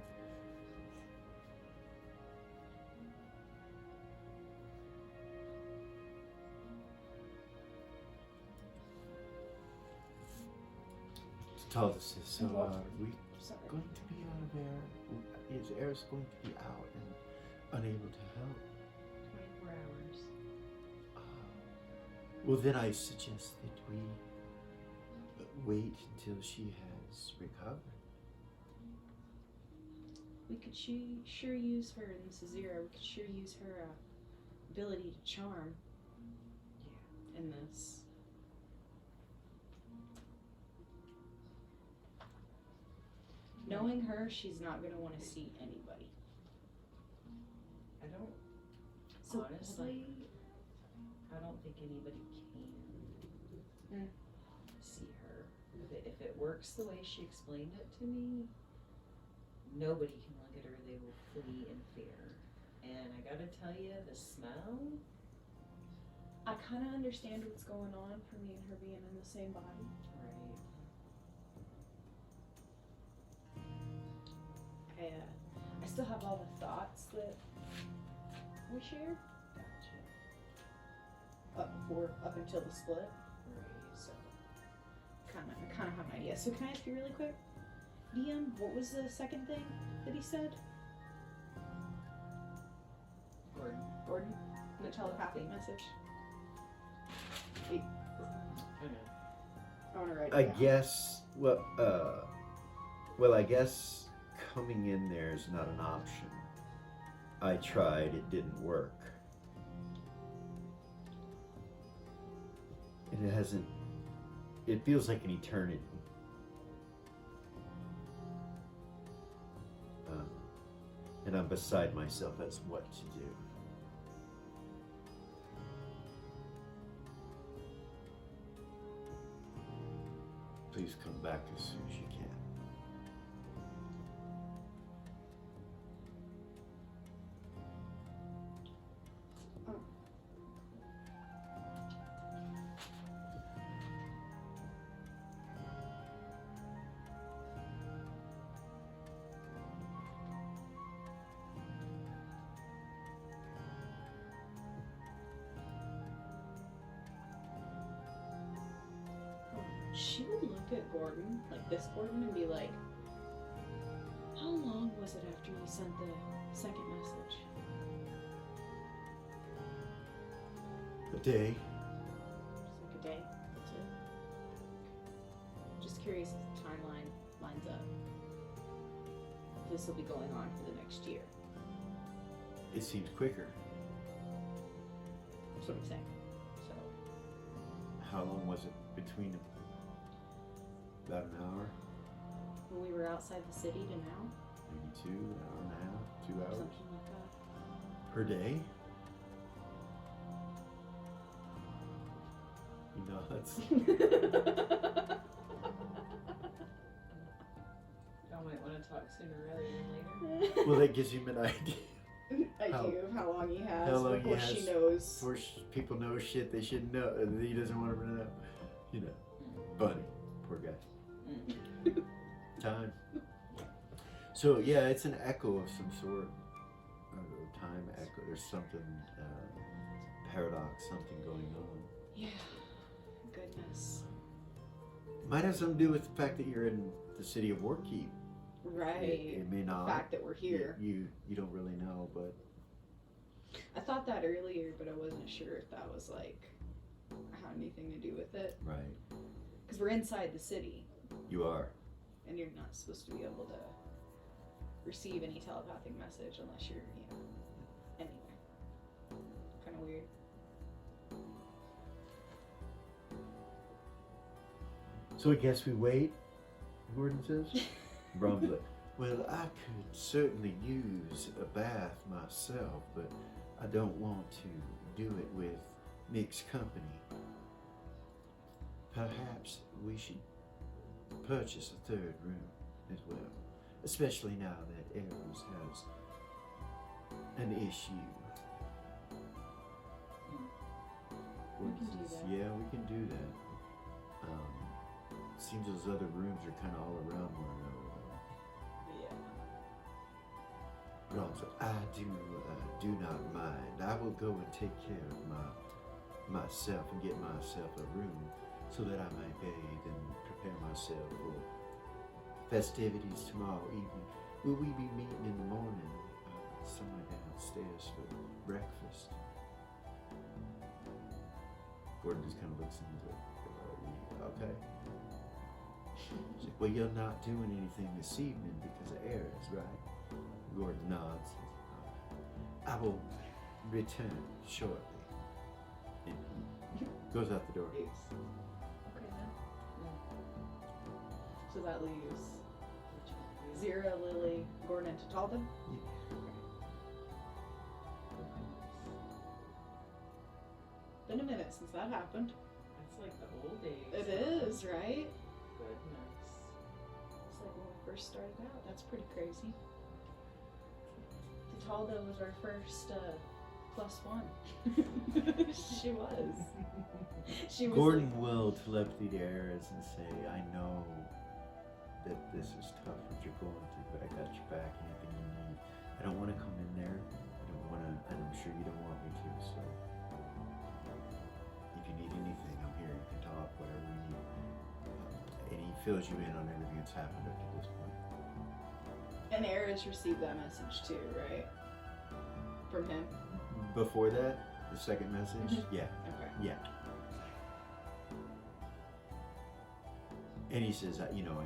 Talda says, so we Sorry. going to be out of air? Is Eris going to be out and unable to help? 24 hours. Well, then I suggest that we wait until she has recovered. We could sure use her, and this is Zira, we could sure use her ability to charm in this. Knowing her, she's not going to want to see anybody. I don't So honestly, I don't think anybody can see her. If it works the way she explained it to me, nobody can look at her. They will flee in fear. And I gotta tell you, the smell. I kind of understand what's going on for me and her being in the same body. Right. I still have all the thoughts that we shared Gotcha. up until the split. Right. So kind of have an idea. So can I ask you really quick, DM, what was the second thing that he said? Gordon, the telepathic message. I know. I want to write it I down. guess, I guess coming in there is not an option. I tried, it didn't work. It hasn't, it feels like an eternity. And I'm beside myself as what to do. Please come back as soon as you can. She would look at Gordon, like this Gordon, and be like, how long was it after you sent the second message? A day. Just like a day, that's it. Just curious if the timeline lines up. This will be going on for the next year. It seems quicker. That's what I'm saying. So, How long was it between them? About an hour? when we were outside the city to now, Maybe 2, an hour and a half, 2 or hours? something like that. Per day? He nods. Y'all might want to talk sooner rather than later. Well, that gives him an idea. Idea of how long he has. How long of he course, she has knows. Before people know shit they shouldn't know, and he doesn't want to know. You know, Bunny, poor guy. Time. So yeah, it's an echo of some sort. A time echo. There's something paradox, something going on. Yeah. Goodness. Might have something to do with the fact that you're in the city of Warkeep. Right. It may not. The fact that we're here. You don't really know, but I thought that earlier, but I wasn't sure if that was like had anything to do with it. right, Because we're inside the city, you are. and you're not supposed to be able to receive any telepathic message unless you're, anyway. Kind of weird. So I guess we wait. Gordon says. Brom's like, well, I could certainly use a bath myself, but I don't want to do it with mixed company. Perhaps we should purchase a third room as well, especially now that Ares has an issue. We can do that. Yeah, we can do that. Seems those other rooms are kind of all around one another. Yeah. Brom said, I do not mind. I will go and take care of myself and get myself a room so that I may bathe and prepare myself for festivities tomorrow evening. Will we be meeting in the morning somewhere downstairs for breakfast? Gordon just kind of looks and he's like, okay. She's like, well, you're not doing anything this evening because of Ares, right? Gordon nods. I will return shortly. And he goes out the door. Leaves. Okay then. So that leaves Zira, Lily, Gordon, and Tatalda. Been a minute since that happened. That's like the old days. It is, right? Goodness. It's like when we first started out. That's pretty crazy. Tatalda was our first +1. She was. She was. Gordon will telepathy to Ares and say, I know that this is tough what you're going through, but I got your back, anything you need. I don't want to come in there. I don't want to, and I'm sure you don't want me to, so if you need anything, I'm here. You can talk, whatever you need. And he fills you in on everything that's happened up to this point. And Ares received that message too, right? From him. Before that, the second message, yeah. Okay. Yeah. And he says, I know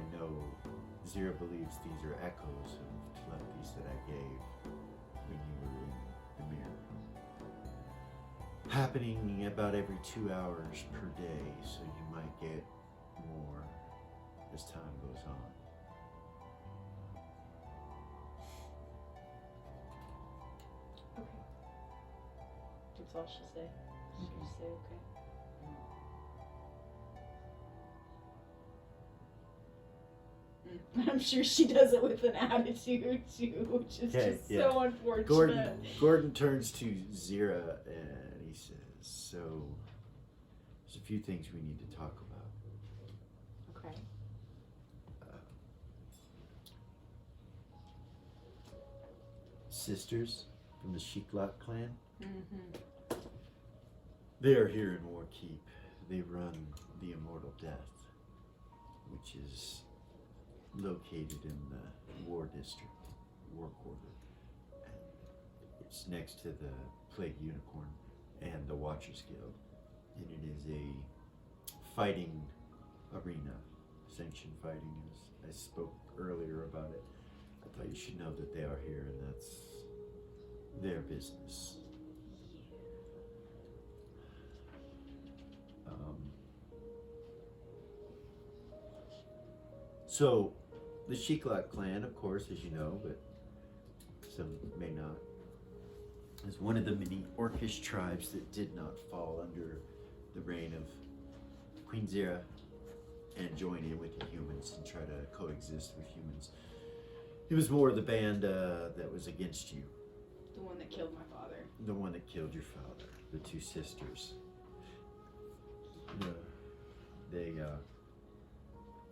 Zira believes these are echoes of telepathies that I gave when you were in the mirror. Happening about every 2 hours per day, so you might get more as time goes on. Okay. That's all she'll say. She'll say okay. I'm sure she does it with an attitude too, which is Okay, just yeah. so unfortunate. Gordon turns to Zira and he says, so there's a few things we need to talk about. Okay. Sisters from the Shiklat clan. Mm-hmm. They are here in Warkeep. They run the Immortal Death, which is located in the War District, War Quarter. It's next to the Plague Unicorn and the Watchers Guild. And it is a fighting arena, sanctioned fighting. As I spoke earlier about it, I thought you should know that they are here and that's their business. So, the Shiklat clan, of course, as you know, but some may not, is one of the many Orcish tribes that did not fall under the reign of Queen Zira and join in with the humans and try to coexist with humans. It was more the band that was against you. The one that killed my father. The one that killed your father. The two sisters. They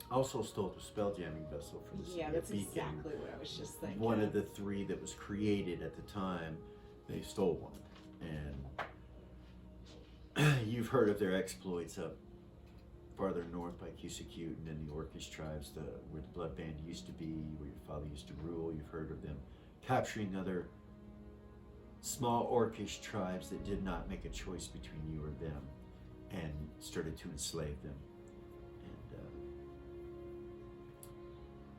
also stole the spell jamming vessel from the city Yeah, of that's Beacon. exactly what I was just thinking. One of the three that was created at the time, they stole one. And you've heard of their exploits up farther north by Cusacute and then the Orcish tribes, where the Blood Band used to be, where your father used to rule. You've heard of them capturing other small Orcish tribes that did not make a choice between you or them and started to enslave them. And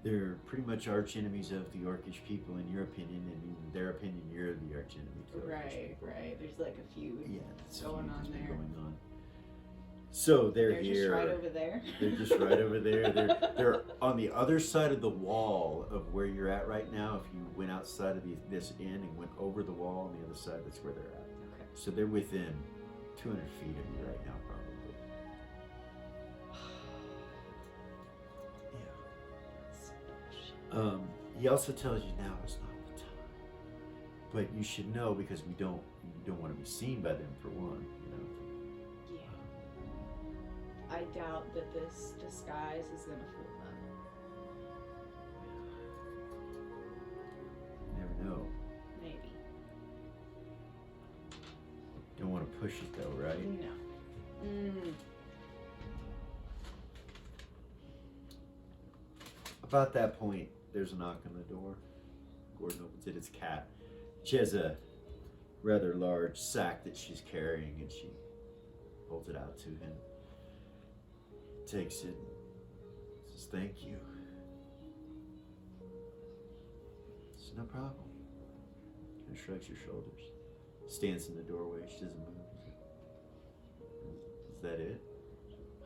they're pretty much arch enemies of the Orcish people in your opinion, and in their opinion you're the arch enemy to the Orcish Right, people. right. There's like a feud That's going feud on that's been there. going on. So they're They're here. just right over there. They're just right over there. They're on the other side of the wall of where you're at right now. If you went outside of this inn and went over the wall on the other side, that's where they're at. Okay. So they're within 200 feet of you right now, probably. Yeah. He also tells you now is not the time, but you should know because you don't want to be seen by them for one. Yeah. I doubt that this disguise is gonna fool them. You never know. Maybe. Don't want to push it though, right? No. About that point, there's a knock on the door. Gordon opens it. It's Kat. She has a rather large sack that she's carrying, and she holds it out to him. Takes it. Says, "Thank you." It's no problem. Kind of shrugs her shoulders. Stands in the doorway. She doesn't move. Is that it?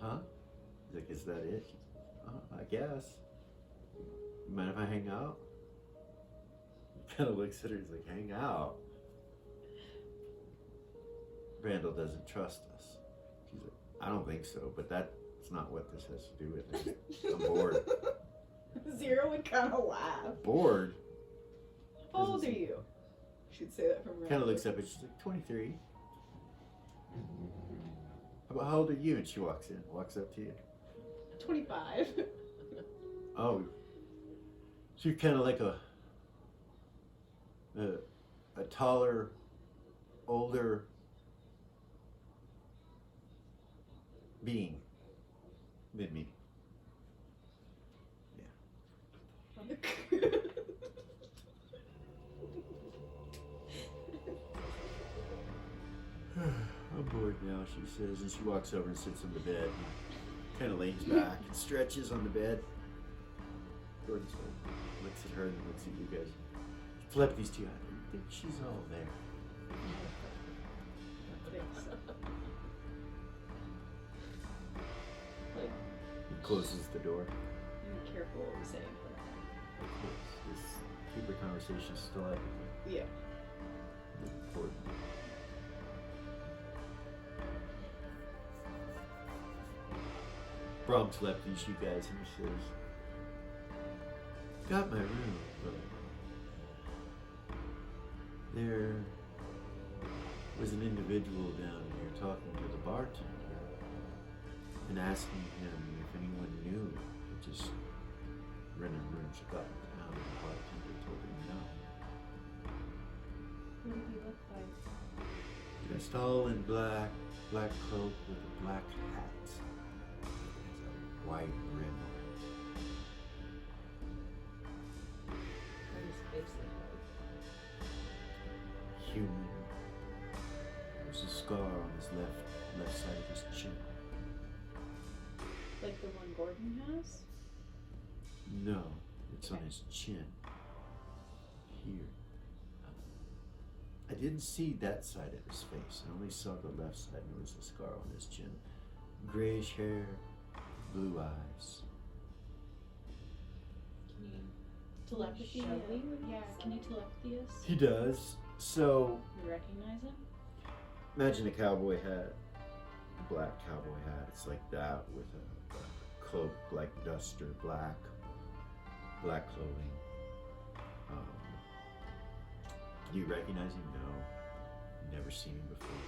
Huh? He's like, is that it? I guess. You mind if I hang out? He kind of looks at her. He's like, hang out? Randall doesn't trust us. She's like, I don't think so, but that's not what this has to do with it. I'm bored. Zero would kind of laugh. Bored? How old are you? Should say that from Kind of looks up and she's like, 23. How old are you? And she walks up to you. 25. Oh, so you're kind of like a taller, older being than me. I'm bored now, she says, and she walks over and sits on the bed. Kind of leans back and stretches on the bed. Gordon looks at her and looks at you guys. Flip these two out. I think she's all there. Like, He closes the door. be careful what we say. Of course, keep the conversation still happening. Yeah. Gordon. Bronx left these you guys and he says, got my room, but there was an individual down here talking to the bartender and asking him if anyone knew that just rented rooms about town, and the bartender told him no. What did he look like? Dressed all in black cloak with a black hat. White rim. What his face look like? Human. There's a scar on his left side of his chin. Like the one Gordon has? No, it's on his chin. Here. I didn't see that side of his face. I only saw the left side, and there was a scar on his chin. Grayish hair, blue eyes. Can you telepathy? Shall we? Yeah, can you telepathy us? He does. So, You recognize him? imagine a cowboy hat, black cowboy hat. It's like that with a cloak like duster, black clothing. Do you recognize him? No, never seen him before.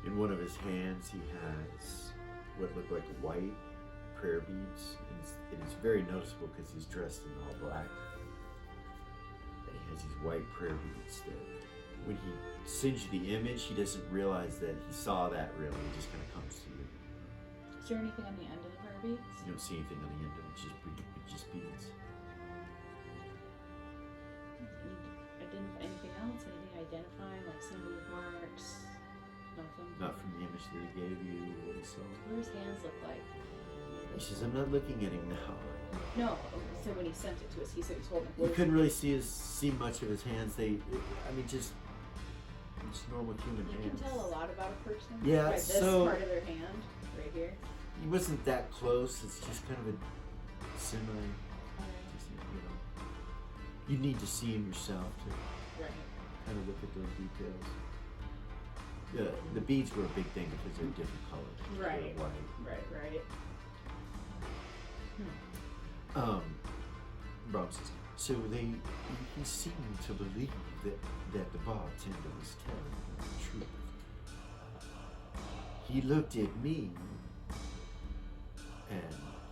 In one of his hands, he has what look like white prayer beads. And it's very noticeable because he's dressed in all black. And he has these white prayer beads that when he sends you the image, he doesn't realize that he saw that really. It just kind of comes to you. Is there anything on the end of the prayer beads? You don't see anything on the end of it, it's just beads. Anything else? Anything identifying, like symbol marks? Nothing? Not from the image that he gave you, what he saw. What do his hands look like? He says, I'm not looking at him now. No, so when he sent it to us, he said he's holding You couldn't really see much of his hands. Just normal human You hands. can tell a lot about a person Yeah, by this so- part of their hand, right here. He wasn't that close. It's just kind of a semi. Just, you need to see him yourself to Right. kind of look at those details. The beads were a big thing because they're different colors. Right. They're white. Right. Rob says, so he seemed to believe that the bartender was telling him the truth. He looked at me, and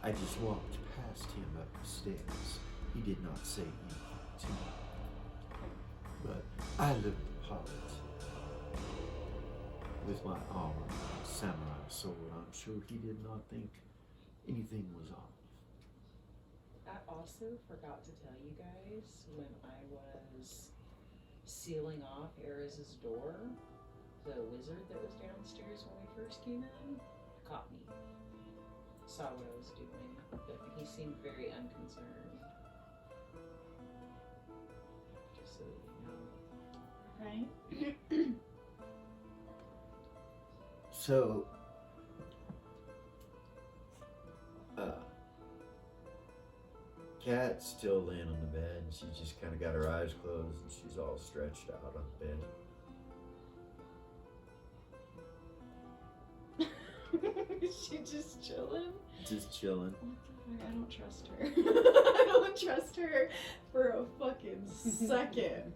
I just walked past him up the stairs. He did not say anything to me. But I looked the part with my armor and samurai sword. I'm sure he did not think anything was off. I also forgot to tell you guys when I was sealing off Ariz's door, the wizard that was downstairs when we first came in caught me. Saw what I was doing, but he seemed very unconcerned. Just so you know. Right. So, Kat's still laying on the bed, and she just kind of got her eyes closed, and she's all stretched out on the bed. Is she just chilling? Just chilling. What the fuck? I don't trust her. I don't trust her for a fucking second.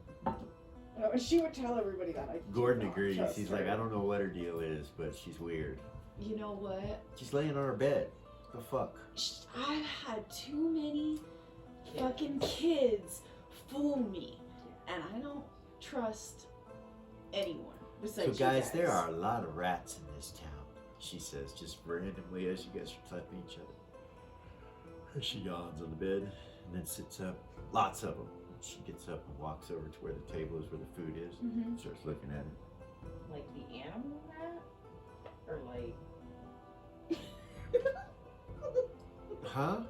No, she would tell everybody that. I Gordon do not agrees. trust He's her. like, I don't know what her deal is, but she's weird. You know what? She's laying on her bed. The fuck? I've had too many fucking kids fool me, and I don't trust anyone besides So you guys, there are a lot of rats in this town, she says, just randomly as you guys are slapping each other. She yawns on the bed and then sits up. Lots of them. She gets up and walks over to where the table is, where the food is, Mhm. starts looking at it. Like the animal rat? Or like, Huh?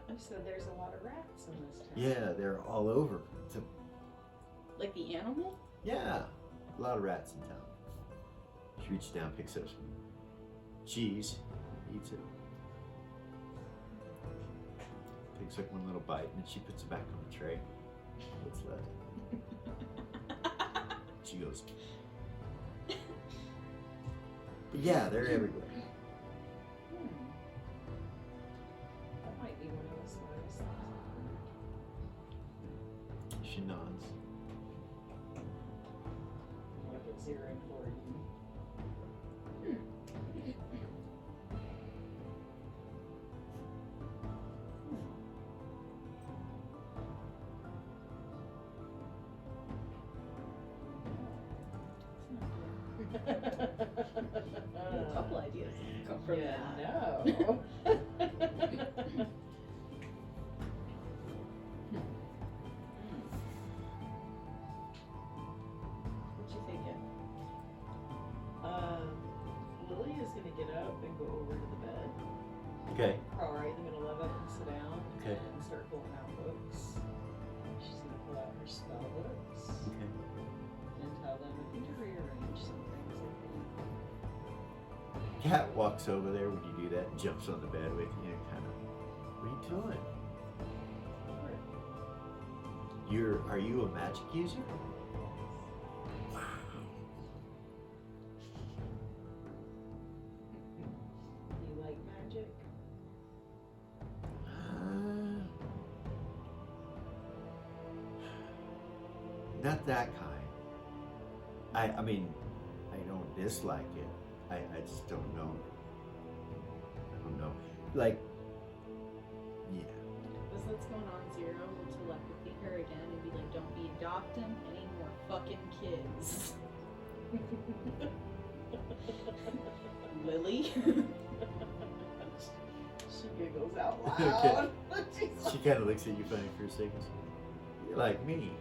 you said there's a lot of rats in this town. Yeah, they're all over. Like the animal? Yeah, a lot of rats in town. She reaches down, picks up some cheese, eats it. Takes like one little bite, and then she puts it back on the tray. What's left? She goes. But yeah, they're everywhere. That might be one of the smartest things. She nods. Like it's zero important. A couple ideas come from Yeah, that. no. What you thinking? Lily is gonna get up and go over to the bed, Okay. crawl right in the middle of it and sit down Okay. and start pulling out books. She's gonna pull out her spell books Okay. and tell them I need to rearrange some things, I think. Cat walks over there when you do that and jumps on the bed with you and kind of, what are you doing? Are you a magic user? Wow. Not that kind. I mean, I don't dislike it. I just don't know. I don't know. Like, yeah. Because let's go on zero, we'll telepathy her again and be like, don't be adopting any more fucking kids. Lily? She giggles out loud. She kind of looks at you funny for a second. You're like me.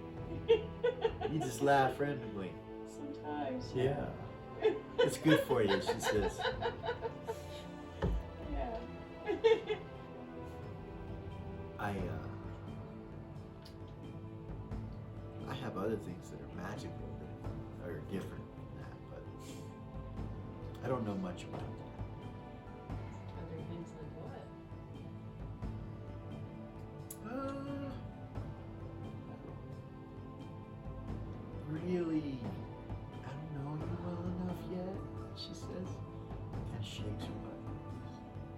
You just laugh randomly. Sometimes. Yeah. It's good for you, she says. Yeah. I have other things that are magical that are different than that, but I don't know much about that. Other things like what? Really, I don't know you well enough yet, she says. Kind of shakes her butt.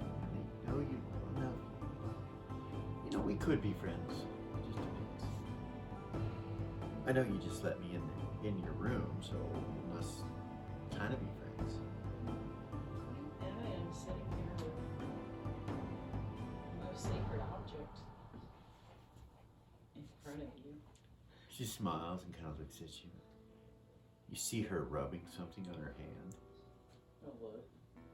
I know you well enough. You know, we could be friends. It just depends. I know you just let me in your room, so we must kind of be friends. And I am sitting here with the most sacred object in front of you. She smiles and kind of looks at you. You see her rubbing something on her hand. Oh, what?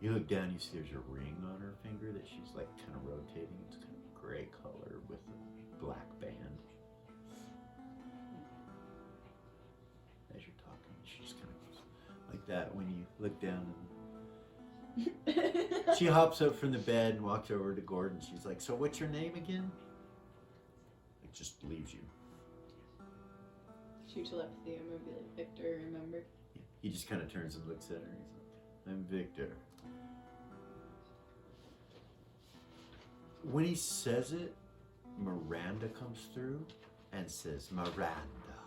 You look down, you see there's a ring on her finger that she's like kind of rotating. It's kind of gray color with a black band. As you're talking, she just kind of goes like that when you look down. And she hops up from the bed and walks over to Gordon. She's like, "So what's your name again?" It just leaves you. Shoot telepathy, I'm gonna be like, Victor, remember? Yeah. He just kind of turns and looks at her. He's like, "I'm Victor." When he says it, Miranda comes through and says, "Miranda."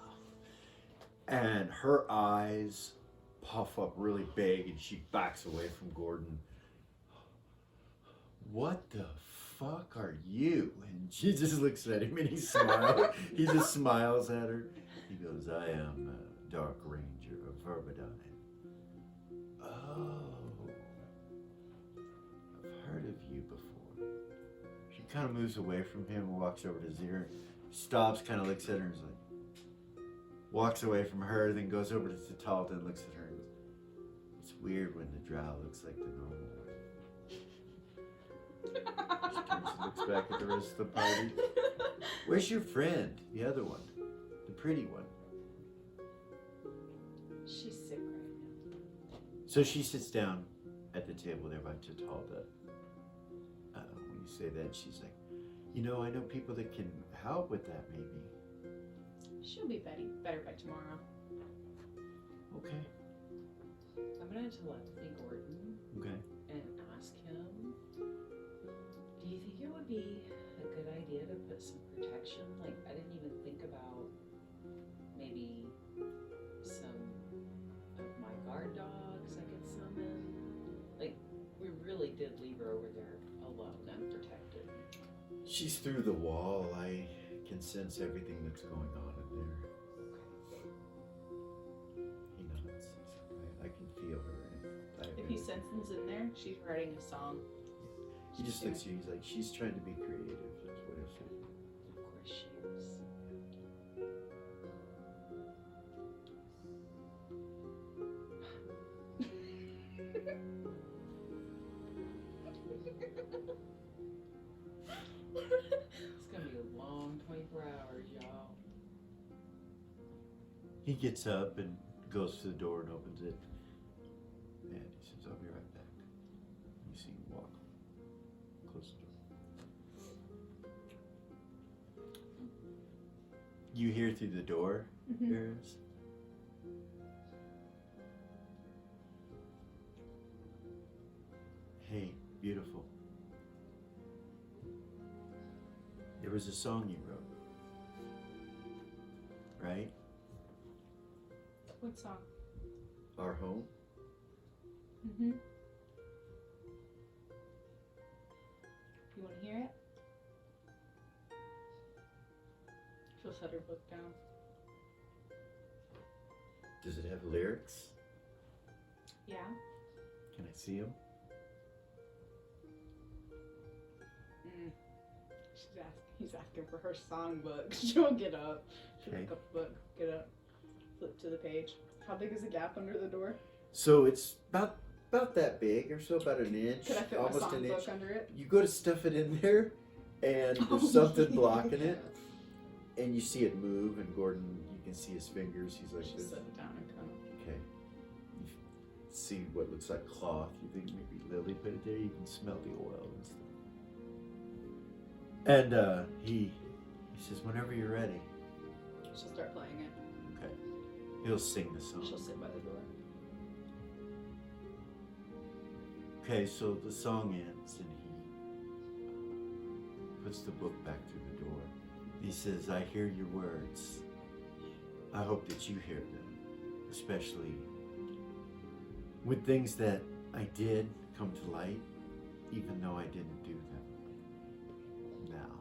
And her eyes puff up really big and she backs away from Gordon. "What the fuck are you?" And she just looks at him and he smiles. He just smiles at her. He goes, "I am Dark Ranger of Verbadine." "Oh, I've heard of you before." She kind of moves away from him and walks over to Zira. Stops, kind of looks at her and is like, walks away from her, then goes over to Talta and looks at her and goes, "It's weird when the drow looks like the normal one." She turns and looks back at the rest of the party. "Where's your friend? The other one? The pretty one?" She's sick right now. So she sits down at the table there by Talta. When you say that, she's like, "You know, I know people that can help with that, maybe." She'll be better by tomorrow. "Okay, I'm gonna telepathy Gordon okay." and ask him, do you think it would be a good idea to put some protection? Like, I didn't even think about maybe some of my guard dogs I could summon. Like, we really did leave her over there alone, unprotected. She's through the wall. I can sense everything that's going on in there. He nods. I can feel her. If he senses in there, she's writing a song. He just looks at you. He's like, "She's trying to be creative." That's what he'll say. Of course she is. It's gonna be a long 24 hours, y'all. He gets up and goes to the door and opens it. And he says, "I'll be right back." You see him walk. Close the door. You hear through the door, Eris? "Hey, beautiful. There was a song you wrote, right? What song? Our Home? Mm-hmm. You want to hear it? She'll set her book down. Does it have lyrics? Yeah. Can I see them? He's asking for her songbook. She'll get up. She'll Okay. pick up the book, get up, flip to the page. How big is the gap under the door? So it's about that big, or so, about an inch, Could I fit my almost an inch. songbook under it? You go to stuff it in there, and Oh, there's something yeah. blocking it, and you see it move, and Gordon, you can see his fingers. He's like She'll this. sit it down and kind of. Okay. You see what looks like cloth. You think maybe Lily put it there. You can smell the oil and stuff. And he says, whenever you're ready. She'll start playing it. Okay. He'll sing the song. She'll sit by the door. Okay, so the song ends and he puts the book back through the door. He says, I hear your words. I hope that you hear them, especially with things that I did come to light, even though I didn't do them. Now,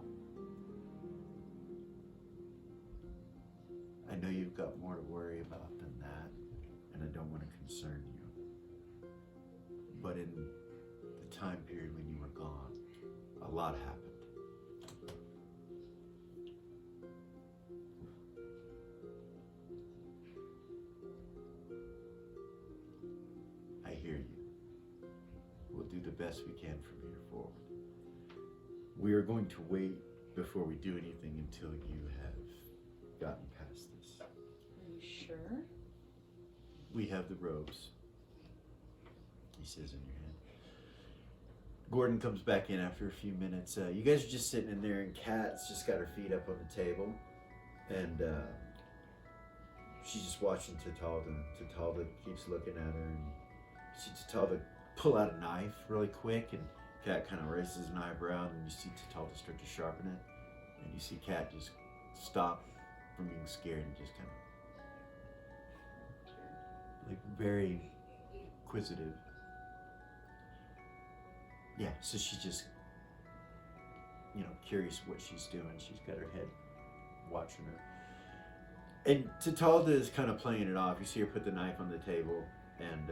I know you've got more to worry about than that, and I don't want to concern you. But in the time period when you were gone, a lot happened. I hear you. We'll do the best we can from here forward. We are going to wait before we do anything until you have gotten past this. Are you sure? We have the robes. He says in your hand. Gordon comes back in after a few minutes. You guys are just sitting in there, and Kat's just got her feet up on the table, and she's just watching Tatalda. Tatalda keeps looking at her, and you see Tatalda pull out a knife really quick, and Kat kind of raises an eyebrow, and you see Tatalda start to sharpen it, and you see Kat just stop from being scared and just kind of like very inquisitive. Yeah, so she's just, curious what she's doing. She's got her head watching her. And Tatalda is kind of playing it off. You see her put the knife on the table, and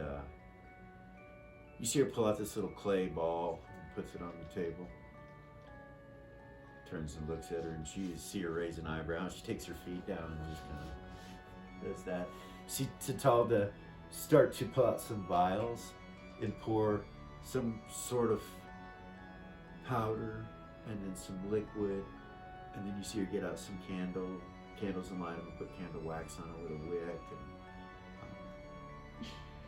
you see her pull out this little clay ball and puts it on the table. Turns and looks at her, and you see her raise an eyebrow. She takes her feet down and just kind of does that. See Tatalda start to pull out some vials and pour some sort of powder and then some liquid, and then you see her get out some candles and light them and put candle wax on it with a wick,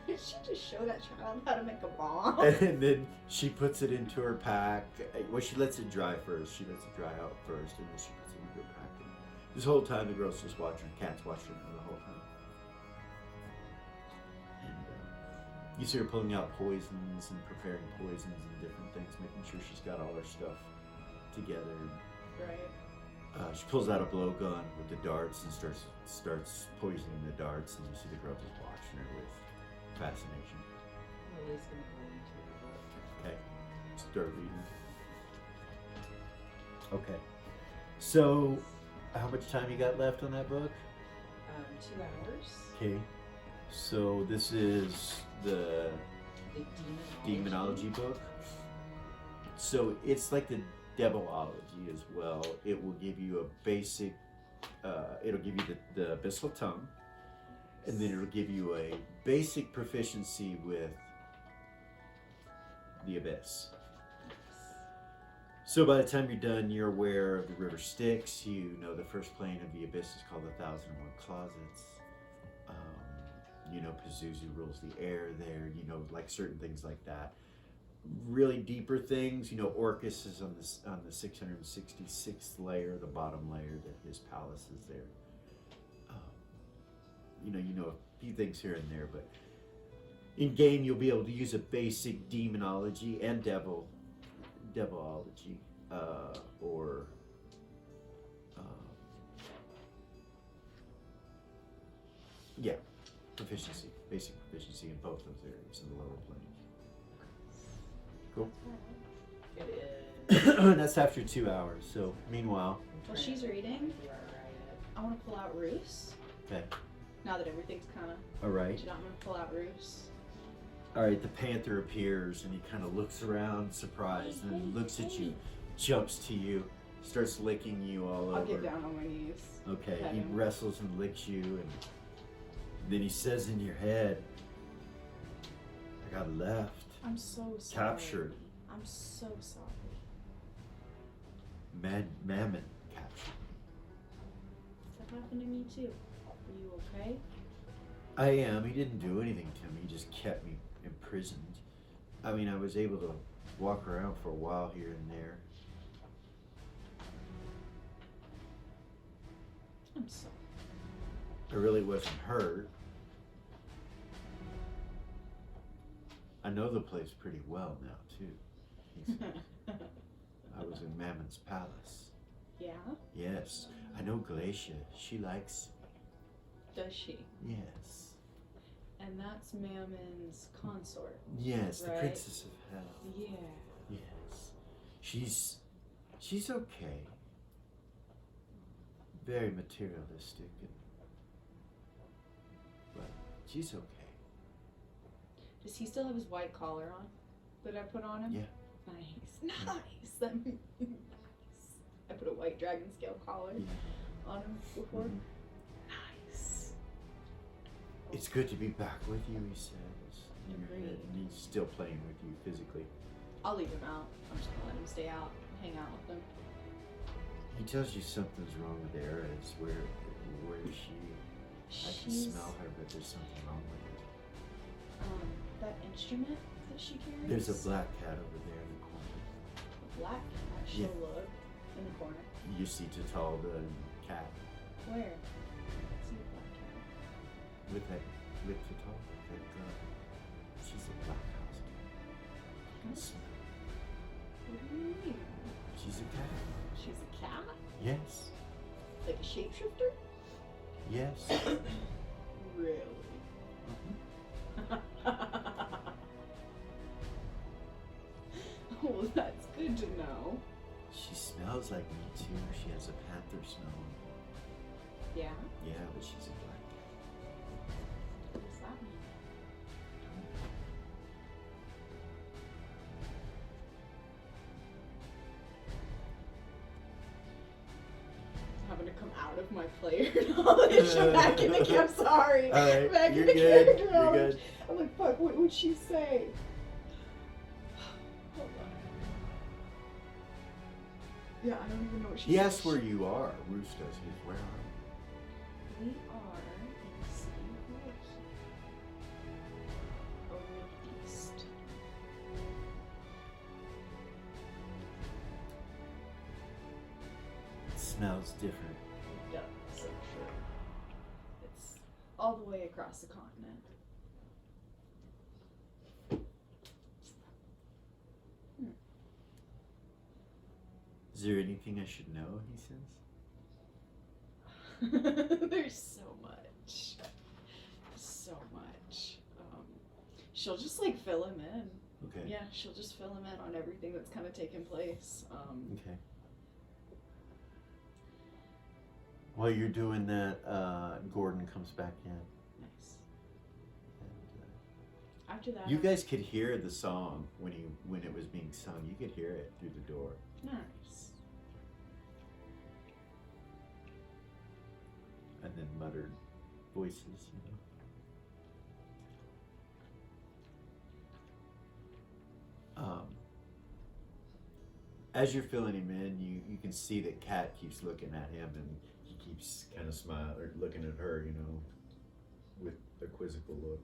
Did she just show that child how to make a bomb? and then she puts it into her pack. Well, she lets it dry first. She lets it dry out first, and then she puts it into her pack. And this whole time the girl's just watching. Cat's watching her the whole time. You see her pulling out poisons and preparing poisons and different things, making sure she's got all her stuff together. Right. She pulls out a blowgun with the darts and starts poisoning the darts, and you see the girl just watching her with fascination. Lily's gonna go into the book. Okay, start reading. Okay, so how much time you got left on that book? 2 hours. Okay, so this is the The demonology book. So it's like the devilology as well. It will give you a basic, it'll give you the abyssal tongue, and then it'll give you a basic proficiency with the abyss. So by the time you're done, you're aware of the river Styx. You know the first plane of the abyss is called the 1001 Closets. You know Pazuzu rules the air there. You know, like certain things like that. Really deeper things. You know Orcus is on the 666th layer, the bottom layer. That his palace is there. You know a few things here and there, but in game you'll be able to use a basic demonology and devilology, or proficiency, basic proficiency in both those areas in the lower planes. Cool. It is. That's after 2 hours. So meanwhile, While she's reading, I want to pull out Roos. okay. Now that everything's kind of, All right. I'm gonna pull out Roos. All right, the panther appears and he kind of looks around, surprised, and then looks at you, jumps to you, starts licking you all over. I'll get down on my knees. Okay, pet he him. wrestles and licks you, and then he says in your head, I got left. I'm so sorry. Captured. I'm so sorry. Mammon captured. That happened to me too. Are you okay? I am. He didn't do anything to me. He just kept me imprisoned. I mean, I was able to walk around for a while here and there. I'm sorry. I really wasn't hurt. I know the place pretty well now, too. I was in Mammon's palace. Yeah? Yes. I know Glacia. She likes Does she? me. Yes. And that's Mammon's consort. Yes, the Right. Princess of Hell. Yeah. Yes. She's okay. Very materialistic, but she's okay. Does he still have his white collar on that I put on him? Yeah. Nice. Nice. That nice. I put a white dragon scale collar Yeah. on him before. Mhm. Nice. It's good to be back with you, he says. in your head, Agreed. and he's still playing with you physically. I'll leave him out. I'm just gonna let him stay out and hang out with them. He tells you something's wrong with Eris. Where is she? I can smell her, but there's something wrong with her. That instrument that she carries. There's a black cat over there in the corner. A black cat. She'll look in the corner. You see Tatalda and cat Where? I see a black cat. with Tatalda. She's a black house cat. You can smell her. What do you mean? She's a cat. She's a cat? Yes. Like a shapeshifter? Yes. Really? Well, that's good to know. She smells like me too. She has a panther smell. Yeah? Yeah, but she's a black cat. What does that mean? Having to come out of my player knowledge. I'm back in the game. I'm sorry. All right, Back you're in the good. character You're knowledge. good. I'm like, fuck, what would she say? Hold on. Yeah, I don't even know what she He said. asks where you are. Roos does. He's where are We are in the city of Roos. Over east. you? It smells different. It does, I'm sure. It's all the way across the continent. Is there anything I should know? He says. There's so much. So much. She'll just like fill him in. Okay. Yeah, she'll just fill him in on everything that's kind of taken place. Okay. While you're doing that, Gordon comes back in. Nice. And, After that, you guys could hear the song when it was being sung. You could hear it through the door. Nice. And then muttered voices, you know. As you're filling him in, you can see that Kat keeps looking at him, and he keeps kind of smiling or looking at her, you know, with a quizzical look.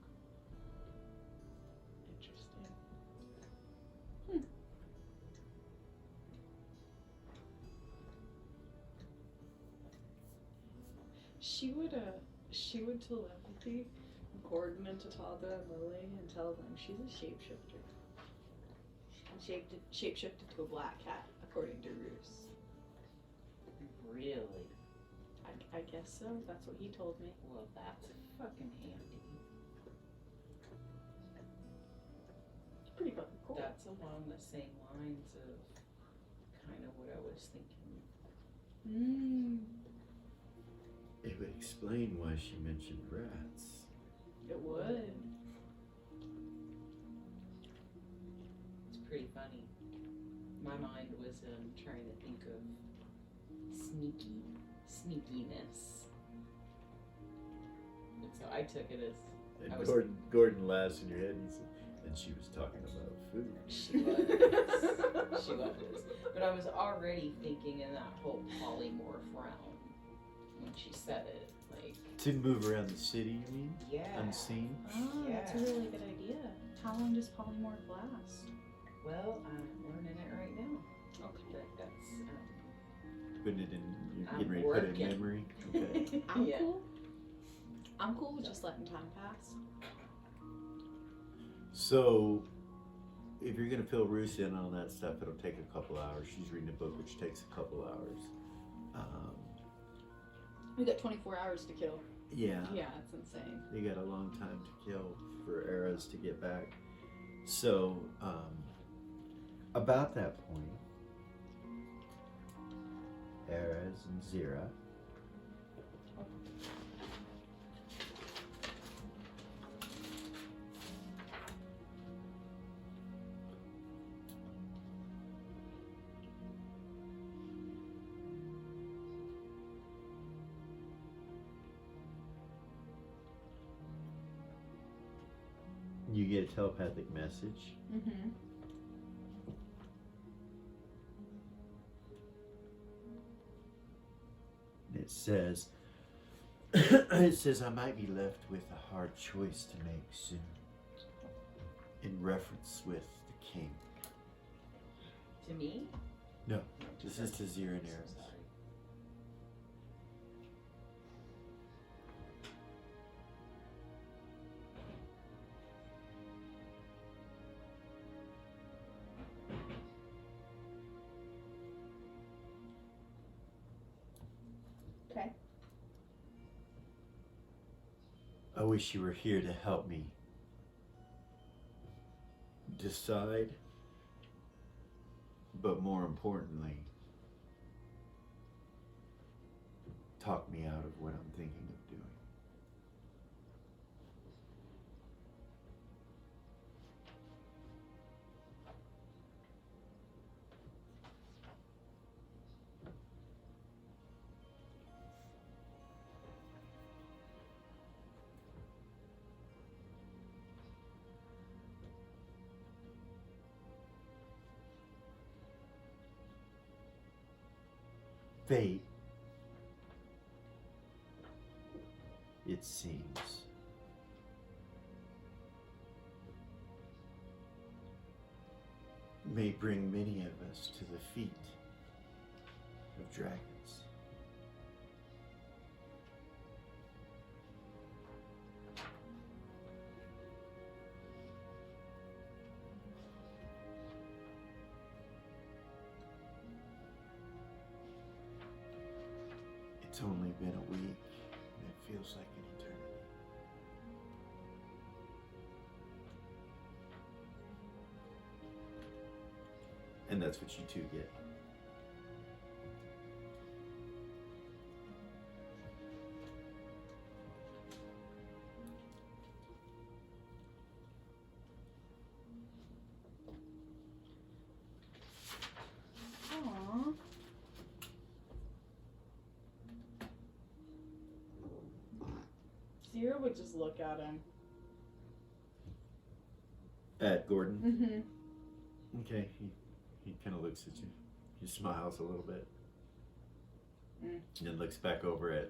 Interesting. She would telepathy Gordon and Tatalda and Lily and tell them she's a shapeshifter. She shapeshifted to a black cat, according to Roos. Really? I guess so. That's what he told me. Well, that's fucking handy. It's pretty fucking cool. That's along the same lines of kind of what I was thinking. Mm. It would explain why she mentioned rats. It would. It's pretty funny. My mind was trying to think of sneakiness. And so I took it as And I was- Gordon laughs in your head and she was talking about food. she was. She was. But I was already thinking in that whole polymorph realm when she said it. Like, To move around the city, you mean? yeah. Unseen? Oh, that's a Yeah. really good idea. How long does polymorph last? Well, I'm learning it right now. Okay. But that's Putting it in, you're I'm getting ready to put it in working. memory? Okay. I'm Yeah. cool. I'm cool with just letting time pass. So, if you're going to fill Ruth in on that stuff, it'll take a couple hours. She's reading a book, which takes a couple hours. We got 24 hours to kill. Yeah. Yeah, it's insane. They got a long time to kill for eras to get back. So, about that point, Eras and Zira you get a telepathic message. Mm-hmm. It says, it says, I might be left with a hard choice to make soon. In reference with the king. to me. No, this is to Zira and Eras. Sorry. Okay. I wish you were here to help me decide, but more importantly, talk me out of what I'm thinking of doing. Fate, it seems, may bring many of us to the feet of dragons. It's only been a week, and it feels like an eternity. And that's what you two get. Aww. Zira would just look at him. At Gordon. Mm-hmm. Okay, he kind of looks at you. He smiles a little bit. Mm. And then looks back over at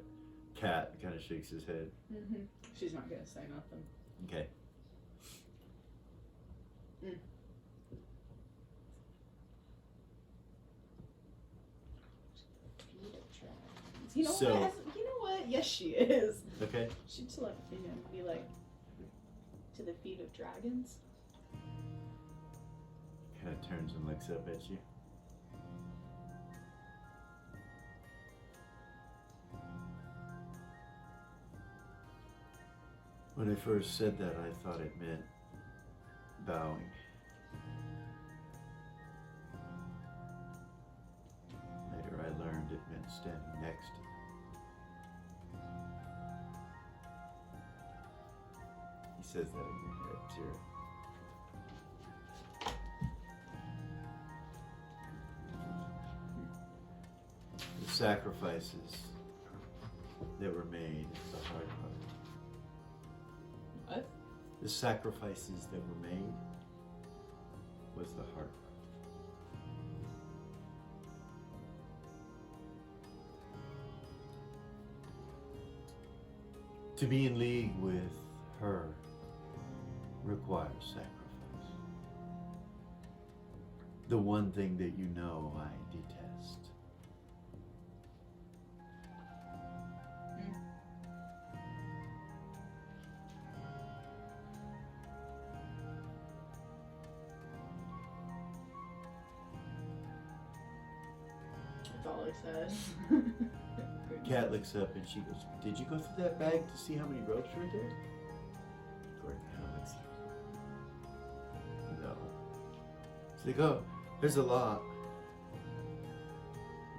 Kat and kind of shakes his head. Mm-hmm. She's not gonna say nothing. Okay. Mm. You know So- what? You know what? Yes, she is. Okay. She'd be like, to the feet of dragons. Kind of turns and looks up at you. When I first said that, I thought it meant bowing. Later, I learned it meant standing next to them. says that in your head, too. The sacrifices that were made is the hard part. What? The sacrifices that were made was the hard part. To be in league with her requires sacrifice. The one thing that you know I detest. That's all it says. Kat looks up and she goes, "Did you go through that bag to see how many ropes were there?" Gordon kind of looks, "No." So they go, "There's a lot.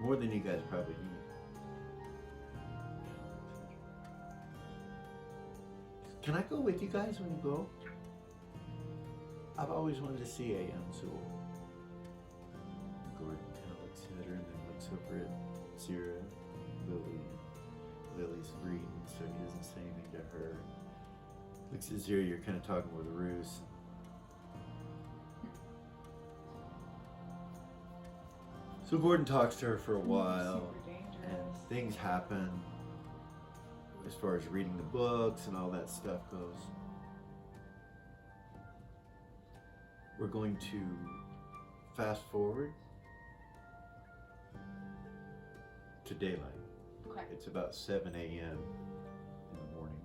More than you guys probably need." "Can I go with you guys when you go? I've always wanted to see Aeon Zuul." Gordon kind of looks at her and then looks over at Zira, Lily. Lily's reading, so he doesn't say anything to her. Looks at Zira, you're kind of talking with Roos. So Gordon talks to her for a while, Super and dangerous. things happen as far as reading the books and all that stuff goes. We're going to fast forward to daylight. Okay. It's about 7 a.m. in the morning.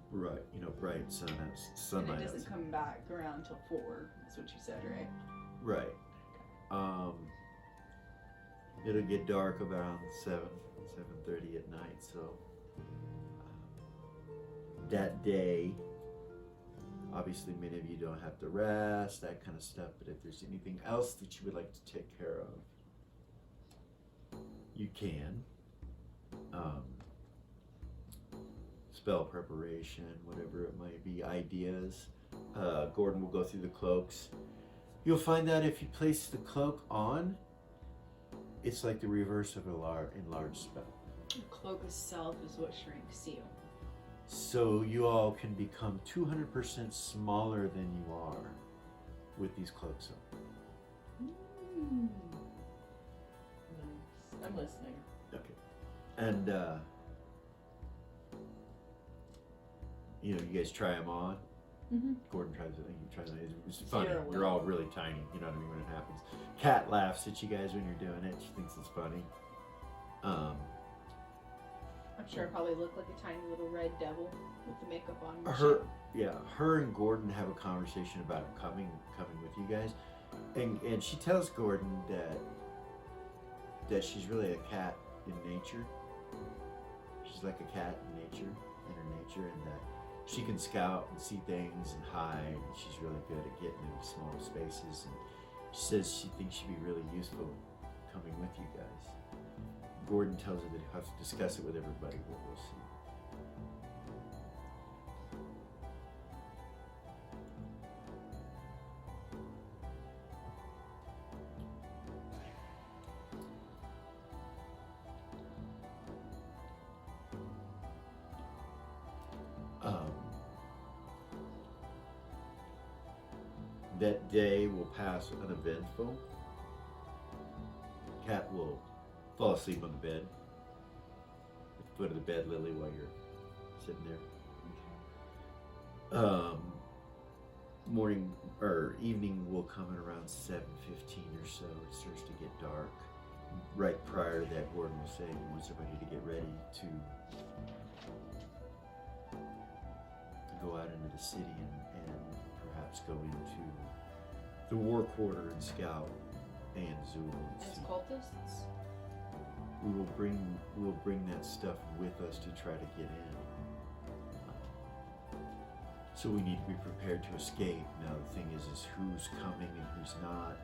Right, bright And sunlight. it doesn't come back around till 4. That's what you said, right? Right. It'll get dark about 7:30 at night. So that day, obviously, many of you don't have to rest, that kind of stuff. But if there's anything else that you would like to take care of, you can. Spell preparation, whatever it might be, ideas. Gordon will go through the cloaks. You'll find that if you place the cloak on, it's like the reverse of a enlarged spell. The cloak itself is what shrinks you. So you all can become 200% smaller than you are with these cloaks on. Nice. I'm listening. Okay. And, you guys try them on. Mm-hmm. Gordon tries it, and you try it. It's funny. Zero You're will. all really tiny. You know what I mean when it happens. Kat laughs at you guys when you're doing it. She thinks it's funny. I'm sure I probably look like a tiny little red devil with the makeup on. and Her and Gordon have a conversation about coming with you guys, and she tells Gordon that she's really a cat in nature. She's like a cat in nature, and that she can scout and see things and hide. And she's really good at getting into small spaces. And she says she thinks she'd be really useful coming with you guys. Gordon tells her that he'll have to discuss it with everybody, but we'll see. That day will pass uneventful. Kat will fall asleep on the bed, at the foot of the bed, Lily, while you're sitting there. Morning or evening will come at around 7:15 or so. It starts to get dark. Right prior to that, Gordon will say he wants everybody to get ready to go out into the city and perhaps go into the war quarter and scout Aeon Zuul and As see. cultists? We'll bring that stuff with us to try to get in. So we need to be prepared to escape. Now the thing is who's coming and who's not.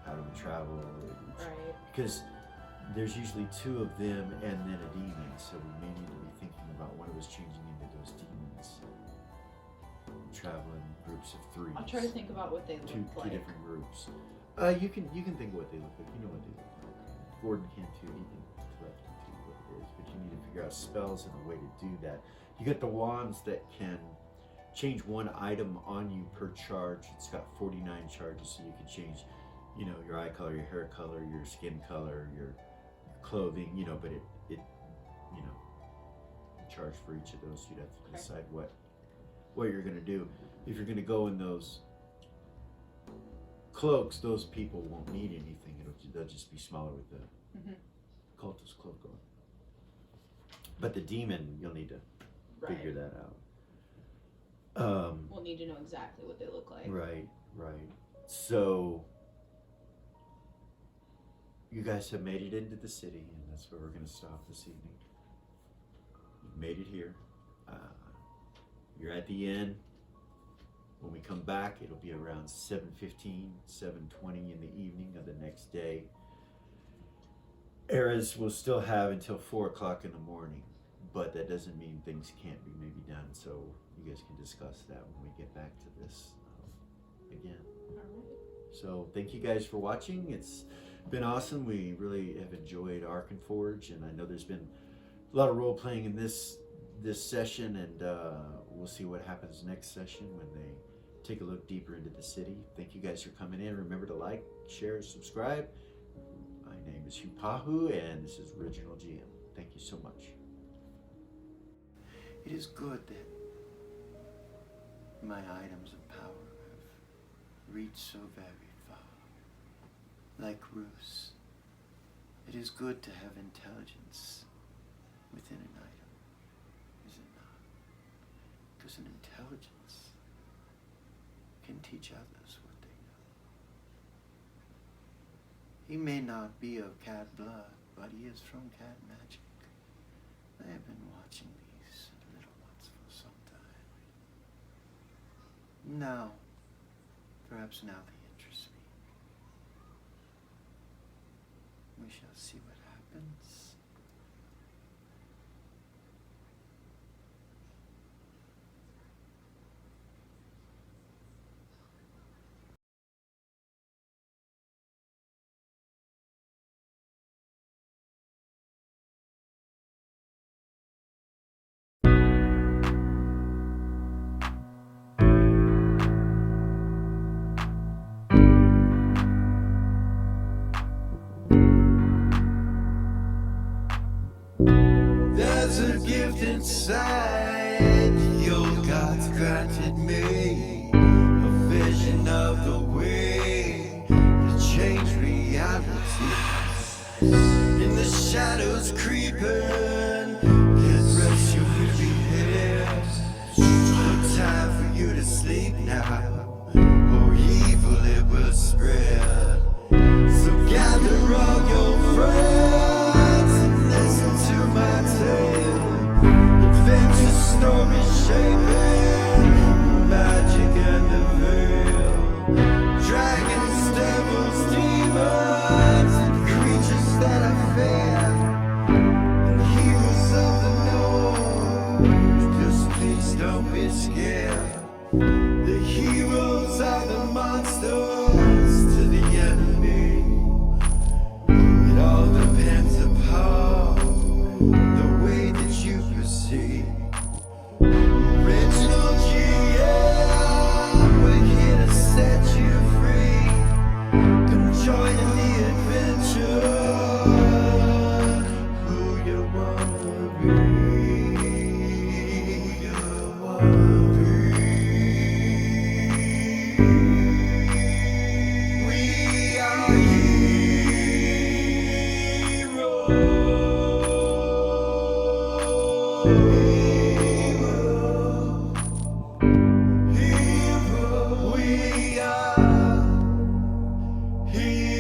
How do we travel? Right. Because there's usually 2 of them and then a demon, so we may need to be thinking about one of us changing into those demons. travel in groups of 3. I'll try to think about what they look two like. different groups. You can think of what they look like. You know what they look like. Gordon can too. He can collect and too what it is, but you need to figure out spells and a way to do that. You got the wands that can change one item on you per charge. It's got 49 charges, so you can change, you know, your eye color, your hair color, your skin color, your clothing, you know, but it you know, charge for each of those. You'd have to decide what you're gonna do. If you're gonna go in those cloaks, those people won't need anything. They'll just be smaller with the cultist cloak on. But the demon, you'll need to figure that out. We'll need to know exactly what they look like. Right. So you guys have made it into the city, and that's where we're going to stop this evening. You've made it here. You're at the inn. When we come back, it'll be around 7:15, 7:20 in the evening of the next day. Eras will still have until 4 o'clock in the morning, but that doesn't mean things can't be maybe done. So you guys can discuss that when we get back to this again. All right. So thank you guys for watching. It's been awesome. We really have enjoyed Arkenforge, and I know there's been a lot of role playing in this session, and we'll see what happens next session when they take a look deeper into the city. Thank you guys for coming in. Remember to like, share, subscribe. My name is Hugh Pahu, and this is Original GM. Thank you so much. It is good that my items of power have reached so very far. Like Roos, it is good to have intelligence within an item, is it not? Because an intelligence can teach others what they know. He may not be of cat blood, but he is from cat magic. I have been watching these little ones for some time. Now, perhaps now they interest me. We shall see what happens. There's a gift inside your God's granted me, a vision of the way to change reality. In the shadows creeping, get rest your weary head. No time for you to sleep now, or evil it will spread. So gather all your friends and listen to my tale. Adventure story shaping magic and the veil. Dragons, devils, demons, and creatures that I fear, and heroes of the known. Just please don't be scared. The heroes are the monsters to the enemy. It all depends upon the way that you perceive. Original GM, we're here to set you free. Come join in the adventure. Who you wanna be? Who you wanna be? We are heroes. We are heroes.